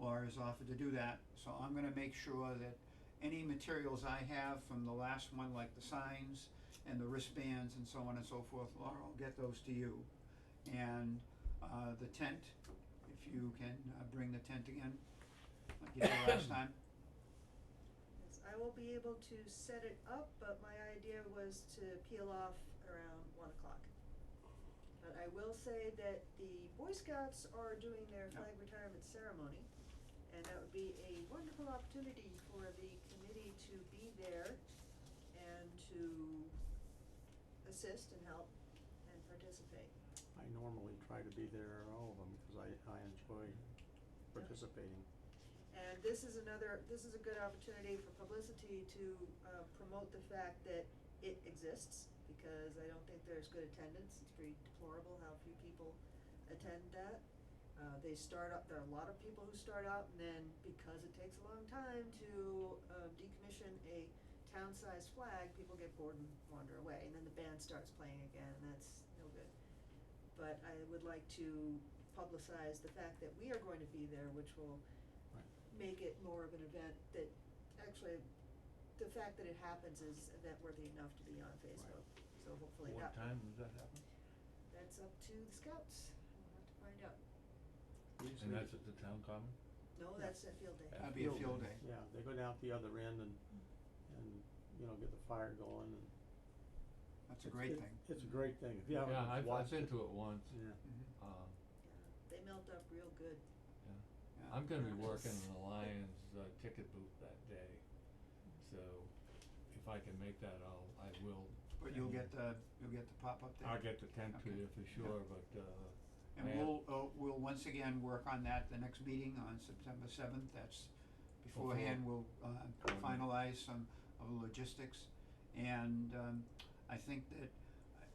[SPEAKER 1] Laura's offered to do that, so I'm gonna make sure that any materials I have from the last one, like the signs and the wristbands and so on and so forth, Laura, I'll get those to you. And the tent, if you can bring the tent again, like you did last time.
[SPEAKER 6] Yes, I will be able to set it up, but my idea was to peel off around 1:00. But I will say that the Boy Scouts are doing their
[SPEAKER 1] Yeah.
[SPEAKER 6] flag retirement ceremony, and that would be a wonderful opportunity for the committee to be there and to assist and help and participate.
[SPEAKER 4] I normally try to be there at all of them because I enjoy participating.
[SPEAKER 6] And this is a good opportunity for publicity to promote the fact that it exists, because I don't think there's good attendance. It's pretty deplorable how few people attend that. There are a lot of people who start out, and then because it takes a long time to decommission a town-sized flag, people get bored and wander away, and then the band starts playing again, and that's no good. But I would like to publicize the fact that we are going to be there, which will
[SPEAKER 4] Right.
[SPEAKER 6] make it more of an event that actually
[SPEAKER 5] the fact that it happens is event worthy enough to be on Facebook, so hopefully
[SPEAKER 2] What
[SPEAKER 5] that,
[SPEAKER 2] time does that happen?
[SPEAKER 5] that's up to the scouts, we'll have to find out.
[SPEAKER 2] And
[SPEAKER 4] Usually-
[SPEAKER 2] that's at the town common?
[SPEAKER 5] No, that's a field day.
[SPEAKER 1] That'd be a field day.
[SPEAKER 4] Yeah, they go down at the other end and, you know, get the fire going and.
[SPEAKER 1] That's a great thing.
[SPEAKER 4] It's a great thing, if you haven't
[SPEAKER 2] Yeah, I've
[SPEAKER 4] watched
[SPEAKER 2] been
[SPEAKER 4] it.
[SPEAKER 2] to it once,
[SPEAKER 1] Mhm.
[SPEAKER 4] Yeah.
[SPEAKER 5] Yeah, they melt up real good.
[SPEAKER 1] Yeah.
[SPEAKER 2] I'm gonna be
[SPEAKER 5] Yeah.
[SPEAKER 2] working in the Lions ticket booth that day, so if I can make that, I will.
[SPEAKER 1] But you'll get to pop up there.
[SPEAKER 2] I'll get to tend to
[SPEAKER 1] Okay.
[SPEAKER 2] you for sure, but
[SPEAKER 1] And
[SPEAKER 2] I have-
[SPEAKER 1] we'll once again work on that, the next meeting on September seventh, that's beforehand, we'll finalize some of the logistics. And I think that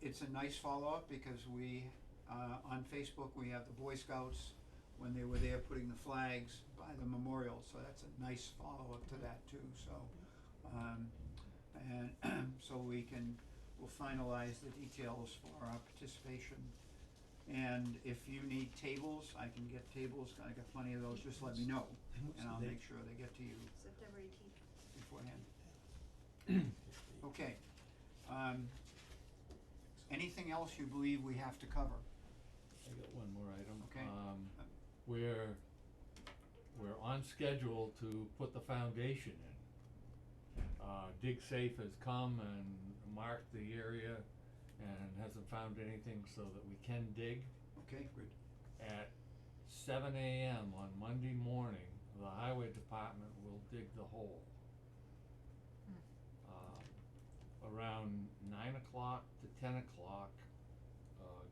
[SPEAKER 1] it's a nice follow-up because we, on Facebook, we have the Boy Scouts when they were there putting the flags by the memorial, so that's a nice follow-up to that too, so. And so we'll finalize the details for our participation. And if you need tables, I can get tables, I got plenty of those, just let me know, and I'll make sure they get to you
[SPEAKER 5] September 18th.
[SPEAKER 1] beforehand. Okay, anything else you believe we have to cover?
[SPEAKER 2] I got one more item.
[SPEAKER 1] Okay.
[SPEAKER 2] We're on schedule to put the foundation in. Dig Safe has come and marked the area and hasn't found anything so that we can dig.
[SPEAKER 1] Okay, good.
[SPEAKER 2] At 7 AM on Monday morning, the highway department will dig the hole. Around 9 o'clock to 10 o'clock,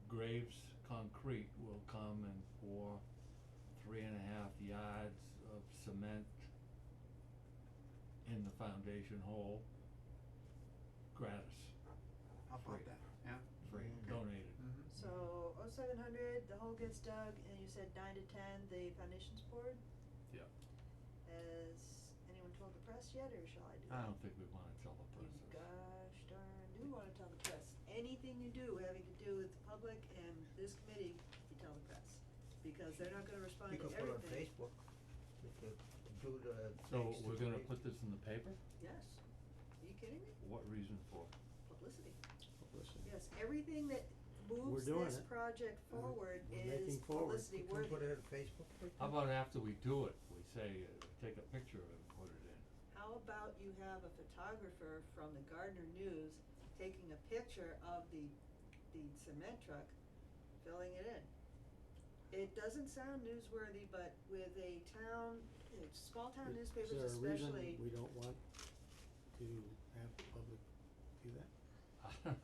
[SPEAKER 2] Graves Concrete will come and pour 3.5 yards of cement in the foundation hole, gratis,
[SPEAKER 1] How about
[SPEAKER 2] Free.
[SPEAKER 1] that, yeah?
[SPEAKER 2] free,
[SPEAKER 1] Okay.
[SPEAKER 2] donated.
[SPEAKER 1] Mhm.
[SPEAKER 5] So 0700, the hole gets dug, and you said 9 to 10, the foundation's poured?
[SPEAKER 2] Yeah.
[SPEAKER 5] Has anyone told the press yet, or shall I do that?
[SPEAKER 2] I don't think we wanna tell the
[SPEAKER 5] You
[SPEAKER 2] press this.
[SPEAKER 5] gosh darn do wanna tell the press. Anything you do having to do with the public and this committee, you tell the press, because they're not gonna respond
[SPEAKER 8] You
[SPEAKER 5] to
[SPEAKER 8] could put it on
[SPEAKER 5] everything.
[SPEAKER 8] Facebook, if you do the
[SPEAKER 2] So
[SPEAKER 8] things to
[SPEAKER 2] we're gonna
[SPEAKER 8] donate.
[SPEAKER 2] put this in the paper?
[SPEAKER 5] Yes. Are you kidding me?
[SPEAKER 2] What reason for?
[SPEAKER 5] Publicity.
[SPEAKER 4] Publicity.
[SPEAKER 5] Yes, everything that moves
[SPEAKER 4] doing
[SPEAKER 5] this
[SPEAKER 4] it.
[SPEAKER 5] project forward
[SPEAKER 4] We're
[SPEAKER 5] is
[SPEAKER 4] making forward.
[SPEAKER 5] publicity
[SPEAKER 8] Can we
[SPEAKER 5] worthy.
[SPEAKER 8] put it on Facebook?
[SPEAKER 2] How about after we do it, we say, take a picture of it and put it in?
[SPEAKER 5] How about you have a photographer from the Gardner News taking a picture of the cement truck, filling it in? It doesn't sound newsworthy, but with a town, small town newspapers
[SPEAKER 4] Is there a
[SPEAKER 5] especially.
[SPEAKER 4] reason we don't want to have the public do that?
[SPEAKER 2] I don't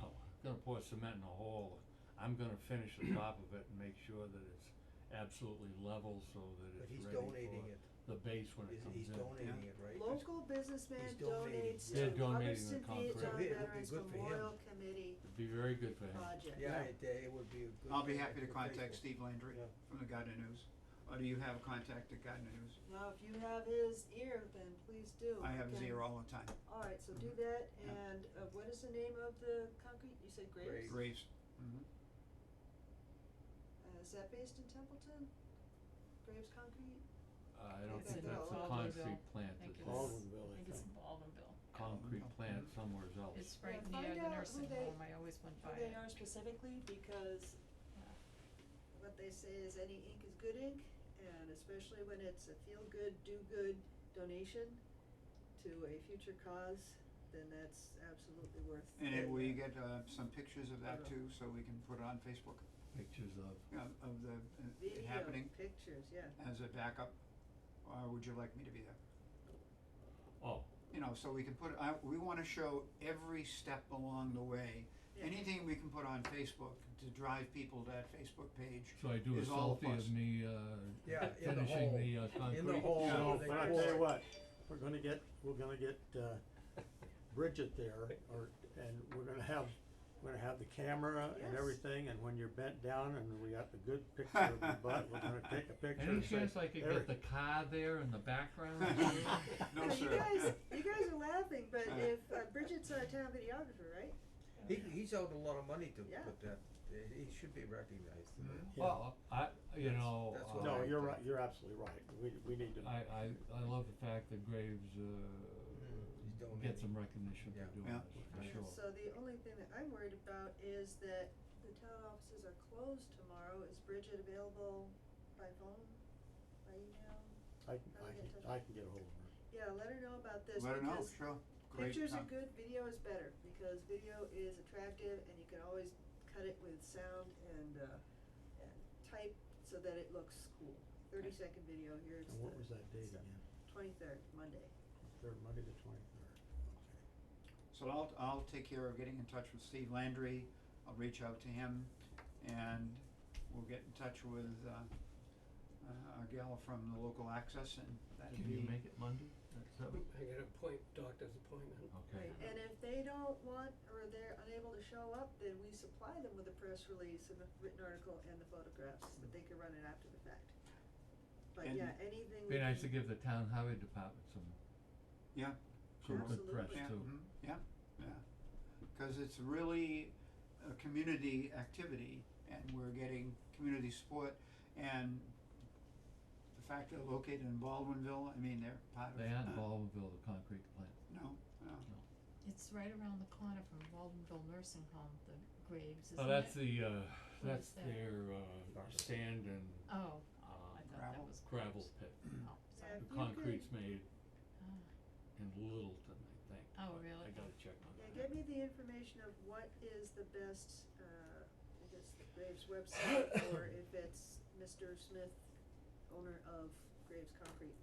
[SPEAKER 2] know, gonna pour cement in a hole, I'm gonna finish the top of it and make sure that it's absolutely level so that
[SPEAKER 8] But
[SPEAKER 2] it's
[SPEAKER 8] he's
[SPEAKER 2] ready
[SPEAKER 8] donating
[SPEAKER 2] for
[SPEAKER 8] it.
[SPEAKER 2] the base when it comes in.
[SPEAKER 8] He's donating it, right?
[SPEAKER 5] Local businessman
[SPEAKER 8] He's donating.
[SPEAKER 5] donates
[SPEAKER 2] They're
[SPEAKER 5] to
[SPEAKER 2] donating the
[SPEAKER 5] Hubbardston
[SPEAKER 2] concrete.
[SPEAKER 5] Vietnam
[SPEAKER 8] It would be
[SPEAKER 5] Veterans
[SPEAKER 8] good for him.
[SPEAKER 5] Memorial Committee
[SPEAKER 2] It'd be very good for him.
[SPEAKER 5] project.
[SPEAKER 8] Yeah, it would be a good.
[SPEAKER 1] I'll be
[SPEAKER 8] thing
[SPEAKER 1] happy to
[SPEAKER 8] for
[SPEAKER 1] contact
[SPEAKER 8] Facebook.
[SPEAKER 1] Steve Landry
[SPEAKER 8] Yeah.
[SPEAKER 1] from the Gardner News. Or do you have a contact at Gardner News?
[SPEAKER 5] Now, if you have his ear, then please do.
[SPEAKER 1] I have his
[SPEAKER 5] Okay.
[SPEAKER 1] ear all the time.
[SPEAKER 5] Alright, so do
[SPEAKER 1] Mhm.
[SPEAKER 5] that,
[SPEAKER 1] Yeah.
[SPEAKER 5] and what is the name of the concrete, you said Graves?
[SPEAKER 8] Graves.
[SPEAKER 1] Graves. Mhm.
[SPEAKER 5] Is that based in Templeton? Graves Concrete?
[SPEAKER 2] I don't
[SPEAKER 5] It's
[SPEAKER 2] think
[SPEAKER 5] in
[SPEAKER 2] that's a
[SPEAKER 7] Baldwinville.
[SPEAKER 2] concrete plant,
[SPEAKER 7] I think
[SPEAKER 2] it's
[SPEAKER 7] it's-
[SPEAKER 2] a
[SPEAKER 4] Baldwinville,
[SPEAKER 7] I think it's in Baldwinville.
[SPEAKER 2] concrete
[SPEAKER 1] Baldwinville.
[SPEAKER 2] plant
[SPEAKER 1] Mhm.
[SPEAKER 2] somewhere else.
[SPEAKER 7] It's
[SPEAKER 5] Yeah,
[SPEAKER 7] right
[SPEAKER 5] find
[SPEAKER 7] near the
[SPEAKER 5] out who
[SPEAKER 7] nursing
[SPEAKER 5] they-
[SPEAKER 7] home, I always went by
[SPEAKER 5] Who
[SPEAKER 7] it.
[SPEAKER 5] they are specifically, because
[SPEAKER 7] Yeah.
[SPEAKER 5] what they say is any ink is good ink, and especially when it's a feel-good, do-good donation to a future cause, then that's absolutely worth it.
[SPEAKER 1] And will you get some pictures of that
[SPEAKER 5] will.
[SPEAKER 1] too, so we can put it on Facebook,
[SPEAKER 2] Pictures of,
[SPEAKER 1] of the, it
[SPEAKER 5] Video,
[SPEAKER 1] happening
[SPEAKER 5] pictures, yeah.
[SPEAKER 1] as a backup? Or would you like me to be there?
[SPEAKER 2] oh,
[SPEAKER 1] So we can put, we wanna show every step along the way.
[SPEAKER 5] Yeah.
[SPEAKER 1] Anything we can put on Facebook to drive people to that Facebook page
[SPEAKER 2] so I do a
[SPEAKER 1] is all a
[SPEAKER 2] selfie
[SPEAKER 1] plus.
[SPEAKER 2] of me,
[SPEAKER 8] Yeah, in the
[SPEAKER 2] finishing
[SPEAKER 8] hole.
[SPEAKER 2] the concrete.
[SPEAKER 8] In the hole.
[SPEAKER 1] Yeah.
[SPEAKER 4] No,
[SPEAKER 8] they
[SPEAKER 4] but I
[SPEAKER 8] pour
[SPEAKER 4] tell you
[SPEAKER 8] it.
[SPEAKER 4] what, we're gonna get Bridget there, and we're gonna have the camera and
[SPEAKER 5] Yes.
[SPEAKER 4] everything, and when you're bent down and we got the good picture of your butt, we're gonna take a picture
[SPEAKER 2] Any
[SPEAKER 4] and say,
[SPEAKER 2] chance I could
[SPEAKER 4] "There
[SPEAKER 2] get the car there in the background?
[SPEAKER 1] No,
[SPEAKER 5] Yeah,
[SPEAKER 1] sir.
[SPEAKER 5] you guys are laughing, but if, Bridget's our town videographer, right?
[SPEAKER 8] He's owed a lot of money to
[SPEAKER 5] Yeah.
[SPEAKER 8] put that, he should be recognized for that.
[SPEAKER 1] Mhm.
[SPEAKER 4] Yeah.
[SPEAKER 2] Well,
[SPEAKER 8] That's what
[SPEAKER 4] No,
[SPEAKER 8] I
[SPEAKER 4] you're
[SPEAKER 8] think.
[SPEAKER 4] right, you're absolutely right, we need to.
[SPEAKER 2] I love the fact that Graves,
[SPEAKER 8] donating.
[SPEAKER 2] get some recognition
[SPEAKER 8] Yeah.
[SPEAKER 2] for doing
[SPEAKER 1] Yeah.
[SPEAKER 2] it, for
[SPEAKER 5] Yeah,
[SPEAKER 2] sure.
[SPEAKER 5] so the only thing that I'm worried about is that the town offices are closed tomorrow. Is Bridget available by phone, by email?
[SPEAKER 4] I
[SPEAKER 5] How do you get in touch
[SPEAKER 4] I
[SPEAKER 5] with
[SPEAKER 4] can get ahold of her.
[SPEAKER 5] Yeah, let her know about this
[SPEAKER 1] Let her know,
[SPEAKER 5] because
[SPEAKER 1] sure, great,
[SPEAKER 5] pictures are good, video is better, because video is attractive and you can always cut it with sound and type so that it looks cool. 30-second video, here's
[SPEAKER 4] And what was that date
[SPEAKER 5] stuff.
[SPEAKER 4] again?
[SPEAKER 5] 23rd, Monday.
[SPEAKER 4] Monday the 23rd, okay.
[SPEAKER 1] So I'll take care of getting in touch with Steve Landry, I'll reach out to him, and we'll get in touch with, our gal from the local access, and that'd be.
[SPEAKER 2] Can you make it Monday at 7?
[SPEAKER 3] I got a doctor's appointment.
[SPEAKER 2] Okay.
[SPEAKER 5] Right, and if they don't want, or they're unable to show up, then we supply them with a press release and a written article and the photographs, that they can run it after the fact. But
[SPEAKER 1] And-
[SPEAKER 5] yeah, anything
[SPEAKER 2] Be
[SPEAKER 5] we
[SPEAKER 2] nice to
[SPEAKER 5] can-
[SPEAKER 2] give the town highway department some
[SPEAKER 1] Yeah,
[SPEAKER 2] good press
[SPEAKER 5] Absolutely.
[SPEAKER 1] yeah,
[SPEAKER 2] too.
[SPEAKER 1] yeah, yeah, cause it's really a community activity, and we're getting community support, and the fact they're located in Baldwinville, I mean, they're part of.
[SPEAKER 2] They aren't Baldwinville, the concrete plant.
[SPEAKER 1] No, no,
[SPEAKER 7] It's right around the corner from Waldenville Nursing Home, the Graves, isn't it?
[SPEAKER 2] Oh, that's the,
[SPEAKER 7] What
[SPEAKER 2] that's
[SPEAKER 7] is that?
[SPEAKER 2] their, sand and,
[SPEAKER 7] Oh, I thought
[SPEAKER 1] gravel?
[SPEAKER 7] that was
[SPEAKER 2] gravel
[SPEAKER 7] Graves.
[SPEAKER 2] pit.
[SPEAKER 7] Oh,
[SPEAKER 5] Yeah,
[SPEAKER 7] sorry.
[SPEAKER 5] if
[SPEAKER 2] The
[SPEAKER 5] you
[SPEAKER 2] concrete's
[SPEAKER 5] could-
[SPEAKER 2] made
[SPEAKER 7] Ah.
[SPEAKER 2] in Littleton, I think.
[SPEAKER 7] Oh,
[SPEAKER 2] but
[SPEAKER 7] really?
[SPEAKER 2] I gotta check on
[SPEAKER 5] Yeah,
[SPEAKER 2] that.
[SPEAKER 5] get me the information of what is the best, I guess the Graves website, or if it's Mr. Smith, owner of Graves Concrete,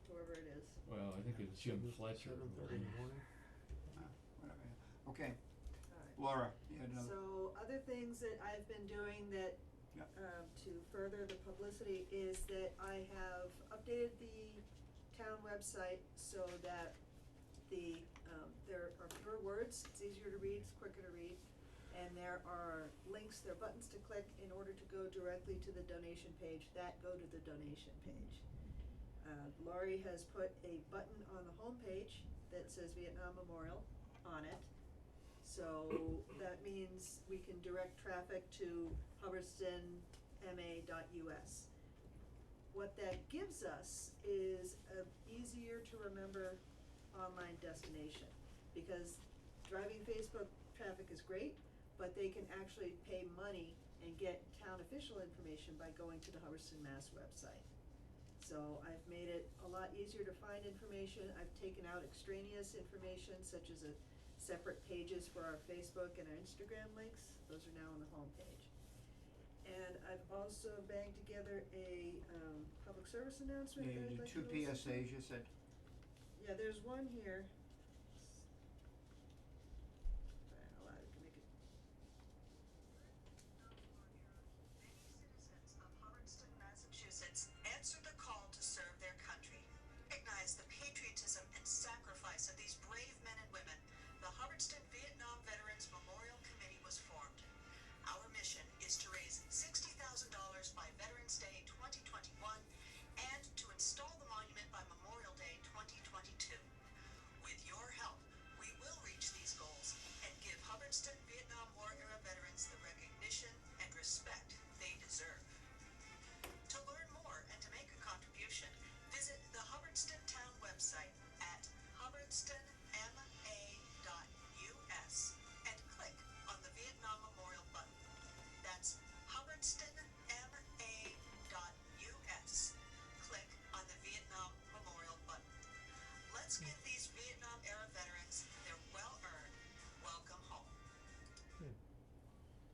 [SPEAKER 5] whoever it is.
[SPEAKER 2] Well, I think it's Jim Fletcher.
[SPEAKER 4] 7:30 in the morning?
[SPEAKER 1] whatever, okay,
[SPEAKER 5] Alright.
[SPEAKER 1] Laura, you had another.
[SPEAKER 5] So other things that I've been doing that,
[SPEAKER 1] Yep.
[SPEAKER 5] to further the publicity is that I have updated the town website so that there are fewer words, it's easier to read, it's quicker to read, and there are links, there are buttons to click in order to go directly to the donation page that go to the donation page. Laurie has put a button on the homepage that says Vietnam Memorial on it. So that means we can direct traffic to hubbardstonma.us. What that gives us is a easier to remember online destination, because driving Facebook traffic is great, but they can actually pay money and get town official information by going to the Hubbardston Mass website. So I've made it a lot easier to find information, I've taken out extraneous information such as separate pages for our Facebook and our Instagram links, those are now on the homepage. And I've also banged together a public service announcement
[SPEAKER 1] Yeah,
[SPEAKER 5] that
[SPEAKER 1] you
[SPEAKER 5] I'd
[SPEAKER 1] did
[SPEAKER 5] like
[SPEAKER 1] two
[SPEAKER 5] to listen to.
[SPEAKER 1] PSAs, you said.
[SPEAKER 5] Yeah, there's one here. Well, I can make it.
[SPEAKER 9] Many citizens of Hubbardston, Massachusetts answer the call to serve their country. Recognize the patriotism and sacrifice of these brave men and women. The Hubbardston Vietnam Veterans Memorial Committee was formed. Our mission is to raise $60,000 by Veterans Day 2021 and to install the monument by Memorial Day 2022. With your help, we will reach these goals and give Hubbardston Vietnam War era veterans the recognition and respect they deserve. To learn more and to make a contribution, visit the Hubbardston Town website at hubbardstonma.us and click on the Vietnam Memorial button. That's hubbardstonma.us. Click on the Vietnam Memorial button. Let's give these Vietnam era veterans their well-earned welcome home.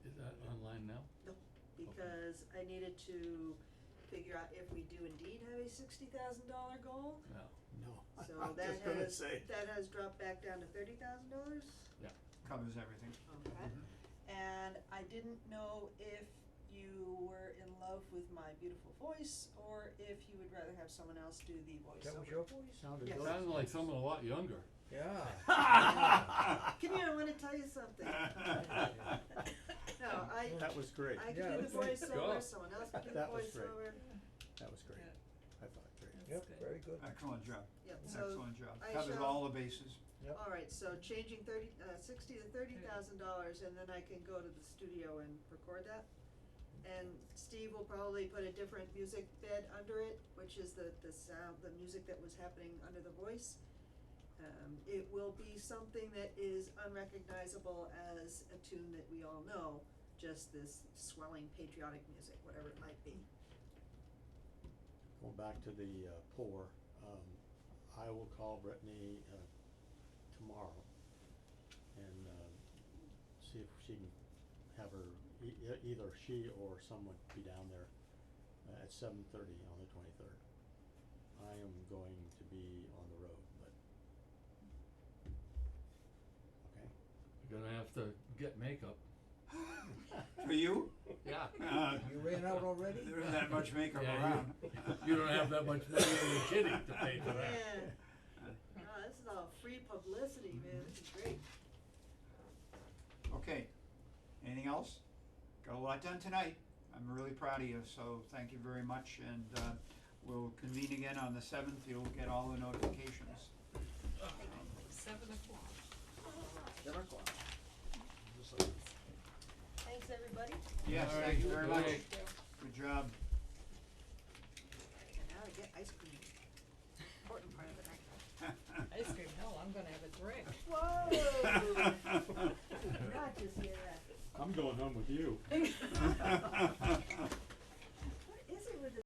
[SPEAKER 2] Is that online now?
[SPEAKER 5] No, because I needed to figure out if we do indeed have a $60,000 goal.
[SPEAKER 2] No.
[SPEAKER 4] No,
[SPEAKER 5] So
[SPEAKER 4] I'm
[SPEAKER 5] that
[SPEAKER 4] just gonna
[SPEAKER 5] has,
[SPEAKER 4] say.
[SPEAKER 5] that has dropped back down to $30,000.
[SPEAKER 1] Covers everything.
[SPEAKER 5] Okay. And I didn't know if you were in love with my beautiful voice, or if you would rather have someone else do the voiceover.
[SPEAKER 8] That was your voice?
[SPEAKER 4] Sounded
[SPEAKER 5] Yes.
[SPEAKER 4] good.
[SPEAKER 2] Sounded like someone a lot younger.
[SPEAKER 8] Yeah.
[SPEAKER 5] Come here, I wanna tell you something. No,
[SPEAKER 4] That was great.
[SPEAKER 5] I could
[SPEAKER 8] Yeah,
[SPEAKER 5] do the
[SPEAKER 8] that's great.
[SPEAKER 5] voiceover,
[SPEAKER 2] Good.
[SPEAKER 5] someone else could do the
[SPEAKER 4] That was great.
[SPEAKER 5] voiceover.
[SPEAKER 4] That was great. I thought, great.
[SPEAKER 8] Yep, very good.
[SPEAKER 1] Excellent job,
[SPEAKER 5] Yep, so
[SPEAKER 1] excellent job,
[SPEAKER 5] I
[SPEAKER 1] covers
[SPEAKER 5] shall-
[SPEAKER 1] all the bases.
[SPEAKER 8] Yep.
[SPEAKER 5] Alright, so changing $60,000 to $30,000, and then I can go to the studio and record that. And Steve will probably put a different music bed under it, which is the sound, the music that was happening under the voice. It will be something that is unrecognizable as a tune that we all know, just this swelling patriotic music, whatever it might be.
[SPEAKER 4] Going back to the poor, I will call Brittany tomorrow and see if she can have her, either she or someone be down there at 7:30 on the 23rd. I am going to be on the road, but okay.
[SPEAKER 2] You're gonna have to get makeup.
[SPEAKER 1] For you?
[SPEAKER 2] Yeah.
[SPEAKER 8] You ran out already?
[SPEAKER 1] There isn't that much makeup
[SPEAKER 2] Yeah,
[SPEAKER 1] around.
[SPEAKER 2] You don't have that much money in the kitty to pay for that.
[SPEAKER 5] Man, oh, this is all free publicity, man, this is great.
[SPEAKER 1] Okay, anything else? Got a lot done tonight. I'm really proud of you, so thank you very much, and we'll convene again on the 7th. You'll get all the notifications.
[SPEAKER 7] 7:00.
[SPEAKER 8] 7 o'clock.
[SPEAKER 5] Thanks, everybody.
[SPEAKER 1] Yes,
[SPEAKER 2] All
[SPEAKER 1] thank you
[SPEAKER 2] right,
[SPEAKER 1] very
[SPEAKER 2] great.
[SPEAKER 1] much. Good job.
[SPEAKER 5] And now to get ice cream.
[SPEAKER 7] Important part of the night. Ice cream, hell, I'm gonna have a drink.
[SPEAKER 5] Whoa! Not just hear that.
[SPEAKER 4] I'm going home with you.